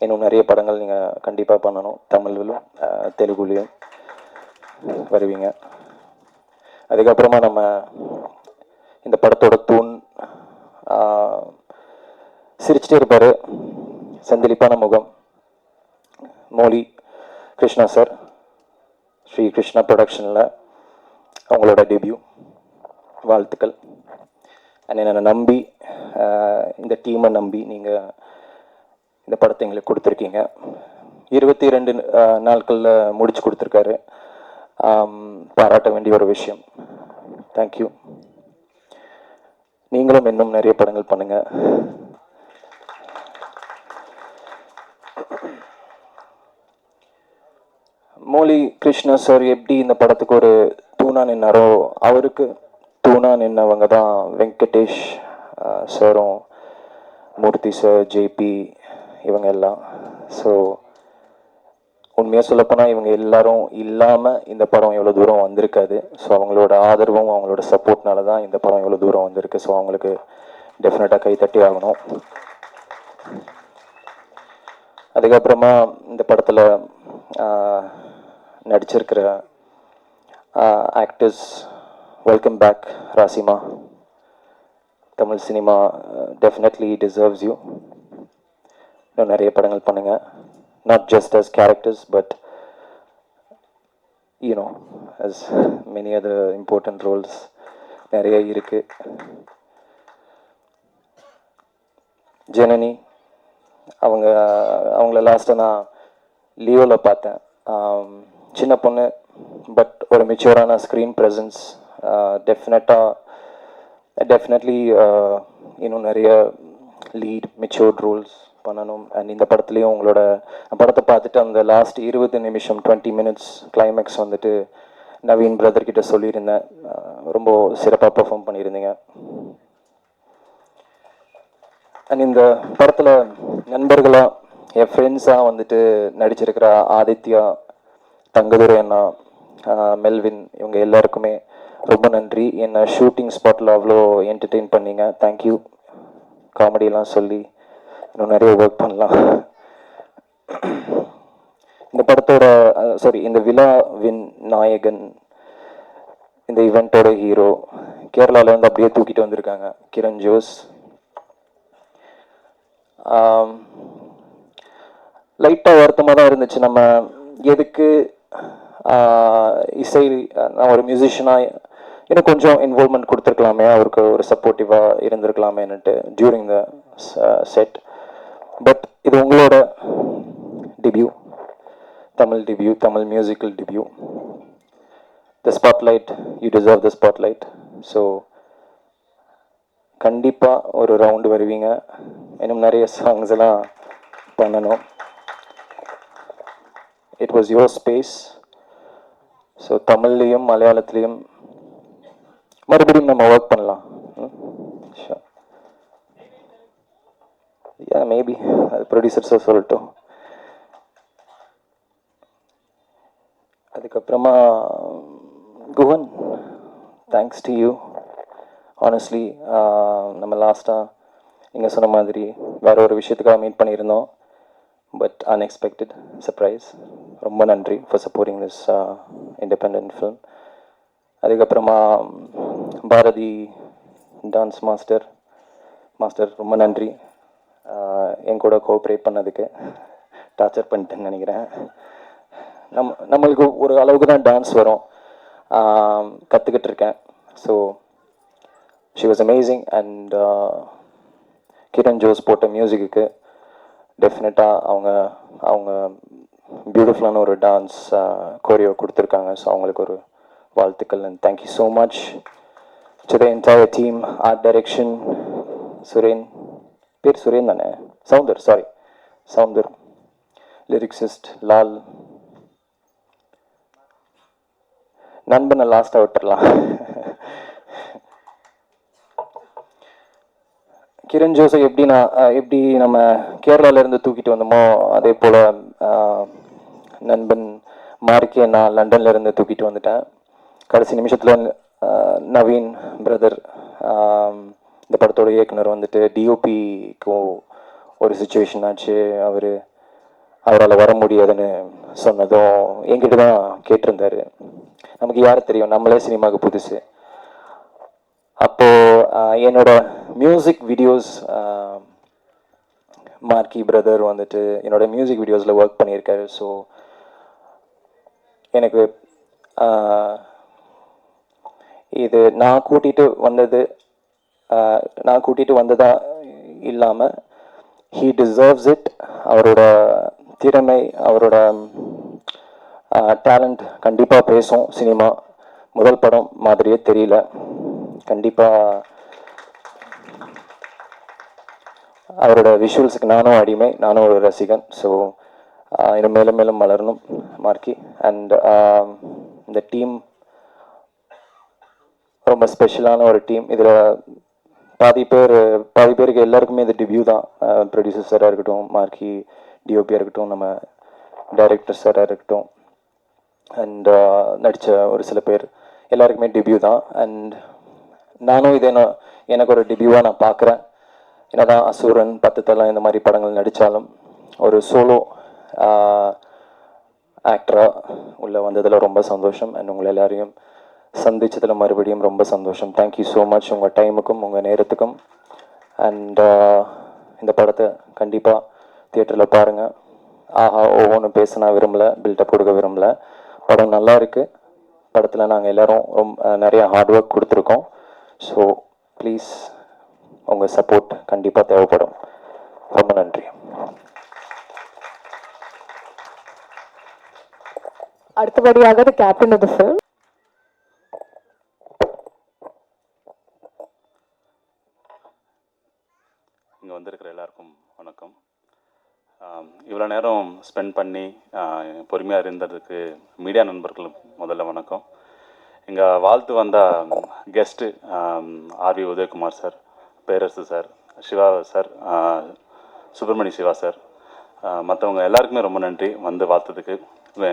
இன்னும் நிறைய படங்கள் நீங்கள் கண்டிப்பாக பண்ணணும். தமிழ்லையும் தெலுங்குலேயும் வருவீங்க. அதுக்கப்புறமா நம்ம இந்த படத்தோட தூண் சிரிச்சிட்டே இருப்பார், செந்திலிப்பான முகம், மோலி கிருஷ்ணா சார், ஸ்ரீ கிருஷ்ணா ப்ரொடக்ஷனில் அவங்களோட டெபியூ. வாழ்த்துக்கள். அண்ட் என்னை நம்பி, இந்த டீமை நம்பி நீங்கள் இந்த படத்தை எங்களுக்கு கொடுத்துருக்கீங்க. 22 நாட்களில் முடிச்சு கொடுத்துருக்காரு. பாராட்ட வேண்டிய ஒரு விஷயம். தேங்க்யூ. நீங்களும் இன்னும் நிறைய படங்கள் பண்ணுங்கள். மோலி கிருஷ்ணா சார் எப்படி இந்த படத்துக்கு ஒரு தூணா நின்னாரோ, அவருக்கு தூணா நின்னவங்க தான் வெங்கடேஷ் சாரும், மூர்த்தி சார், ஜேபி, இவங்க எல்லாம். ஸோ உண்மையாக சொல்லப்போனால் இவங்க எல்லாரும் இல்லாமல் இந்த படம் எவ்வளோ தூரம் வந்திருக்காது. ஸோ அவங்களோட ஆதரவும் அவங்களோட சப்போர்ட்னால தான் இந்த படம் எவ்வளோ தூரம் வந்திருக்கு. ஸோ அவங்களுக்கு டெஃபினட்டாக கைத்தட்டி ஆகணும். அதுக்கப்புறமா இந்த படத்தில் நடிச்சிருக்கிற ஆக்டர்ஸ், வெல்கம் பேக் ராசிமா. Tamil cinema definitely deserves you. இன்னும் நிறைய படங்கள் பண்ணுங்கள். Not just as characters but you know as many other important roles நிறைய இருக்கு. ஜனனி அவங்கள லாஸ்ட்டாக நான் லியோவில் பார்த்தேன். சின்ன பொண்ணு, பட் ஒரு மெச்சூரான ஸ்க்ரீன் ப்ரெசன்ஸ். டெஃபினெட்லி இன்னும் நிறைய லீட் மெச்சூர்ட் ரோல்ஸ் பண்ணணும். அண்ட் இந்த படத்துலேயும் உங்களோட படத்தை பார்த்துட்டு அந்த லாஸ்ட் 20 நிமிஷம் 20 மினிட்ஸ் கிளைமேக்ஸ் வந்துட்டு நவீன் பிரதர்கிட்ட சொல்லியிருந்தேன். ரொம்ப சிறப்பாக பெர்ஃபார்ம் பண்ணியிருந்தீங்க. அண்ட் இந்த படத்தில் நண்பர்களாக என் ஃப்ரெண்ட்ஸாக வந்துட்டு நடிச்சிருக்கிற ஆதித்யா, தங்கதுரை அண்ணா, மெல்வின், இவங்க எல்லாருக்குமே ரொம்ப நன்றி. என்னை ஷூட்டிங் ஸ்பாட்டில் அவ்வளோ என்டர்டெயின் பண்ணீங்க. தேங்க்யூ. காமெடியெலாம் சொல்லி இன்னும் நிறைய ஒர்க் பண்ணலாம். இந்த படத்தோட இந்த விழாவின் நாயகன், இந்த ஈவெண்ட்டோட ஹீரோ, கேரளாவிலேருந்து அப்படியே தூக்கிட்டு வந்திருக்காங்க, கிரண் ஜோஸ். லைட்டாக வருத்தமாக தான் இருந்துச்சு. நம்ம எதுக்கு இசை, நான் ஒரு மியூசிஷியனாக இன்னும் கொஞ்சம் இன்வால்மெண்ட் கொடுத்துருக்கலாமே, அவருக்கு ஒரு சப்போர்ட்டிவாக இருந்திருக்கலாமேன்னுட்டு டியூரிங் த செட். பட் இது உங்களோட debut, Tamil debut, Tamil musical debut. The spotlight, you deserve the spotlight. So கண்டிப்பாக ஒரு ரவுண்டு வருவீங்க. இன்னும் நிறைய சாங்ஸ் எல்லாம் பண்ணணும். It was your space. So தமிழ்லேயும் மலையாளத்துலேயும் மறுபடியும் நம்ம ஒர்க் பண்ணலாம். ஷோர். யா, மேபி அது ப்ரொடியூசர்ஸை சொல்லட்டும். அதுக்கப்புறமா Guhan, thanks to you. Honestly நம்ம லாஸ்ட்டாக நீங்கள் சொன்ன மாதிரி வேறு ஒரு விஷயத்துக்காக மீட் பண்ணியிருந்தோம். But unexpected surprise. ரொம்ப நன்றி for supporting this independent film. அதுக்கப்புறமா பாரதி டான்ஸ் மாஸ்டர் ரொம்ப நன்றி என் கூட கோஆப்ரேட் பண்ணதுக்கு. டார்ச்சர் பண்ணிட்டேன்னு நினைக்கிறேன். நம்மளுக்கு ஒரு அளவுக்கு தான் டான்ஸ் வரும், கற்றுக்கிட்டு இருக்கேன். So she was amazing. And Kiran Jose போட்ட மியூசிக்கு டெஃபினட்டாக அவங்க பியூட்டிஃபுல்லான ஒரு டான்ஸ் கோரியோ கொடுத்துருக்காங்க. ஸோ அவங்களுக்கு ஒரு வாழ்த்துக்கள். And thank you so much to the entire team. Art direction Suren, பேர் சுரேன் தானே? சவுந்தர். லிரிக்ஸிஸ்ட் லால். நண்பனை லாஸ்ட்டாக விட்டுடலாம். கிரண் ஜோஸை எப்படி நம்ம கேரளாவிலேருந்து தூக்கிட்டு வந்தோமோ அதே போல் நண்பன் மார்க்கே நான் லண்டன்லேருந்து தூக்கிட்டு வந்துட்டேன். கடைசி நிமிஷத்தில் நவீன் பிரதர், இந்த படத்தோட இயக்குனர் வந்துட்டு டிஓபிக்கும் ஒரு சுச்சுவேஷன் ஆச்சு. அவரால் வர முடியாதுன்னு சொன்னதும் என்கிட்ட தான் கேட்டிருந்தார். நமக்கு யார் தெரியும், நம்மளே சினிமாவுக்கு புதுசு. அப்போது என்னோட மியூசிக் வீடியோஸ், மார்க்கி பிரதர் வந்துட்டு என்னோட மியூசிக் வீடியோஸில் ஒர்க் பண்ணியிருக்காரு. ஸோ எனக்கு இது நான் கூட்டிகிட்டு வந்ததா இல்லாமல் ஹீ டிசர்வ்ஸ் இட். அவரோட திறமை, அவரோட டேலண்ட் கண்டிப்பாக பேசும். சினிமா முதல் படம் மாதிரியே தெரியல. கண்டிப்பாக அவரோட விஷுவல்ஸுக்கு நானும் அடிமை, நானும் ஒரு ரசிகன். ஸோ இன்னும் மேலும் மேலும் வளரணும் மார்க்கி. அண்ட் இந்த டீம் ரொம்ப ஸ்பெஷலான ஒரு டீம். இதில் பாதி பேருக்கு எல்லாருக்குமே இது டெபியூ தான். ப்ரொடியூசர் சாராக இருக்கட்டும், மார்க்கி டிஓபியாக இருக்கட்டும், நம்ம டைரக்டர் சாராக இருக்கட்டும், அண்ட் நடித்த ஒரு சில பேர் எல்லாருக்குமே டெபியூ தான். அண்ட் நானும் இது எனக்கு ஒரு டெபியூவாக நான் பார்க்குறேன். என்னதான் அசுரன், 10 தலை இந்த மாதிரி படங்கள் நடித்தாலும் ஒரு சோலோ ஆக்டராக உள்ளே வந்ததில் ரொம்ப சந்தோஷம். அண்ட் உங்களை எல்லாரையும் சந்திச்சதில் மறுபடியும் ரொம்ப சந்தோஷம். தேங்க்யூ ஸோ மச் உங்கள் டைமுக்கும் உங்கள் நேரத்துக்கும். அண்ட் இந்த படத்தை கண்டிப்பாக தியேட்டரில் பாருங்கள். ஆஹா ஒவ்வொன்றும் பேச நான் விரும்பலை, பில்டப் கொடுக்க விரும்பலை. படம் நல்லா இருக்குது. படத்தில் நாங்கள் எல்லோரும் நிறைய ஹார்ட் ஒர்க் கொடுத்துருக்கோம். ஸோ ப்ளீஸ் உங்கள் சப்போர்ட் கண்டிப்பாக தேவைப்படும். ரொம்ப நன்றி. அடுத்தபடியாக the captain of the film. இங்கே வந்திருக்கிற எல்லாருக்கும் வணக்கம். இவ்வளோ நேரம் ஸ்பெண்ட் பண்ணி பொறுமையாக இருந்ததுக்கு மீடியா நண்பர்கள் முதல்ல வணக்கம். இங்கே வாழ்த்து வந்த guest RV Udhayakumar sir, Perarasu sir, Siva sir, Subramani Siva sir, மற்றவங்க எல்லாருக்குமே ரொம்ப நன்றி வந்து பார்த்ததுக்கு.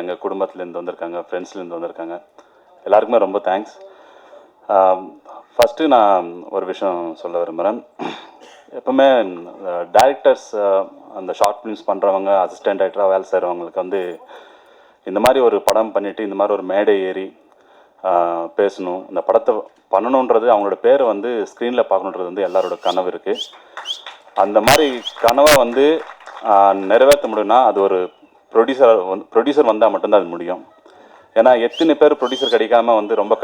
எங்கள் குடும்பத்துலேருந்து வந்திருக்காங்க, ஃப்ரெண்ட்ஸ்லேருந்து வந்திருக்காங்க, எல்லாருக்குமே ரொம்ப தேங்க்ஸ். ஃபஸ்ட்டு நான் ஒரு விஷயம் சொல்ல விரும்புகிறேன். எப்போவுமே டைரக்டர்ஸ், அந்த ஷார்ட் ஃபிலிம்ஸ் பண்ணுறவங்க, அசிஸ்டன்ட் டைரக்டராக வேலை செய்கிறவங்களுக்கு வந்து இந்த மாதிரி ஒரு படம் பண்ணிவிட்டு இந்த மாதிரி ஒரு மேடை ஏறி பேசணும், இந்த படத்தை பண்ணணுன்றது, அவங்களோட பேரை வந்து ஸ்க்ரீனில் பார்க்கணுன்றது வந்து எல்லாரோட கனவு இருக்குது. அந்த மாதிரி கனவை வந்து நிறைவேற்ற முடியும்னா அது ஒரு ப்ரொடியூசர் வந்தால் மட்டும்தான் அது முடியும். ஏன்னா எத்தனை பேர் ப்ரொடியூசர் கிடைக்காம வந்து ரொம்ப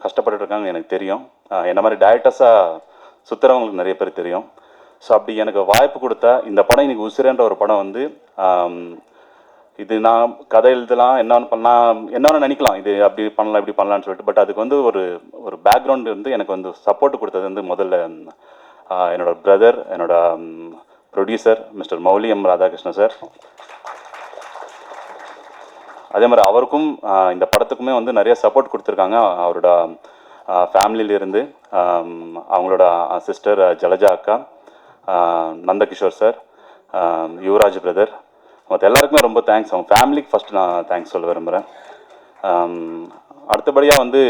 கஷ்டப்பட்டு இருக்காங்க எனக்கு தெரியும். என்ன மாதிரி டைரக்டர்ஸாக சுற்றுறவங்களுக்கு நிறைய பேர் தெரியும். ஸோ அப்படி எனக்கு வாய்ப்பு கொடுத்தா இந்த படம் இன்னைக்கு உசிரன்ற ஒரு படம் வந்து இது நான் கதை எழுதலாம், என்னென்னு பண்ணலாம், என்னென்னு நினைக்கலாம், இது அப்படி பண்ணலாம் இப்படி பண்ணலான்னு சொல்லிட்டு. பட் அதுக்கு வந்து ஒரு பேக்ரவுண்டு வந்து எனக்கு வந்து சப்போர்ட் கொடுத்தது வந்து முதல்ல என்னோட பிரதர், என்னோட producer mister Mouli M Radhakrishnan sir. அதே மாதிரி அவருக்கும் இந்த படத்துக்குமே வந்து நிறைய சப்போர்ட் கொடுத்துருக்காங்க. அவரோட ஃபேமிலியிலேருந்து அவங்களோட சிஸ்டர் ஜலஜா அக்கா, நந்தகிஷோர் சார், யுவராஜ் பிரதர், மற்ற எல்லாருக்குமே ரொம்ப தேங்க்ஸ். அவங்க ஃபேமிலிக்கு ஃபஸ்ட்டு நான் தேங்க்ஸ் சொல்ல விரும்புகிறேன். அடுத்தபடியாக வந்து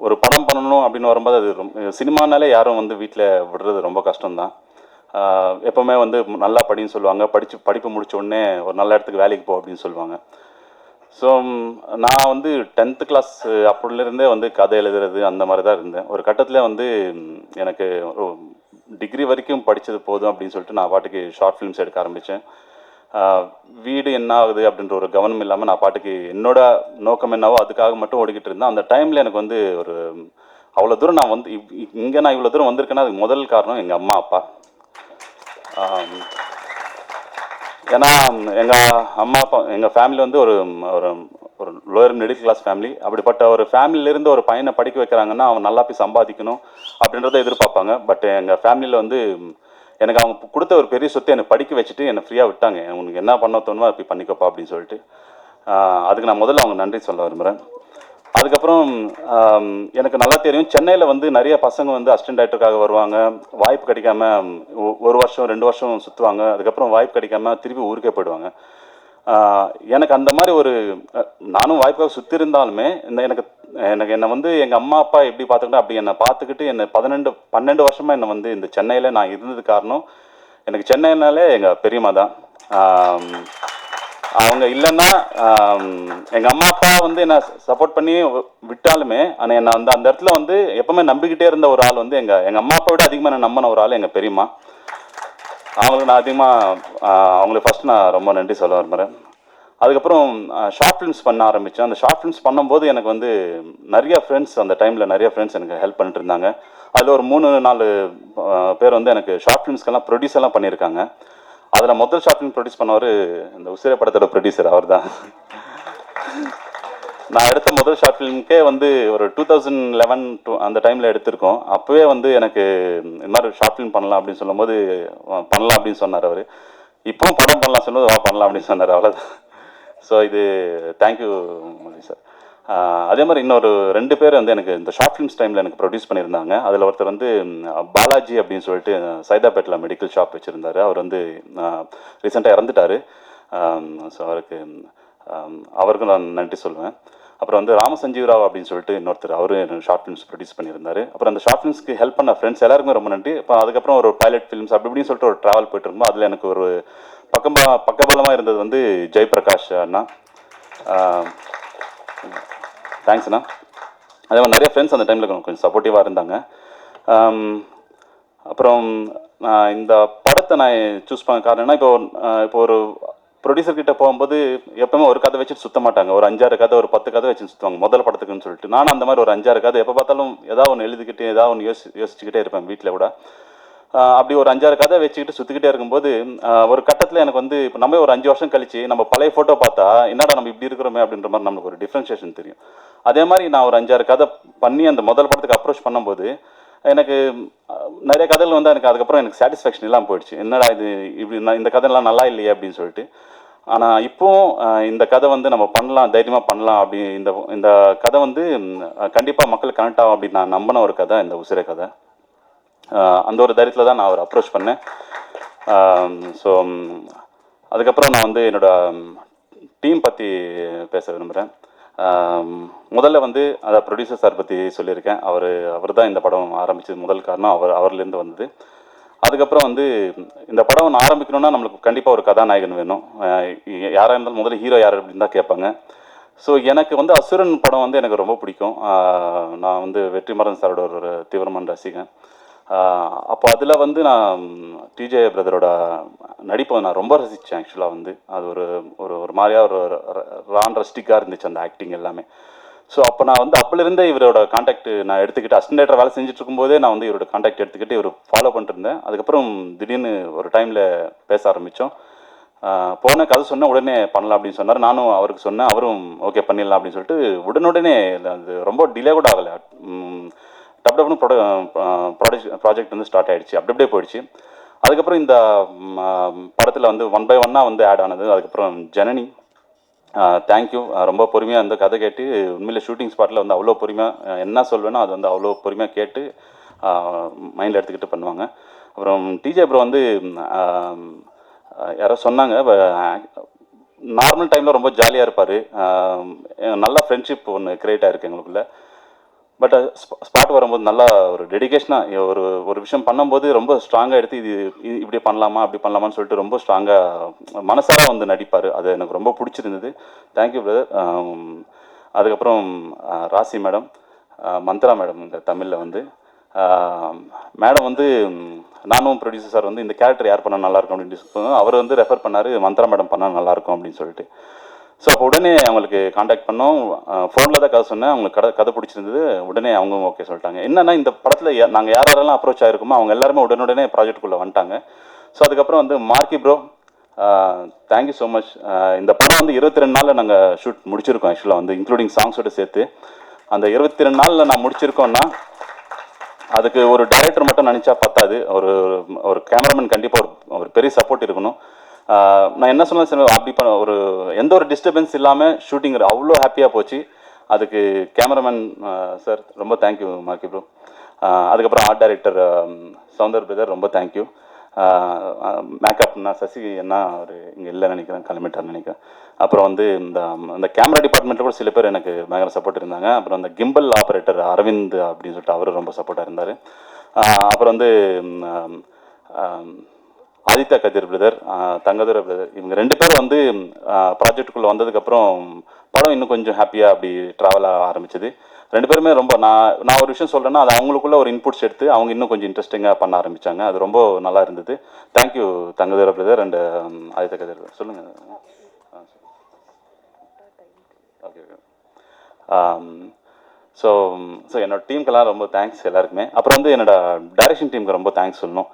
ஒரு படம் பண்ணணும் அப்படின்னு வரும்போது அது ரொம்ப சினிமானாலே யாரும் வந்து வீட்டில் விடுறது ரொம்ப கஷ்டம்தான். எப்போவுமே வந்து நல்லா படின்னு சொல்லுவாங்க, படிப்பு முடிச்ச உடனே ஒரு நல்ல இடத்துக்கு வேலைக்கு போ அப்படின்னு சொல்லுவாங்க. ஸோ நான் வந்து 10th கிளாஸ் அப்படிலேருந்தே வந்து கதை எழுதுறது அந்த மாதிரி தான் இருந்தேன். ஒரு கட்டத்தில் வந்து எனக்கு டிகிரி வரைக்கும் படித்தது போதும் அப்படின்னு சொல்லிட்டு நான் பாட்டுக்கு ஷார்ட் ஃபிலிம்ஸ் எடுக்க ஆரம்பித்தேன். வீடு என்ன ஆகுது அப்படின்ற ஒரு கவனம் இல்லாமல் நான் பாட்டுக்கு என்னோட நோக்கம் என்னவோ அதுக்காக மட்டும் ஓடிக்கிட்டு இருந்தேன். அந்த டைமில் எனக்கு வந்து ஒரு அவ்வளோ தூரம் நான் வந்து இங்கே நான் இவ்வளோ தூரம் வந்திருக்கேன்னா அதுக்கு முதல் காரணம் எங்கள் அம்மா அப்பா. ஏன்னா எங்கள் அம்மா அப்பா, எங்கள் ஃபேமிலி வந்து ஒரு ஒரு லோயர் மிடில் கிளாஸ் ஃபேமிலி. அப்படிப்பட்ட ஒரு ஃபேமிலியிலேருந்து ஒரு பையனை படிக்க வைக்கிறாங்கன்னா அவன் நல்லா போய் சம்பாதிக்கணும் அப்படின்றத எதிர்பார்ப்பாங்க. பட் எங்கள் ஃபேமிலியில் வந்து எனக்கு அவங்க கொடுத்த ஒரு பெரிய சொத்து என்னை படிக்க வச்சுட்டு என்னை ஃப்ரீயாக விட்டாங்க. உனக்கு என்ன பண்ண தோணுமோ அப்படி பண்ணிக்கப்பா அப்படின்னு சொல்லிட்டு. அதுக்கு நான் முதல்ல அவங்க நன்றி சொல்ல விரும்புகிறேன். அதுக்கப்புறம் எனக்கு நல்லா தெரியும், சென்னையில் வந்து நிறைய பசங்க வந்து அசிஸ்டன்ட் டைரக்டருக்காக வருவாங்க, வாய்ப்பு கிடைக்காம 1 வருஷம் 2 வருஷம் சுற்றுவாங்க, அதுக்கப்புறம் வாய்ப்பு கிடைக்காம திருப்பி ஊருக்கே போயிடுவாங்க. எனக்கு அந்த மாதிரி ஒரு நானும் வாய்ப்புக்காக சுற்றி இருந்தாலுமே என்னை வந்து எங்கள் அம்மா அப்பா எப்படி பார்த்துக்கிட்டா அப்படி என்னை பார்த்துக்கிட்டு என்னை 12 வருஷமாக என்னை வந்து இந்த சென்னையில் நான் இருந்தது காரணம் எனக்கு சென்னைனாலே எங்கள் பெரியம்மா தான். அவங்க இல்லைன்னா எங்கள் அம்மா அப்பா வந்து என்னை சப்போர்ட் பண்ணி விட்டாலுமே ஆனால் என்னை வந்து அந்த இடத்துல வந்து எப்பவுமே நம்பிக்கிட்டே இருந்த ஒரு ஆள் வந்து எங்கள் அம்மா அப்பா விட அதிகமாக நான் நம்பின ஒரு ஆள் எங்கள் பெரியம்மா. அவங்களுக்கு நான் அதிகமாக அவங்களுக்கு ஃபஸ்ட்டு நான் ரொம்ப நன்றி சொல்ல விரும்புகிறேன். அதுக்கப்புறம் ஷார்ட் ஃபிலிம்ஸ் பண்ண ஆரம்பித்தேன். அந்த ஷார்ட் ஃபிலிம்ஸ் பண்ணும்போது எனக்கு வந்து நிறைய ஃப்ரெண்ட்ஸ், அந்த டைமில் நிறைய ஃப்ரெண்ட்ஸ் எனக்கு ஹெல்ப் பண்ணிட்டு இருந்தாங்க. அதில் ஒரு 3-4 பேர் வந்து எனக்கு ஷார்ட் ஃபிலிம்ஸ்க்கெல்லாம் ப்ரொடியூஸர்லாம் பண்ணியிருக்காங்க. அதில் முதல் ஷார்ட் ஃபிலிம் ப்ரொடியூஸ் பண்ணவர் இந்த உசிரை படத்தோட ப்ரொடியூசர் அவர் தான். நான் எடுத்த முதல் ஷார்ட் ஃபிலிமுக்கே வந்து ஒரு 2011 அந்த டைமில் எடுத்திருக்கோம். அப்போவே வந்து எனக்கு இந்த மாதிரி ஷார்ட் ஃபிலிம் பண்ணலாம் அப்படின்னு சொல்லும்போது பண்ணலாம் அப்படின்னு சொன்னார் அவர். இப்போவும் படம் பண்ணலாம் சொல்லும்போது பண்ணலாம் அப்படின்னு சொன்னார், அவ்வளோதான். ஸோ இது தேங்க்யூ மோடி சார். அதே மாதிரி இன்னொரு 2 பேர் வந்து எனக்கு இந்த ஷார்ட் ஃபிலிம்ஸ் டைமில் எனக்கு ப்ரொடியூஸ் பண்ணியிருந்தாங்க. அதில் ஒருத்தர் வந்து பாலாஜி அப்படின்னு சொல்லிட்டு சைதாப்பேட்டில் மெடிக்கல் ஷாப் வச்சுருந்தார். அவர் வந்து ரீசெண்டாக இறந்துட்டார். ஸோ அவருக்கும் நான் நன்றி சொல்லுவேன். அப்புறம் வந்து ராமசஞ்சீவராவ் அப்படின்னு சொல்லிட்டு இன்னொருத்தர், அவரு ஷார்ட் ஃபிலிம்ஸ் ப்ரொடியூஸ் பண்ணியிருந்தார். அப்புறம் அந்த ஷார்ட் ஃபிலிம்ஸ்க்கு ஹெல்ப் பண்ண ஃப்ரெண்ட்ஸ் எல்லாருக்குமே ரொம்ப நன்றி. இப்போ அதுக்கப்புறம் ஒரு பைலட் ஃபிலிம்ஸ் அப்படி இப்படின்னு சொல்லிட்டு ஒரு ட்ராவல் போயிட்டு இருக்கும்போது அதில் எனக்கு ஒரு பக்கபலமாக இருந்தது வந்து ஜெயபிரகாஷ் அண்ணா. தேங்க்ஸ் அண்ணா. அதே மாதிரி நிறைய ஃப்ரெண்ட்ஸ் அந்த டைமில் கொஞ்சம் சப்போர்ட்டிவாக இருந்தாங்க. அப்புறம் இந்த படத்தை நான் சூஸ் பண்ண காரணம்னா இப்போ ஒரு ப்ரொடியூசர்கிட்ட போகும்போது எப்பவுமே ஒரு கதை வச்சுட்டு சுற்ற மாட்டாங்க. ஒரு 5-6 கதை, ஒரு 10 கதை வச்சு சுற்றுவாங்க முதல் படத்துக்குன்னு சொல்லிட்டு. நானும் அந்த மாதிரி ஒரு 5-6 கதை எப்போ பார்த்தாலும் ஏதாவது ஒன்று எழுதிக்கிட்டு ஏதாவது ஒன்று யோசிச்சுக்கிட்டே இருப்பேன் வீட்டில் கூட. அப்படி ஒரு 5-6 கதை வச்சுக்கிட்டு சுற்றிக்கிட்டே இருக்கும்போது ஒரு கட்டத்தில் எனக்கு வந்து இப்போ நம்ம ஒரு 5 வருஷம் கழிச்சு நம்ம பழைய ஃபோட்டோ பார்த்தா என்னடா நம்ம இப்படி இருக்கிறோமே அப்படின்ற மாதிரி நமக்கு ஒரு டிஃப்ரென்ஷியேஷன் தெரியும். அதே மாதிரி நான் ஒரு 5-6 கதை பண்ணி அந்த முதல் படத்துக்கு அப்ரோச் பண்ணும்போது எனக்கு நிறைய கதைகள் வந்து எனக்கு அதுக்கப்புறம் எனக்கு சாட்டிஸ்ஃபேக்ஷன் இல்லாமல் போயிடுச்சு. என்னடா இது இப்படி இந்த கதைலாம் நல்லா இல்லையே அப்படின்னு சொல்லிட்டு. ஆனால் இப்போவும் இந்த கதை வந்து நம்ம பண்ணலாம், தைரியமாக பண்ணலாம். அப்படி இந்த கதை வந்து கண்டிப்பாக மக்களுக்கு கனெக்ட் ஆகும் அப்படின்னு நான் நம்பின ஒரு கதை இந்த உசிரை கதை. அந்த ஒரு தைரியத்தில் தான் நான் அவர் அப்ரோச் பண்ணேன். ஸோ அதுக்கப்புறம் நான் வந்து என்னோடய டீம் பற்றி பேச விரும்புகிறேன். முதல்ல வந்து அதை ப்ரொடியூசர் சார் பற்றி சொல்லியிருக்கேன். அவர் தான் இந்த படம் ஆரம்பித்தது முதல் காரணம். அவர்லேருந்து வந்தது. அதுக்கப்புறம் வந்து இந்த படம் ஒன்று ஆரம்பிக்கணும்னா நம்மளுக்கு கண்டிப்பாக ஒரு கதாநாயகன் வேணும். யாராக இருந்தாலும் முதல்ல ஹீரோ யார் அப்படின்னு தான் கேட்பாங்க. ஸோ எனக்கு வந்து அசுரன் படம் வந்து எனக்கு ரொம்ப பிடிக்கும். நான் வந்து வெற்றிமாறன் சாரோட ஒரு தீவிரமான ரசிகன். அப்போ அதில் வந்து நான் டிஜே பிரதரோட நடிப்பை நான் ரொம்ப ரசித்தேன். ஆக்சுவலாக வந்து அது ஒரு ஒரு ஒரு மாதிரியாக ஒரு ரஸ்டிக்காக இருந்துச்சு அந்த ஆக்டிங் எல்லாமே. ஸோ அப்போ நான் வந்து அப்போலேருந்தே இவரோட காண்டாக்ட் நான் எடுத்துக்கிட்டு அசிஸ்டன்ட் வேலை செஞ்சுட்டு இருக்கும்போதே நான் வந்து இவரோட காண்டாக்ட் எடுத்துக்கிட்டு இவர் ஃபாலோ பண்ணிட்டு இருந்தேன். அதுக்கப்புறம் திடீர்னு ஒரு டைமில் பேச ஆரம்பித்தோம். போன கதை சொன்னேன், உடனே பண்ணலாம் அப்படின்னு சொன்னார். நானும் அவருக்கு சொன்னேன், அவரும் ஓகே பண்ணிடலாம் அப்படின்னு சொல்லிட்டு உடனுடனே அது ரொம்ப டிலே கூட ஆகலை. டப்னு ப்ராஜெக்ட் வந்து ஸ்டார்ட் ஆகிடுச்சு. அப்படியே போயிடுச்சு. அதுக்கப்புறம் இந்த படத்தில் வந்து 1 by 1 வந்து ஆட் ஆனது. அதுக்கப்புறம் ஜனனி, தேங்க்யூ. ரொம்ப பொறுமையாக அந்த கதை கேட்டு உண்மையிலே ஷூட்டிங் ஸ்பாட்டில் வந்து அவ்வளோ பொறுமையாக என்ன சொல்வேனோ அது வந்து அவ்வளோ பொறுமையாக கேட்டு மைண்டில் எடுத்துக்கிட்டு பண்ணுவாங்க. அப்புறம் டிஜே ப்ரோ வந்து யாரோ சொன்னாங்க, நார்மல் டைமில் ரொம்ப ஜாலியாக இருப்பார். நல்ல ஃப்ரெண்ட்ஷிப் ஒன்று க்ரியேட் ஆகிருக்கு எங்களுக்குள்ள. பட் ஸ்பாட் வரும்போது நல்லா ஒரு டெடிகேஷனாக ஒரு விஷயம் பண்ணும்போது ரொம்ப ஸ்ட்ராங்காக எடுத்து இது இப்படி பண்ணலாமா அப்படி பண்ணலாமான்னு சொல்லிட்டு ரொம்ப ஸ்ட்ராங்காக மனசார வந்து நடிப்பார். அது எனக்கு ரொம்ப பிடிச்சிருந்தது. Thank you brother. அதுக்கப்புறம் ராசி மேடம், மந்த்ரா மேடம், இந்த தமிழில் வந்து மேடம் வந்து நானும் ப்ரொடியூசர் சார் வந்து இந்த கேரக்டர் யார் பண்ணால் நல்லாயிருக்கும் அப்படின்னு சொன்னோம். அவர் வந்து ரெஃபர் பண்ணார், மந்த்ரா மேடம் பண்ணால் நல்லாயிருக்கும் அப்படின்னு சொல்லிட்டு. ஸோ அப்போ உடனே அவங்களுக்கு காண்டாக்ட் பண்ணோம். ஃபோனில் தான் கதை சொன்னேன். அவங்களுக்கு கதை பிடிச்சிருந்தது. உடனே அவங்க ஓகே சொல்லிட்டாங்க. என்னென்னா இந்த படத்தில் நாங்கள் யாரெல்லாம் அப்ரோச் ஆகிருக்கோமோ அவங்க எல்லாருமே உடனே ப்ராஜெக்டுக்குள்ளே வந்துட்டாங்க. ஸோ அதுக்கப்புறம் வந்து marquee bro, thank you so much. இந்த படம் வந்து 22 நாளில் நாங்கள் ஷூட் முடிச்சிருக்கோம். ஆக்சுவலாக வந்து இன்க்ளூடிங் சாங்ஸோடு சேர்த்து அந்த 22 நாளில் நான் முடிச்சிருக்கோன்னா அதுக்கு ஒரு டைரக்டர் மட்டும் நினச்சா பத்தாது. ஒரு கேமராமேன் கண்டிப்பாக ஒரு பெரிய சப்போர்ட் இருக்கணும். நான் என்ன சொன்னாலும் சரி, அப்படி ஒரு எந்த ஒரு டிஸ்டர்பன்ஸ் இல்லாமல் ஷூட்டிங் அவ்வளோ ஹாப்பியாக போச்சு. அதுக்கு கேமராமேன் சார் ரொம்ப தேங்க்யூ மார்க்கி ப்ரோ. அதுக்கப்புறம் ஆர்ட் டைரக்டர் சௌந்தர் பிரதர் ரொம்ப தேங்க்யூ. மேக்கப்னா சசி என்ன அவர் இங்கே இல்லை நினைக்கிறேன், கிளம்பிட்டார்னு நினைக்கிறேன். அப்புறம் வந்து இந்த கேமரா டிபார்ட்மெண்ட்டில் கூட சில பேர் எனக்கு பயங்கர சப்போர்ட் இருந்தாங்க. அப்புறம் அந்த கிம்பல் ஆப்ரேட்டர் அரவிந்த் அப்படின்னு சொல்லிட்டு அவரும் ரொம்ப சப்போர்ட்டாக இருந்தார். அப்புறம் வந்து ஆதித்யா கதிர் பிரதர், தங்கதுரை பிரதர், இவங்க 2 பேரும் வந்து ப்ராஜெக்டுக்குள்ளே வந்ததுக்கப்புறம் படம் இன்னும் கொஞ்சம் ஹாப்பியாக அப்படி ட்ராவல் ஆரம்பிச்சது. 2 பேருமே ரொம்ப நான் ஒரு விஷயம் சொல்கிறேன்னா அது அவங்களுக்குள்ள ஒரு இன்புட்ஸ் எடுத்து அவங்க இன்னும் கொஞ்சம் இன்ட்ரெஸ்டிங்காக பண்ண ஆரம்பித்தாங்க. அது ரொம்ப நல்லா இருந்தது. Thank you Thangadurai brother and Aditya Kathir brother. சொல்லுங்கள். ஓகே. ஸோ என்னோடய டீமுக்கெல்லாம் ரொம்ப தேங்க்ஸ் எல்லாருக்குமே. அப்புறம் வந்து என்னோடய டைரக்ஷன் டீமுக்கு ரொம்ப தேங்க்ஸ் சொல்லணும்.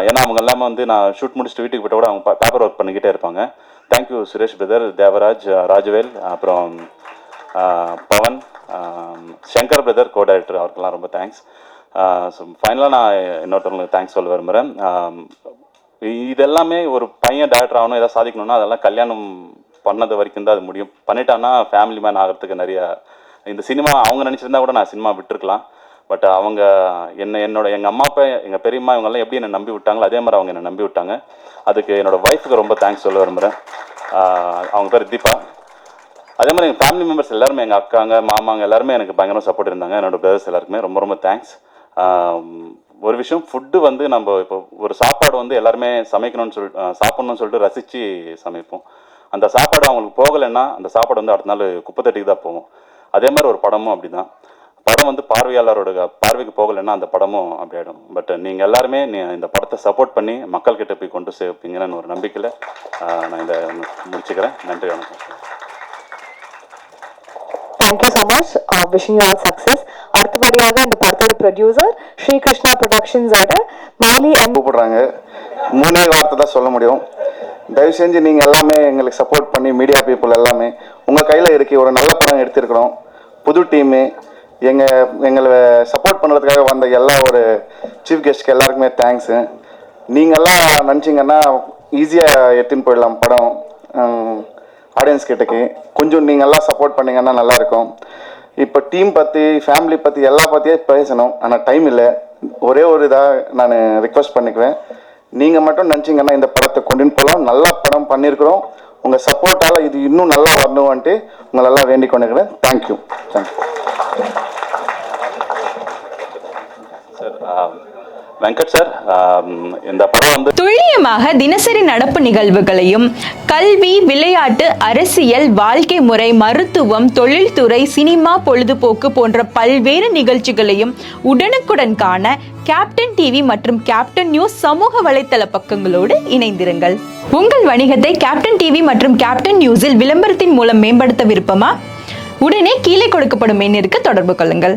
ஏன்னா அவங்க எல்லாமே வந்து நான் ஷூட் முடிச்சுட்டு வீட்டுக்கு போய்ட்டு கூட அவங்க பேப்பர் ஒர்க் பண்ணிக்கிட்டே இருப்பாங்க. தேங்க்யூ சுரேஷ் பிரதர், தேவராஜ், ராஜவேல், அப்புறம் Pavan, Shankar brother co director, அவருக்கெல்லாம் ரொம்ப தேங்க்ஸ். ஸோ ஃபைனலாக நான் இன்னொருத்தவங்களுக்கு தேங்க்ஸ் சொல்ல விரும்புகிறேன். இதெல்லாமே ஒரு பையன் டைரக்டர் ஆகணும், எதாவது சாதிக்கணும்னா அதெல்லாம் கல்யாணம் பண்ணது வரைக்கும் தான் அது முடியும். பண்ணிட்டான்னா ஃபேமிலி மேன் ஆகிறதுக்கு நிறைய இந்த சினிமா அவங்க நினச்சிருந்தா கூட நான் சினிமா விட்டுருக்கலாம். பட் அவங்க எங்கள் அம்மா அப்பா, எங்கள் பெரியம்மா இவங்கெல்லாம் எப்படி என்னை நம்பி விட்டாங்களோ அதே மாதிரி அவங்க என்னை நம்பி விட்டாங்க. அதுக்கு என்னோடய ஒய்ஃபுக்கு ரொம்ப தேங்க்ஸ் சொல்ல விரும்புகிறேன். அவங்க பேர் தீபா. அதே மாதிரி எங்கள் ஃபேமிலி மெம்பர்ஸ் எல்லாருமே, எங்கள் அக்காங்க, மாமாங்க எல்லாருமே எனக்கு பயங்கரமாக சப்போர்ட் இருந்தாங்க. என்னோடய பிரதர்ஸ் எல்லாருக்குமே ரொம்ப ரொம்ப தேங்க்ஸ். ஒரு விஷயம், ஃபுட்டு வந்து நம்ம இப்போ ஒரு சாப்பாடு வந்து எல்லாருமே சமைக்கணும்னு சொல்லிட்டு சாப்பிட்ணுன்னு சொல்லிட்டு ரசித்து சமைப்போம். அந்த சாப்பாடு அவங்களுக்கு போகலைன்னா அந்த சாப்பாடு வந்து அடுத்த நாள் குப்பை தட்டிக்கு தான் போகும். அதே மாதிரி ஒரு படமும் அப்படி தான். படம் வந்து பார்வையாளரோட பார்வைக்கு போகலைன்னா அந்த படமும் அப்படி ஆகிடும். பட் நீங்கள் எல்லாருமே இந்த படத்தை சப்போர்ட் பண்ணி மக்கள்கிட்ட போய் கொண்டு சேர்ப்பீங்கன்னு ஒரு நம்பிக்கையில் நான் இதை முடிச்சுக்கிறேன். நன்றி, வணக்கம். Thank you so much. Wishing you all success. அடுத்தபடியாக இந்த படத்தோட ப்ரொடியூசர் ஸ்ரீ கிருஷ்ணா ப்ரொடக்ஷன்ஸோட மௌலி கூப்பிடுறாங்க. 3 வார்த்தை தான் சொல்ல முடியும். தயவு செஞ்சு நீங்கள் எல்லாமே எங்களுக்கு சப்போர்ட் பண்ணி மீடியா பீப்புள் எல்லாமே உங்கள் கையில் இருக்கு. ஒரு நல்ல படம் எடுத்திருக்கிறோம். புது டீமு எங்களை சப்போர்ட் பண்ணுறதுக்காக வந்த எல்லா ஒரு சீஃப் கெஸ்ட்க்கு எல்லாருக்குமே தேங்க்ஸு. நீங்கள்லாம் நினச்சிங்கன்னா ஈஸியாக எடுத்துன்னு போயிடலாம் படம் ஆடியன்ஸ் கிட்டக்கு. கொஞ்சம் நீங்கள்லாம் சப்போர்ட் பண்ணிங்கன்னா நல்லாயிருக்கும். இப்போ டீம் பற்றி, ஃபேமிலி பற்றி எல்லா பற்றியே பேசணும், ஆனால் டைம் இல்லை. ஒரே ஒரு இதாக நான் ரிக்வெஸ்ட் பண்ணிக்குவேன், நீங்கள் மட்டும் நினச்சிங்கன்னா இந்த படத்தை கொண்டுன்னு போகலாம். நல்ல படம் பண்ணியிருக்கிறோம், உங்கள் சப்போர்ட்டால் இது இன்னும் நல்லா வரணும்ன்ட்டு உங்களெல்லாம் வேண்டிக் கொண்டுக்கிறேன். தேங்க்யூ. சார் வெங்கட் சார், இந்த படம் வந்து துல்லியமாக தினசரி நடப்பு நிகழ்வுகளையும் கல்வி, விளையாட்டு, அரசியல், வாழ்க்கை முறை, மருத்துவம், தொழில்துறை, சினிமா, பொழுதுபோக்கு போன்ற பல்வேறு நிகழ்ச்சிகளையும் உடனுக்குடன் காண கேப்டன் டிவி மற்றும் கேப்டன் நியூஸ் சமூக வலைத்தள பக்கங்களோடு இணைந்திருங்கள். உங்கள் வணிகத்தை கேப்டன் டிவி மற்றும் கேப்டன் நியூஸில் விளம்பரத்தின் மூலம் மேம்படுத்த விருப்பமா? உடனே கீழே கொடுக்கப்படும் எண்ணிற்கு தொடர்பு கொள்ளுங்கள்.